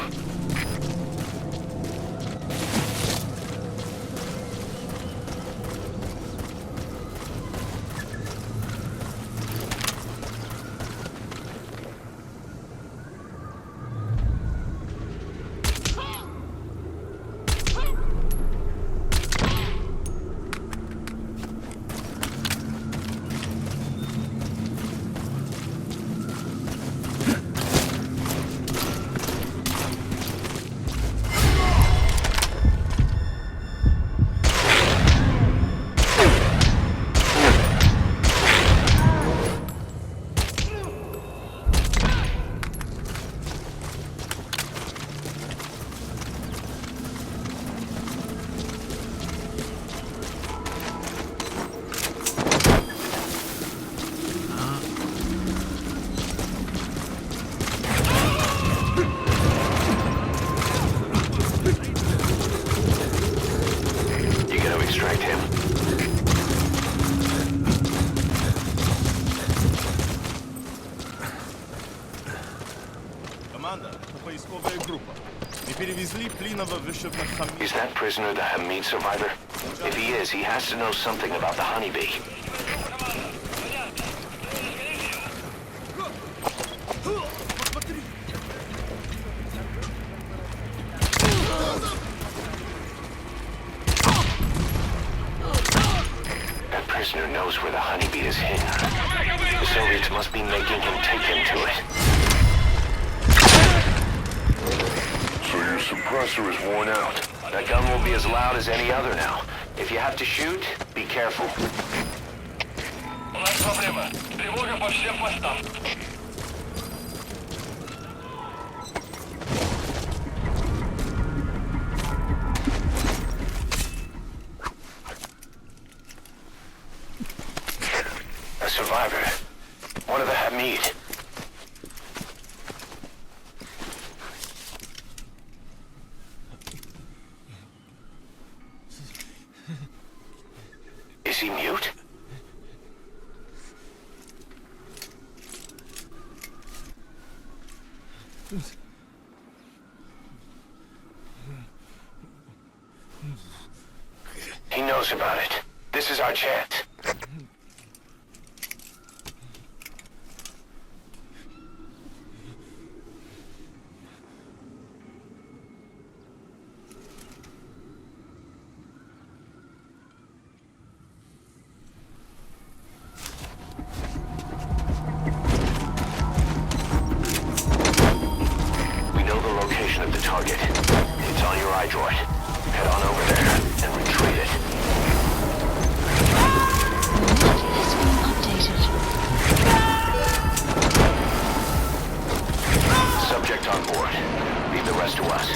Is that prisoner the Hamid survivor? If he is, he has to know something about the Honeybee. That prisoner knows where the Honeybee is hidden. The Soviets must be making him take him to it. So your suppressor is worn out. That gun will be as loud as any other now. If you have to shoot, be careful. A survivor. One of the Hamid. Is he mute? He knows about it. This is our chance. Of the target. It's on your iDroid. Head on over there and retrieve it. The map has been updated. Subject on board. Leave the rest to us.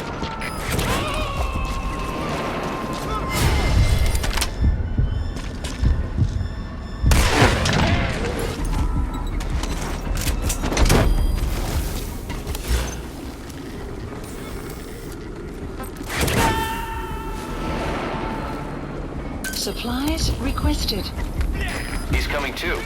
Supplies requested. He's coming too.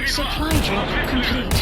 Supply drop complete.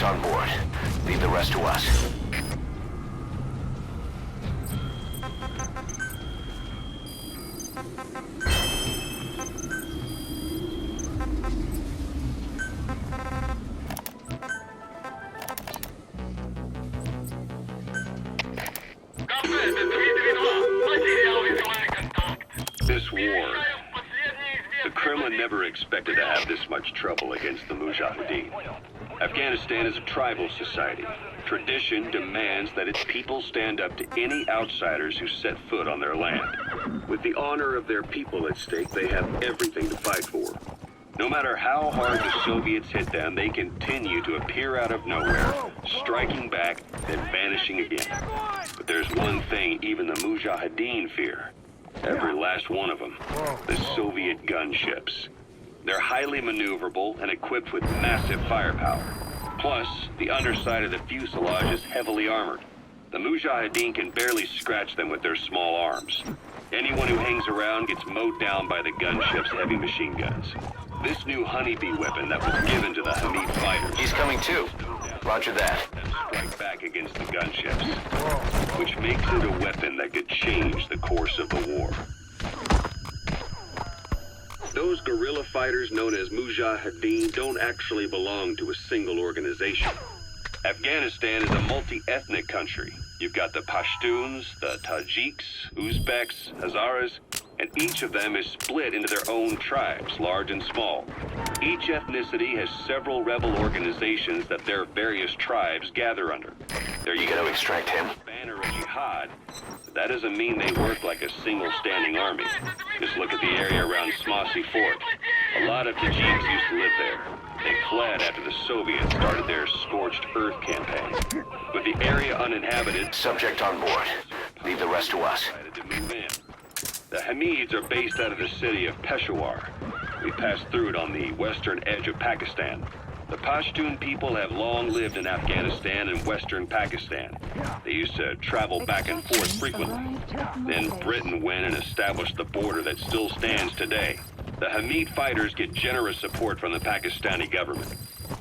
on board. Leave the rest to us. This war, the Kremlin never expected to have this much trouble against the Mujahideen. Afghanistan is a tribal society. Tradition demands that its people stand up to any outsiders who set foot on their land. With the honor of their people at stake, they have everything to fight for. No matter how hard the Soviets hit them, they continue to appear out of nowhere, striking back, then vanishing again. But there's one thing even the Mujahideen fear. Every last one of them. The Soviet gunships. They're highly maneuverable and equipped with massive firepower. Plus, the underside of the fuselage is heavily armored. The Mujahideen can barely scratch them with their small arms. Anyone who hangs around gets mowed down by the gunship's heavy machine guns. This new honeybee weapon that was given to the Hamid fighters... He's coming too. Roger that. ...strike back against the gunships, which makes it a weapon that could change the course of the war. Those guerrilla fighters known as Mujahideen don't actually belong to a single organization. Afghanistan is a multi-ethnic country. You've got the Pashtuns, the Tajiks, Uzbeks, Hazaras, and each of them is split into their own tribes, large and small. Each ethnicity has several rebel organizations that their various tribes gather under. They're You gonna extract him? banner of jihad, but that doesn't mean they work like a single standing army. Just look at the area around Smossy Fort. A lot of Tajiks used to live there. They fled after the Soviets started their scorched earth campaign. With the area uninhabited, Subject on board. Leave the rest to us. decided to move in. The Hamids are based out of the city of Peshawar. We passed through it on the western edge of Pakistan. The Pashtun people have long lived in Afghanistan and western Pakistan. They used to travel back and forth frequently. Then Britain went and established the border that still stands today. The Hamid fighters get generous support from the Pakistani government.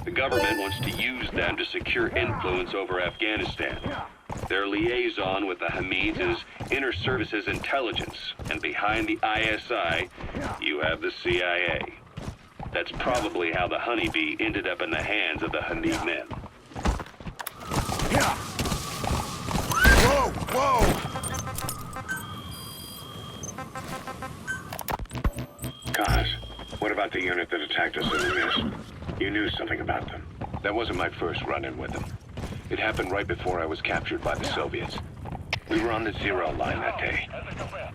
The government wants to use them to secure influence over Afghanistan. Their liaison with the Hamids is Inter-Services Intelligence, and behind the ISI, you have the CIA. That's probably how the honeybee ended up in the hands of the Hamid men. Whoa! Whoa! Kaz, what about the unit that attacked us in the mist? You knew something about them. That wasn't my first run-in with them. It happened right before I was captured by the Soviets. We were on the zero line that day,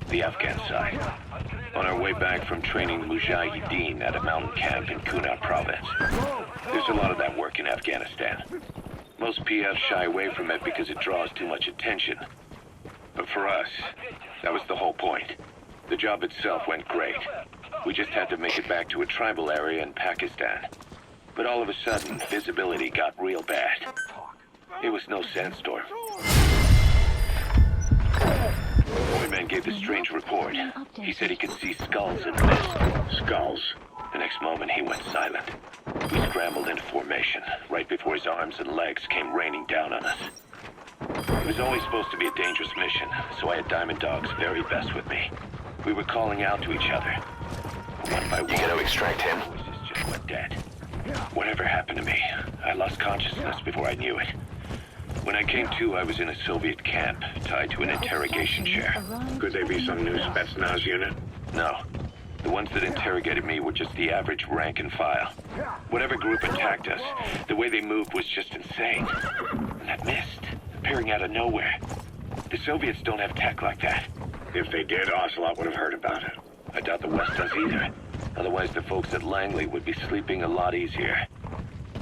the Afghan side, on our way back from training Mujahideen at a mountain camp in Kunar province. There's a lot of that work in Afghanistan. Most PFs shy away from it because it draws too much attention. But for us, that was the whole point. The job itself went great. We just had to make it back to a tribal area in Pakistan. But all of a sudden, visibility got real bad. It was no sandstorm. Boyman gave the strange report. He said he could see skulls in the mist. Skulls. The next moment, he went silent. We scrambled into formation, right before his arms and legs came raining down on us. It was always supposed to be a dangerous mission, so I had Diamond Dog's very best with me. We were calling out to each other. One by one, You gonna extract him? voices just went dead. Whatever happened to me, I lost consciousness before I knew it. When I came to, I was in a Soviet camp, tied to an interrogation chair. Could they be some new Spetsnaz unit? No. The ones that interrogated me were just the average rank and file. Whatever group attacked us, the way they moved was just insane. And that mist, appearing out of nowhere. The Soviets don't have tech like that. If they did, Ocelot would have heard about it. I doubt the West does either. Otherwise, the folks at Langley would be sleeping a lot easier.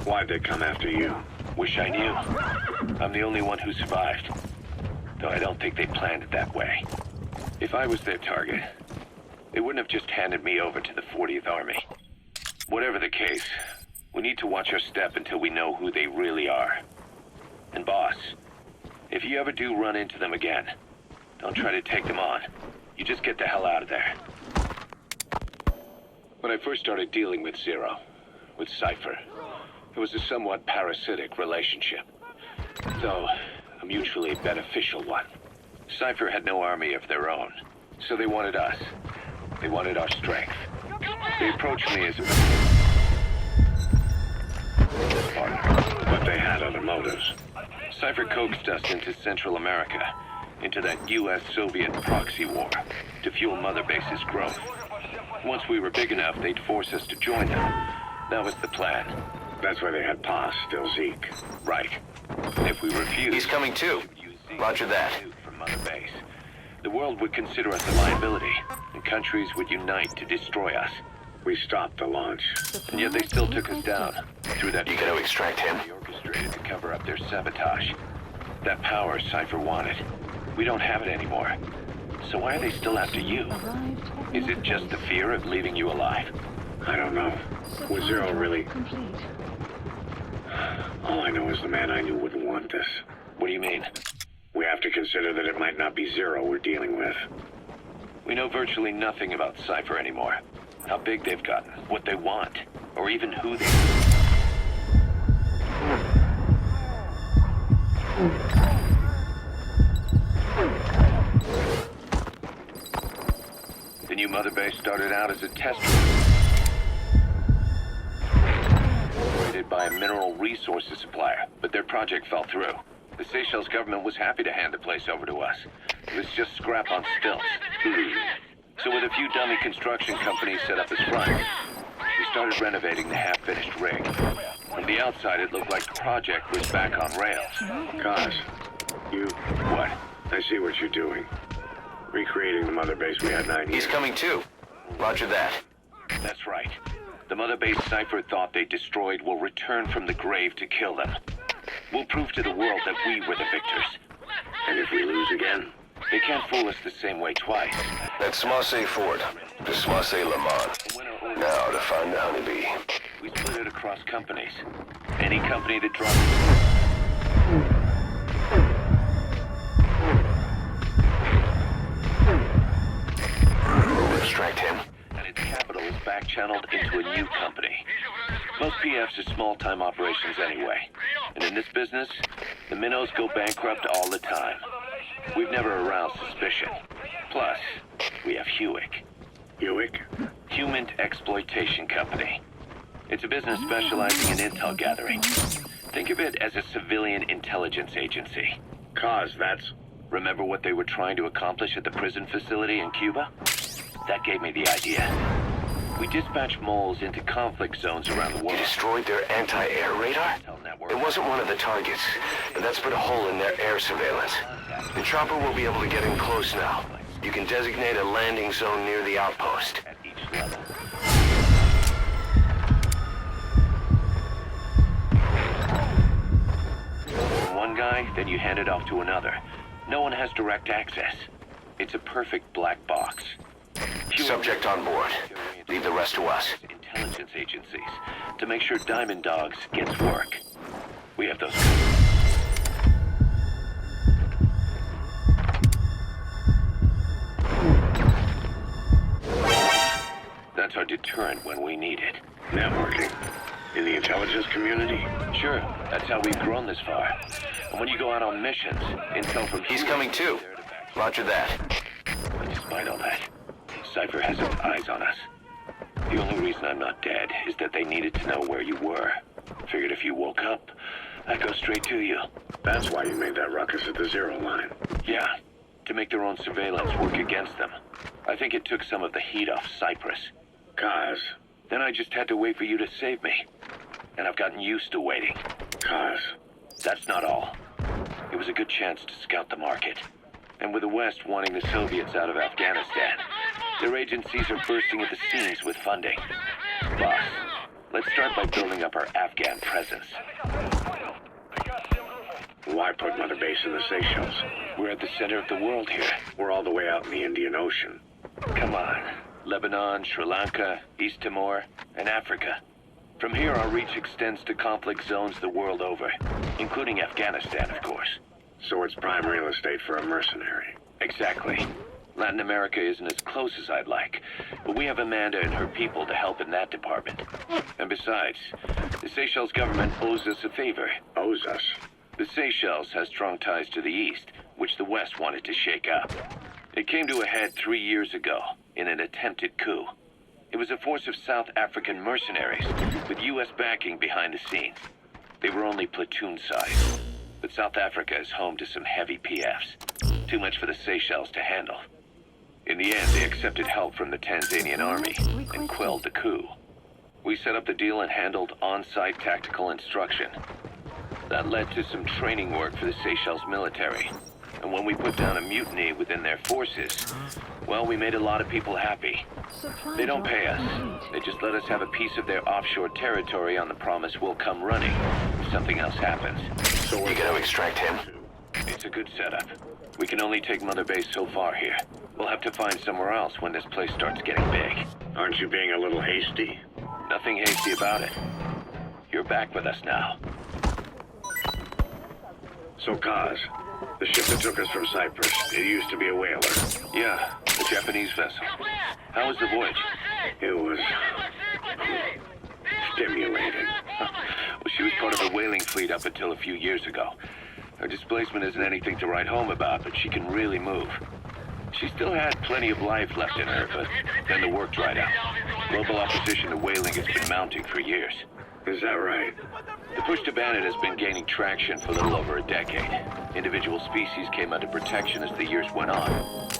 Why'd they come after you? Wish I knew. I'm the only one who survived. Though I don't think they planned it that way. If I was their target, they wouldn't have just handed me over to the 40th Army. Whatever the case, we need to watch our step until we know who they really are. And boss, if you ever do run into them again, don't try to take them on. You just get the hell out of there. When I first started dealing with Zero, with Cypher, It was a somewhat parasitic relationship, though a mutually beneficial one. Cypher had no army of their own, so they wanted us. They wanted our strength. They approached me as a partner, but they had other motives. Cypher coaxed us into Central America, into that US-Soviet proxy war, to fuel Mother Base's growth. Once we were big enough, they'd force us to join them. That was the plan. That's why they had Paz, still Zeke. Right. If we refused... He's coming too. Roger that. ...from Mother Base, the world would consider us a liability, and countries would unite to destroy us. We stopped the launch, and yet they still took us down. Through that... You gotta extract him. They orchestrated to cover up their sabotage. That power Cypher wanted. We don't have it anymore. So why are they still after you? Is it just the fear of leaving you alive? I don't know. Was Zero really... All I know is the man I knew wouldn't want this. What do you mean? We have to consider that it might not be Zero we're dealing with. We know virtually nothing about Cypher anymore. How big they've gotten, what they want, or even who they... The new Mother Base started out as a test operated by a mineral resources supplier, but their project fell through. The Seychelles government was happy to hand the place over to us. It was just scrap on stilts. So with a few dummy construction companies set up as front, we started renovating the half-finished rig. From the outside, it looked like the project was back on rails. Cos, you... What? I see what you're doing. Recreating the Mother Base we had 9 years. He's coming too. Roger that. That's right. The Mother Base Cypher thought they destroyed will return from the grave to kill them. We'll prove to the world that we were the victors. And if we lose again? They can't fool us the same way twice. That's Smasse Ford. To Smasse Le Mans. Now to find the honeybee. We split it across companies. Any company that drops... Extract him. And its capital is back-channeled into a new company. Most PFs are small-time operations anyway. And in this business, the minnows go bankrupt all the time. We've never aroused suspicion. Plus, we have Hewick. Hewick? Human Exploitation Company. It's a business specializing in intel gathering. Think of it as a civilian intelligence agency. Cause that's... Remember what they were trying to accomplish at the prison facility in Cuba? That gave me the idea. We dispatched moles into conflict zones around the world. You destroyed their anti-air radar? It wasn't one of the targets, but that's put a hole in their air surveillance. The chopper will be able to get in close now. You can designate a landing zone near the outpost. At each level. From one guy, then you hand it off to another. No one has direct access. It's a perfect black box. Subject on board. Leave the rest to us. Intelligence agencies to make sure Diamond Dogs gets work. We have those. That's our deterrent when we need it. Networking. In the intelligence community? Sure. That's how we've grown this far. And when you go out on missions, intel from... He's coming too. Roger that. But despite all that, Cypher has its eyes on us. The only reason I'm not dead is that they needed to know where you were. Figured if you woke up, I'd go straight to you. That's why you made that ruckus at the Zero line. Yeah, to make their own surveillance work against them. I think it took some of the heat off Cyprus. Kaz. Then I just had to wait for you to save me. And I've gotten used to waiting. Kaz. That's not all. It was a good chance to scout the market. And with the West wanting the Soviets out of Afghanistan, their agencies are bursting at the seams with funding. Boss, let's start by building up our Afghan presence. Why put Mother Base in the Seychelles? We're at the center of the world here. We're all the way out in the Indian Ocean. Come on. Lebanon, Sri Lanka, East Timor, and Africa. From here, our reach extends to conflict zones the world over, including Afghanistan, of course. So it's prime real estate for a mercenary. Exactly. Latin America isn't as close as I'd like, but we have Amanda and her people to help in that department. And besides, the Seychelles government owes us a favor. Owes us? The Seychelles has strong ties to the east, which the west wanted to shake up. It came to a head 3 years ago, in an attempted coup. It was a force of South African mercenaries, with U.S. backing behind the scenes. They were only platoon size, but South Africa is home to some heavy PFs. Too much for the Seychelles to handle. In the end, they accepted help from the Tanzanian army and quelled the coup. We set up the deal and handled on-site tactical instruction. That led to some training work for the Seychelles military. And when we put down a mutiny within their forces, well, we made a lot of people happy. They don't pay us. They just let us have a piece of their offshore territory on the promise we'll come running if something else happens. So we're gonna extract him? It's a good setup. We can only take Mother Base so far here. We'll have to find somewhere else when this place starts getting big. Aren't you being a little hasty? Nothing hasty about it. You're back with us now. So, Kaz, the ship that took us from Cyprus, it used to be a whaler. Yeah, a Japanese vessel. How was the voyage? It was stimulating. Well, she was part of a whaling fleet up until a few years ago. Her displacement isn't anything to write home about, but she can really move. She still had plenty of life left in her, but then the work dried out. Global opposition to whaling has been mounting for years. Is that right? The push to ban it has been gaining traction for a little over a decade. Individual species came under protection as the years went on.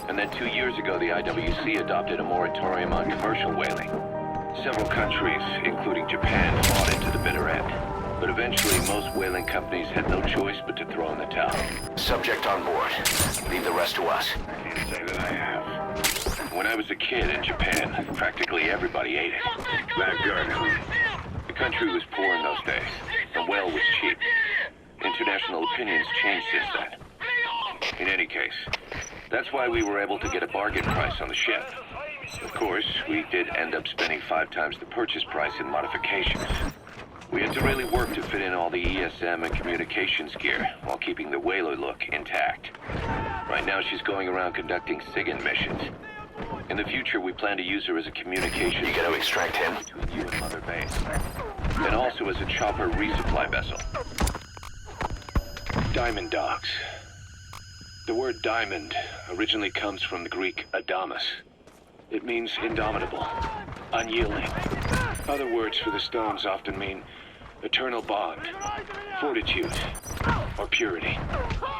And then 2 years ago, the IWC adopted a moratorium on commercial whaling. Several countries, including Japan, fought it to the bitter end. But eventually, most whaling companies had no choice but to throw in the towel. Subject on board. Leave the rest to us. I can't say that I have. When I was a kid in Japan, practically everybody ate it. That good, huh? The country was poor in those days. The whale was cheap. International opinions changed since then. In any case, that's why we were able to get a bargain price on the ship. Of course, we did end up spending 5 times the purchase price in modifications. We had to really work to fit in all the ESM and communications gear while keeping the whaler look intact. Right now she's going around conducting SIGINT missions. In the future, we plan to use her as a communication... You gonna extract him? ...between you and Mother Base. And also as a chopper resupply vessel. Diamond dogs. The word diamond originally comes from the Greek adamas. It means indomitable, unyielding. Other words for the stones often mean eternal bond, fortitude, or purity.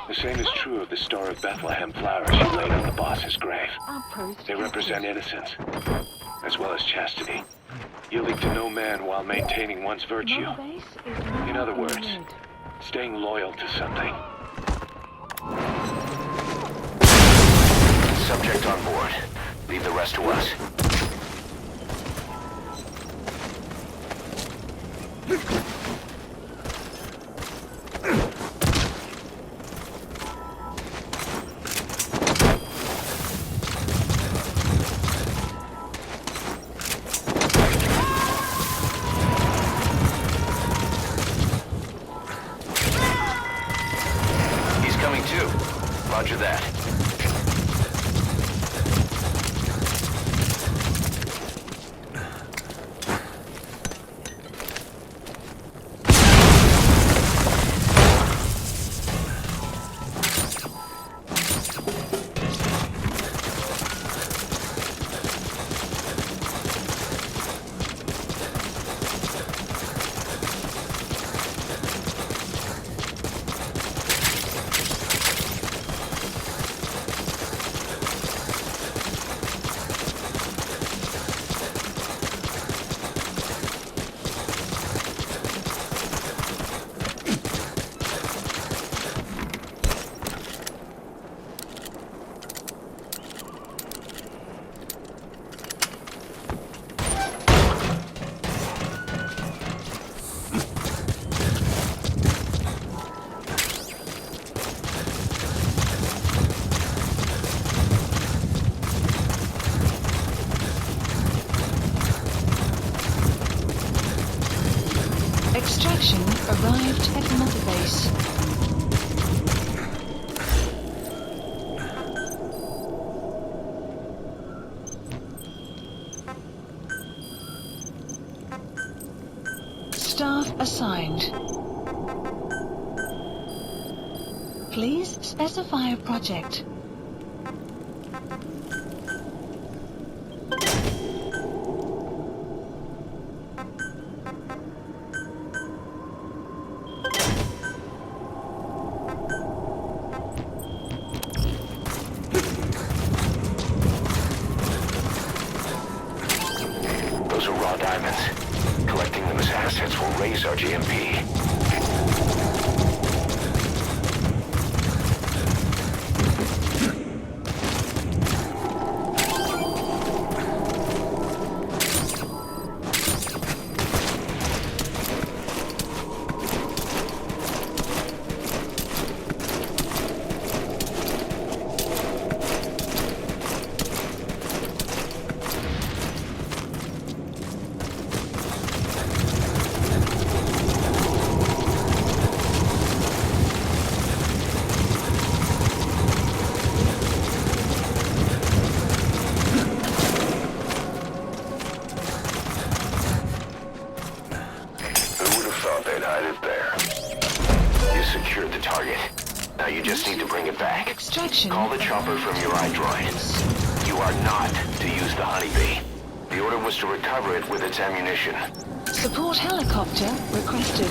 The same is true of the Star of Bethlehem flowers she laid on the boss's grave. They represent innocence, as well as chastity, yielding to no man while maintaining one's virtue. In other words, staying loyal to something. Subject on board. Leave the rest to us. He's coming too. Roger that. Extraction arrived at Mother Base. Staff assigned. Please specify a project. Those are raw diamonds. Collecting them as assets will raise our GMP. Secured the target. Now you just need to bring it back. Extraction. Call the chopper from your iDroid. You are not to use the honeybee. The order was to recover it with its ammunition. Support helicopter requested.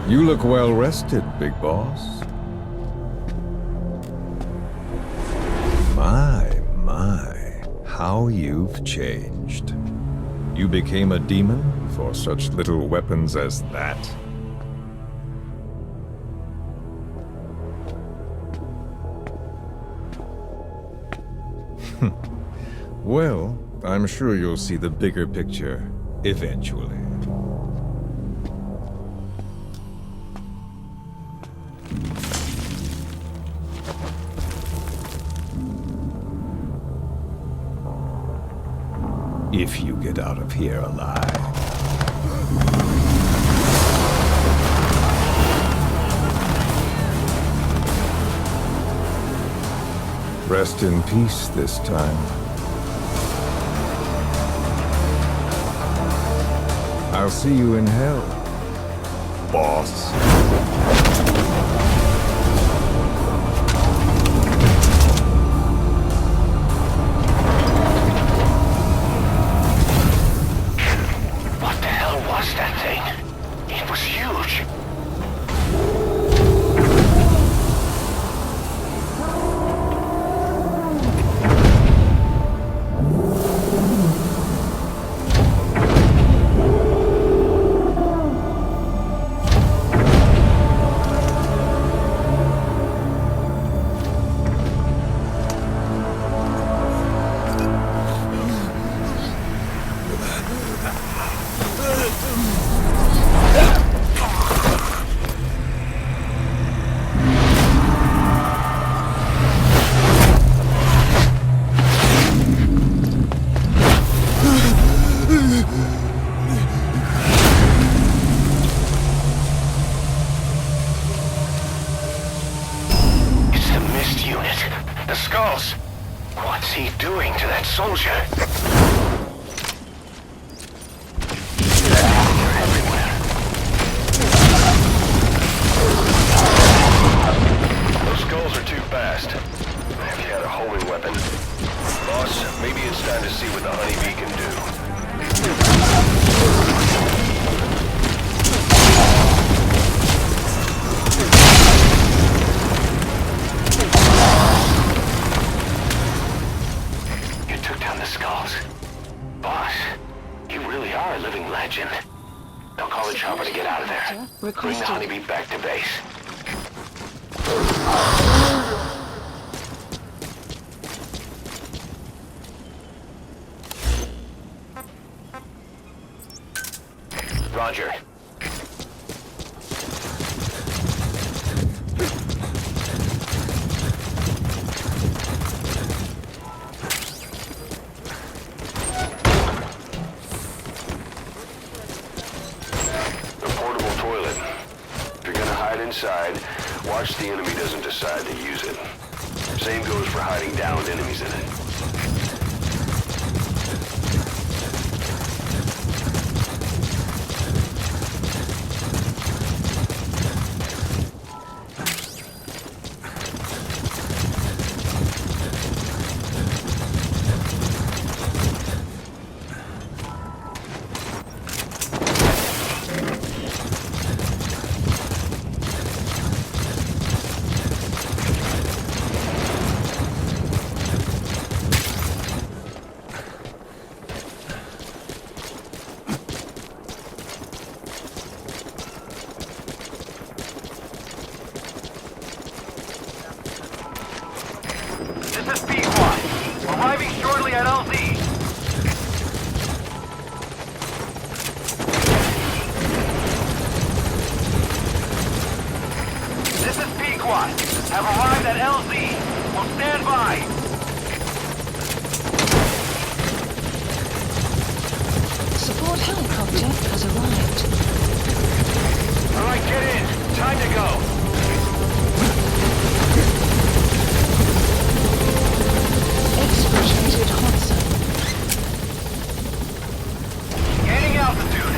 You look well rested, big boss. My, how you've changed. You became a demon for such little weapons as that? Well, I'm sure you'll see the bigger picture eventually. If you get out of here alive. Rest in peace this time. I'll see you in hell, boss. that soldier. Those skulls are too fast. If you had a homing weapon. Boss, maybe it's time to see what the honeybee can do. You took down the skulls. Boss, you really are a living legend. Now call the chopper to get out of there. Bring the honeybee back to base. Roger. The portable toilet. If you're gonna hide inside, watch the enemy doesn't decide to use it. Same goes for hiding downed enemies in it. This is P1. Arriving shortly at LZ. This is P-Quad. Have arrived at LZ. Will stand by. Support helicopter has arrived. Alright, get in. Time to go. Exfiltrated hot zone. Gaining altitude.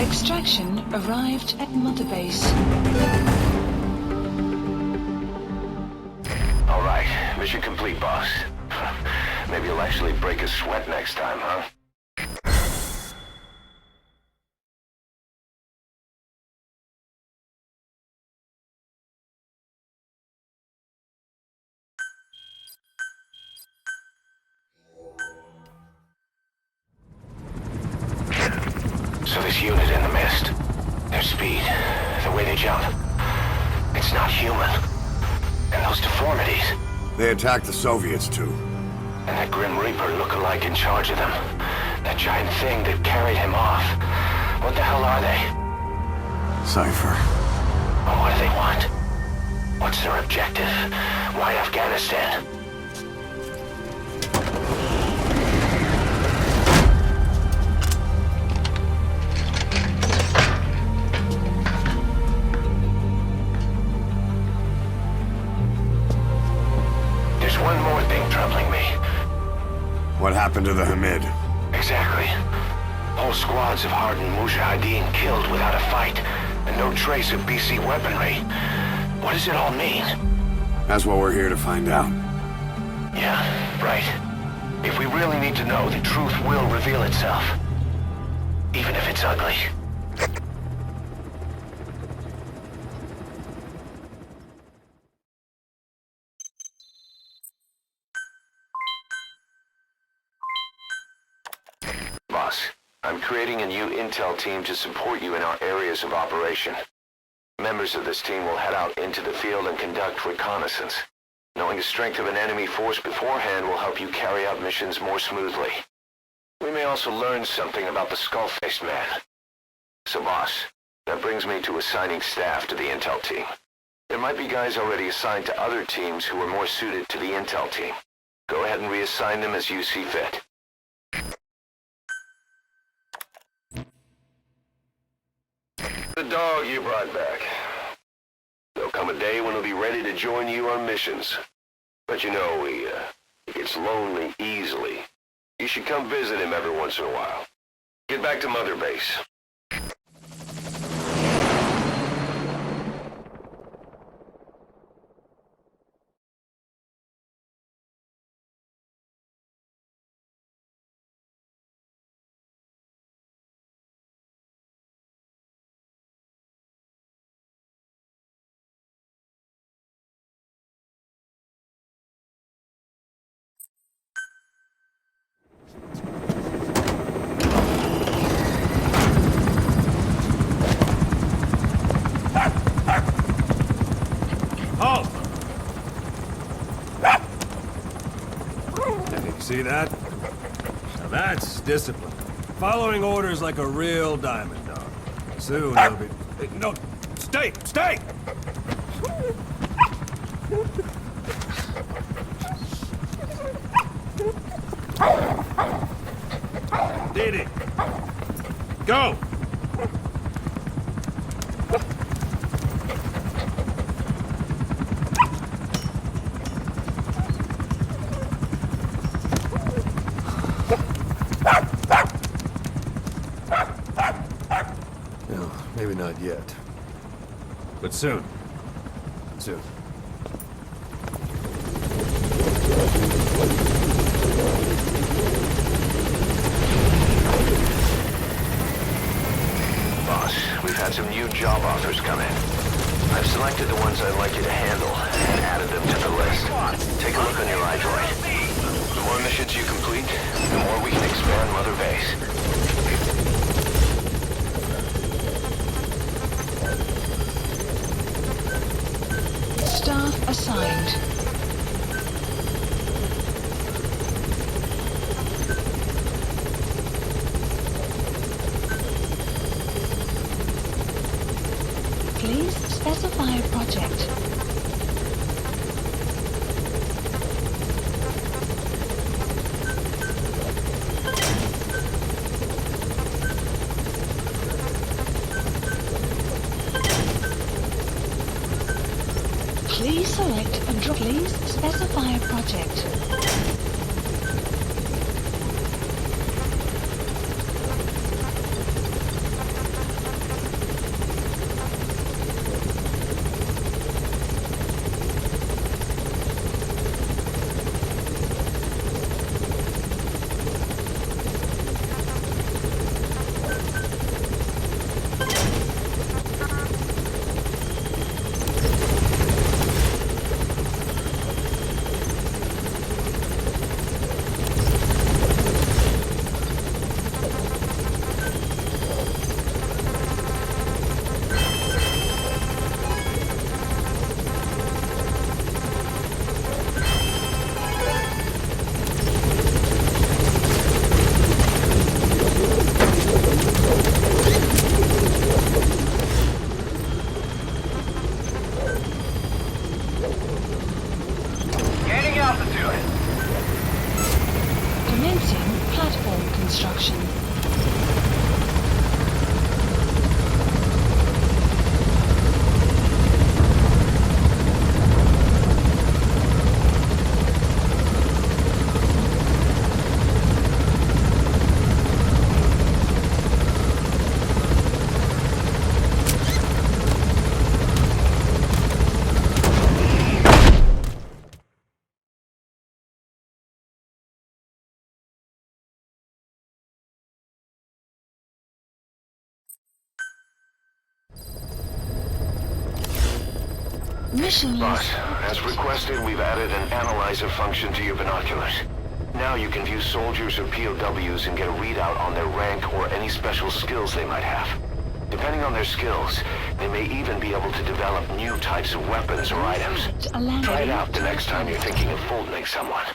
Extraction arrived at Mother Base. All right, mission complete, boss. Maybe you'll actually break a sweat next time, huh? So this unit in the mist, their speed, the way they jump, it's not human. And those deformities. They attacked the Soviets, too. And that Grim Reaper look-alike in charge of them. That giant thing that carried him off. What the hell are they? Cypher. Well, what do they want? What's their objective? Why Afghanistan? There's one more thing troubling me. What happened to the Hamid? Exactly. Whole squads of hardened Mujahideen killed without a fight, and no trace of BC weaponry. What does it all mean? That's what we're here to find out. Yeah, right. If we really need to know, the truth will reveal itself. Even if it's ugly. Boss, I'm creating a new intel team to support you in our areas of operation. Members of this team will head out into the field and conduct reconnaissance. Knowing the strength of an enemy force beforehand will help you carry out missions more smoothly. We may also learn something about the skull-faced man. So boss, that brings me to assigning staff to the intel team. There might be guys already assigned to other teams who are more suited to the intel team. Go ahead and reassign them as you see fit. The dog you brought back. There'll come a day when he'll be ready to join you on missions. But you know, he gets lonely easily. You should come visit him every once in a while. Get back to Mother Base. Halt! See that? Now that's discipline. Following orders like a real diamond dog. Soon he'll be... No! Stay! Stay! Didi! Go! No, maybe not yet. But soon. Soon. Boss, we've had some new job offers come in. I've selected the ones I'd like you to handle and added them to the list. Take a look on your iDroid. The more missions you complete, the more we can expand Mother Base. Staff assigned. Please specify a project. Please select a drop. Please specify a project. Gaining altitude. Commencing platform construction. Mission Boss, list. as requested, we've added an analyzer function to your binoculars. Now you can view soldiers or POWs and get a readout on their rank or any special skills they might have. Depending on their skills, they may even be able to develop new types of weapons or items. Try it out the next time you're thinking of folding someone.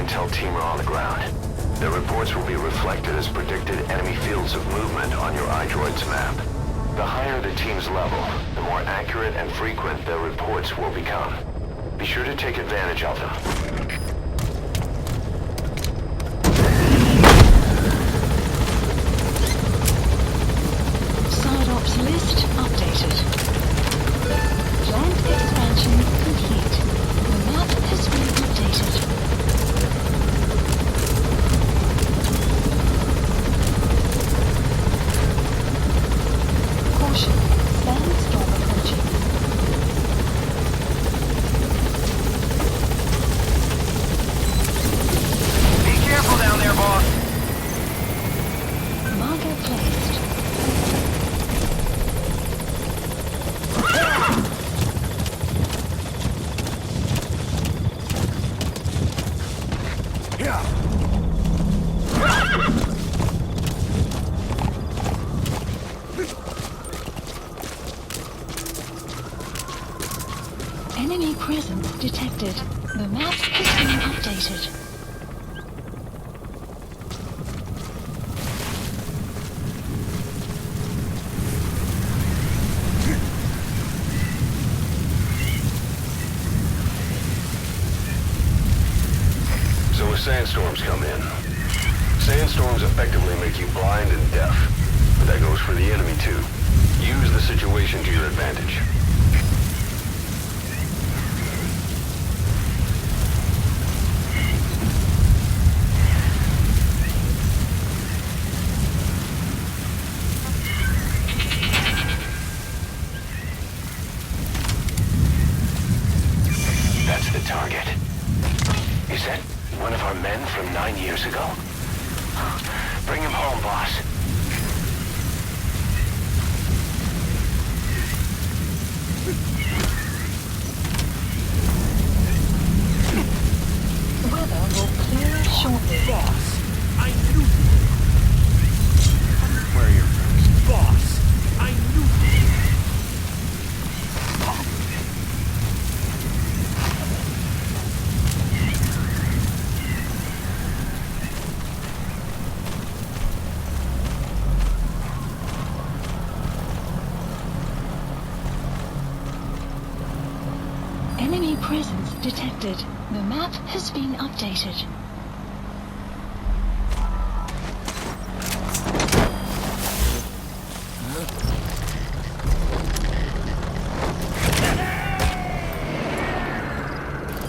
intel team are on the ground. Their reports will be reflected as predicted enemy fields of movement on your iDroid's map. The higher the team's level, the more accurate and frequent their reports will become. Be sure to take advantage of them. Side ops list updated. Plant expansion complete. The map has been updated. Caution. Sandstorm approaching. Be careful down there, boss. Marker placed. Enemy presence detected. The map has been updated. So as sandstorms come in, sandstorms effectively make you blind and deaf. But that goes for the enemy too. Use the situation to your advantage. That's the target. Is that one of our men from 9 years ago? Bring him home, boss. Weather will clear shortly. Boss, I knew you. Where are your friends? Boss, I knew you. Enemy presence detected. The map has been updated.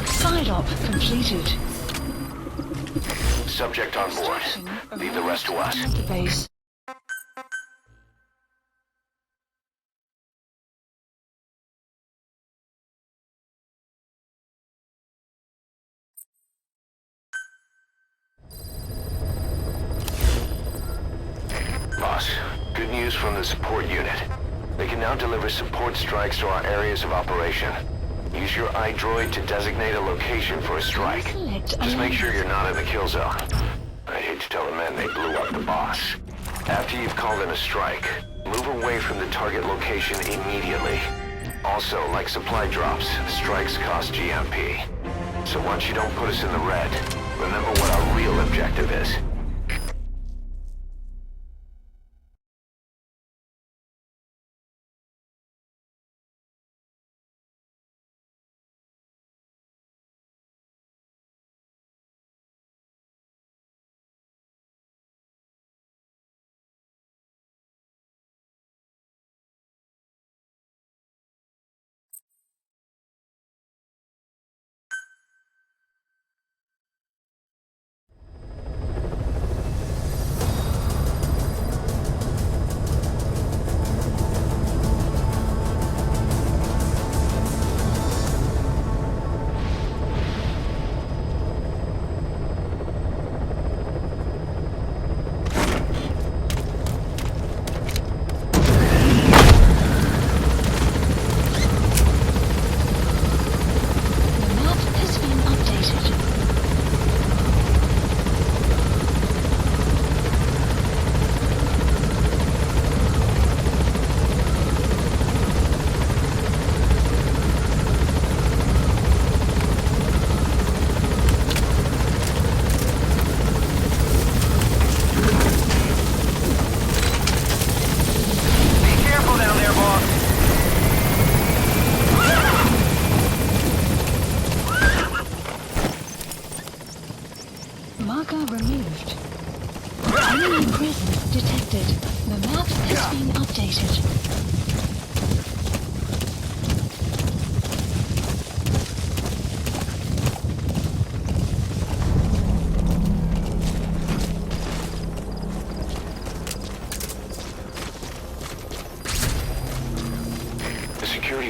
Side op completed. Subject on board. Leave the rest to us. The base. Boss, good news from the support unit. They can now deliver support strikes to our areas of operation. Use your iDroid to designate a location for a strike. Just make sure you're not in the kill zone. I hate to tell the men they blew up the boss. After you've called in a strike, move away from the target location immediately. Also, like supply drops, strikes cost GMP. So once you don't put us in the red, remember what our real objective is.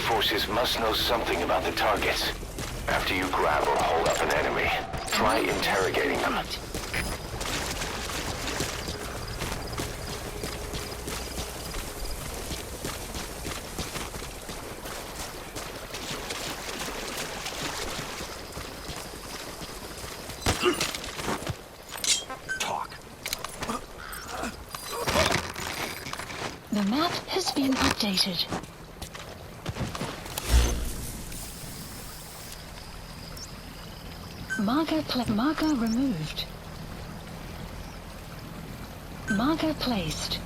forces must know something about the targets. After you grab or hold up an enemy, try interrogating them. The map has been updated. Marker removed. Marker placed.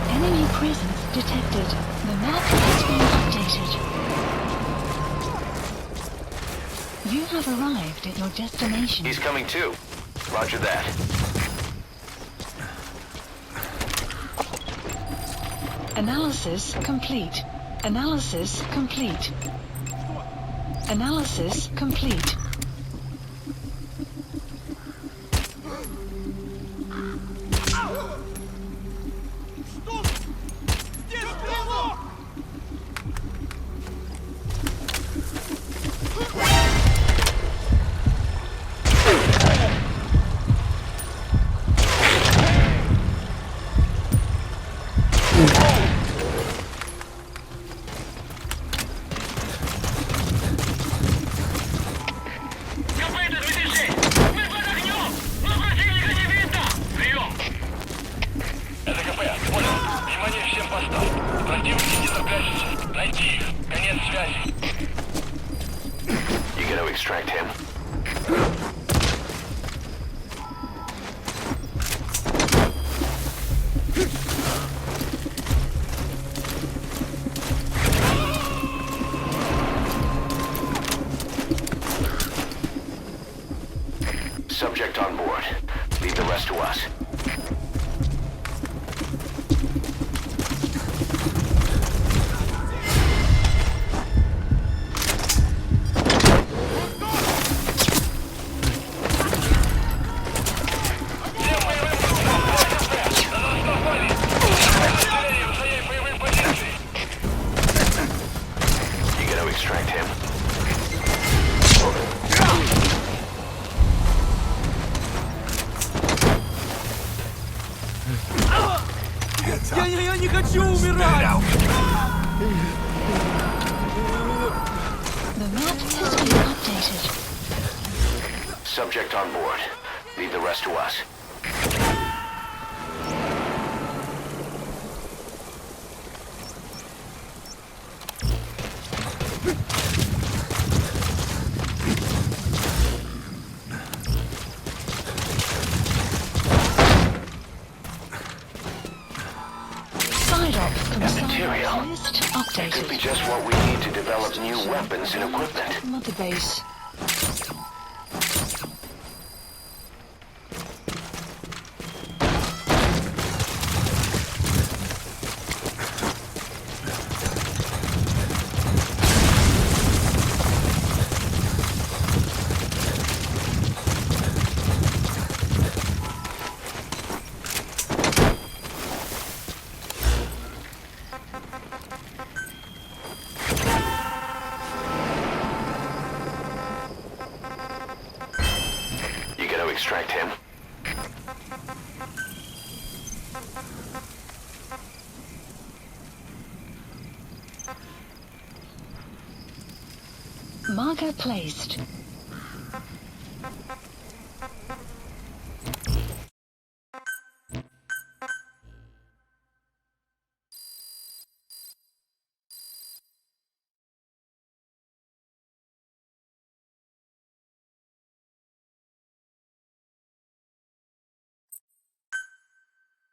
Enemy presence detected. The map has been updated. You have arrived at your destination. He's coming too. Roger that. Analysis complete. Analysis complete. Analysis complete. You gonna extract him? Subject on board. Leave the rest to us. Extract him. Я не хочу умирать! The map has been updated. Subject on board. Leave the rest to us. That material. It could be just what we need to develop new weapons and equipment. Mother base. Extract him. Marker placed.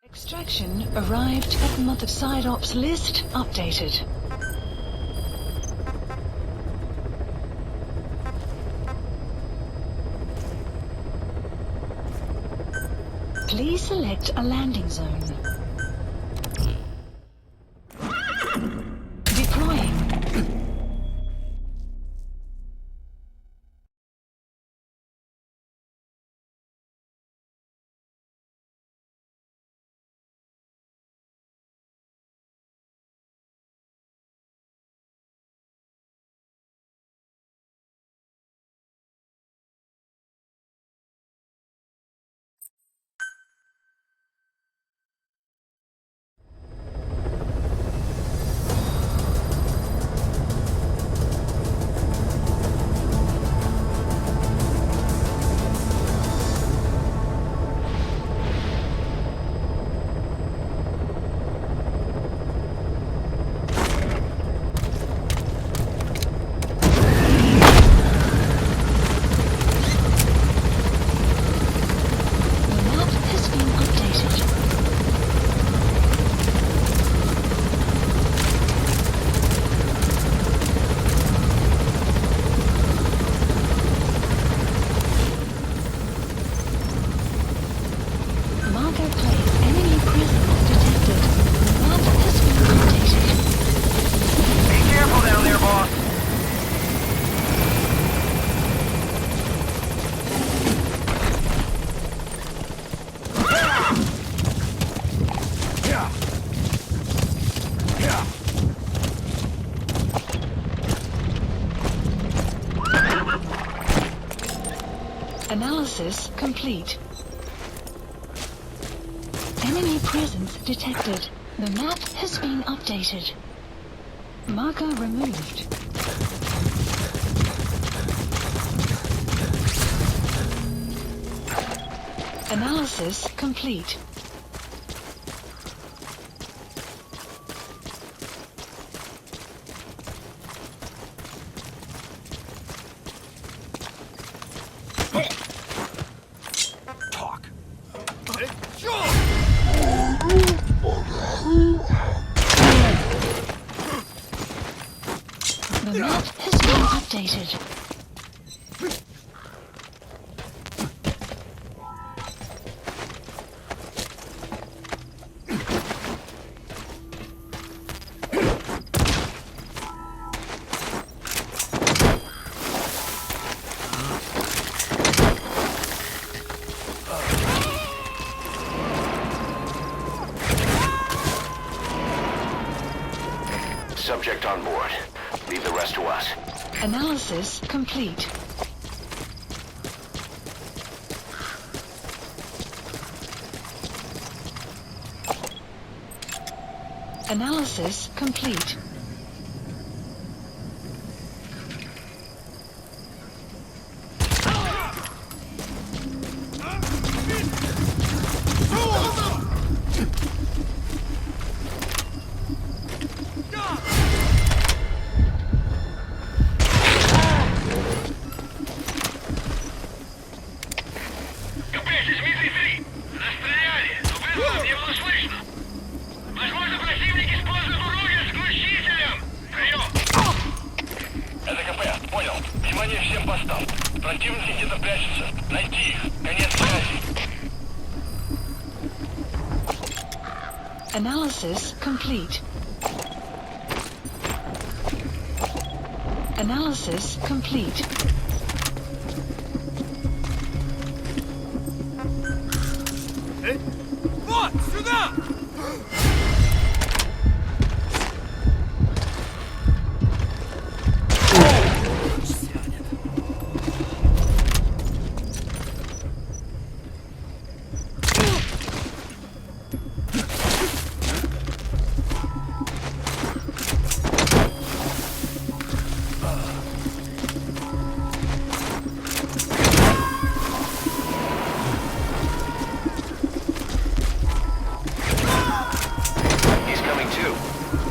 Extraction arrived at Mother Side Ops list updated. Please select a landing zone. Deploying. Analysis complete. Enemy presence detected. The map has been updated. Marker removed. Analysis complete. Talk. The map has been updated. Subject on board. Leave the rest to us. Analysis complete. Analysis complete. Analysis complete. Analysis complete. Вот, сюда!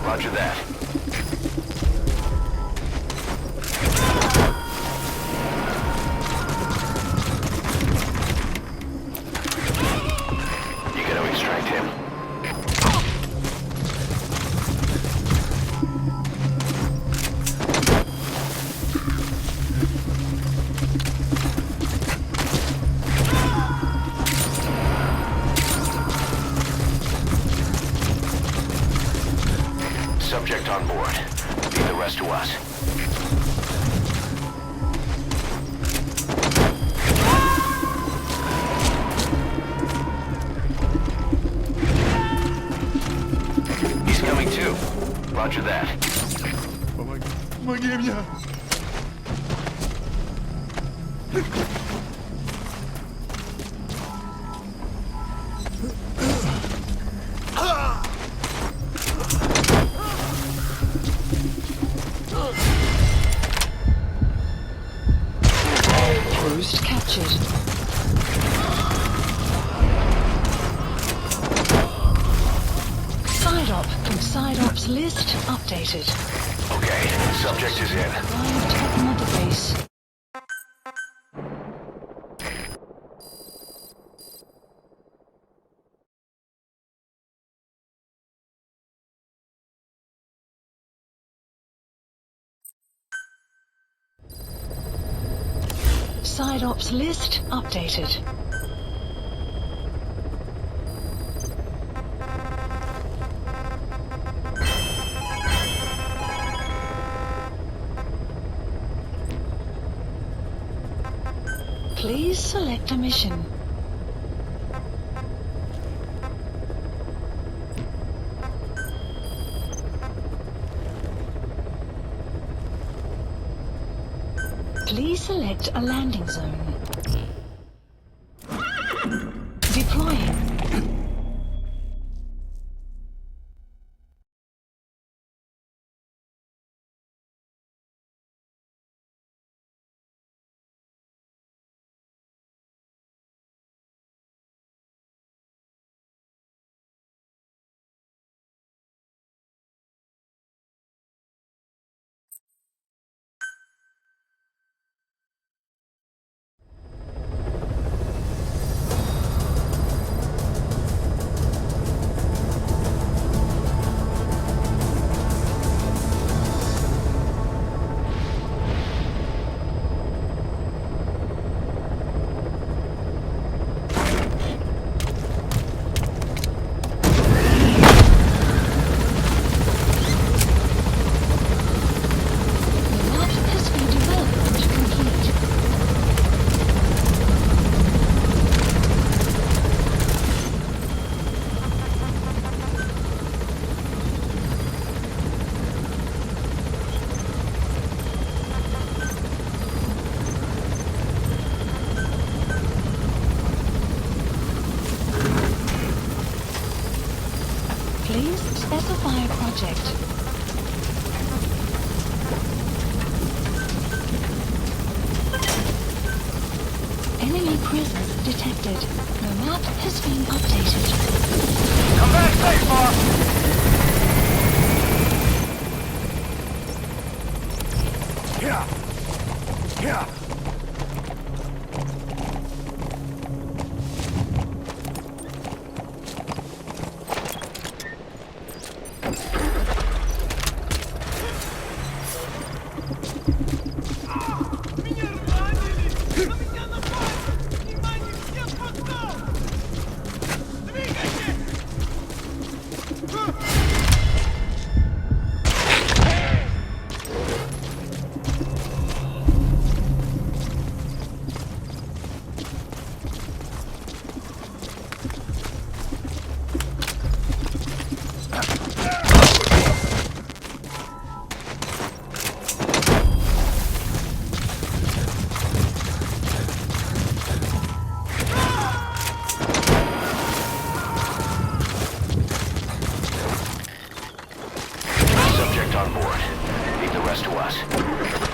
Roger that. You gotta extract him. Subject on board. Leave the rest to us. He's coming too. Roger that. Помоги мне! Post captured. Side op from side ops list updated. Okay, subject is in. Arrived at mother base. Side ops list updated. Please select a mission. Please select a landing zone. detected. The map has been updated. Come back safe, Mark! Yeah. Yeah. Subject on board. Leave the rest to us.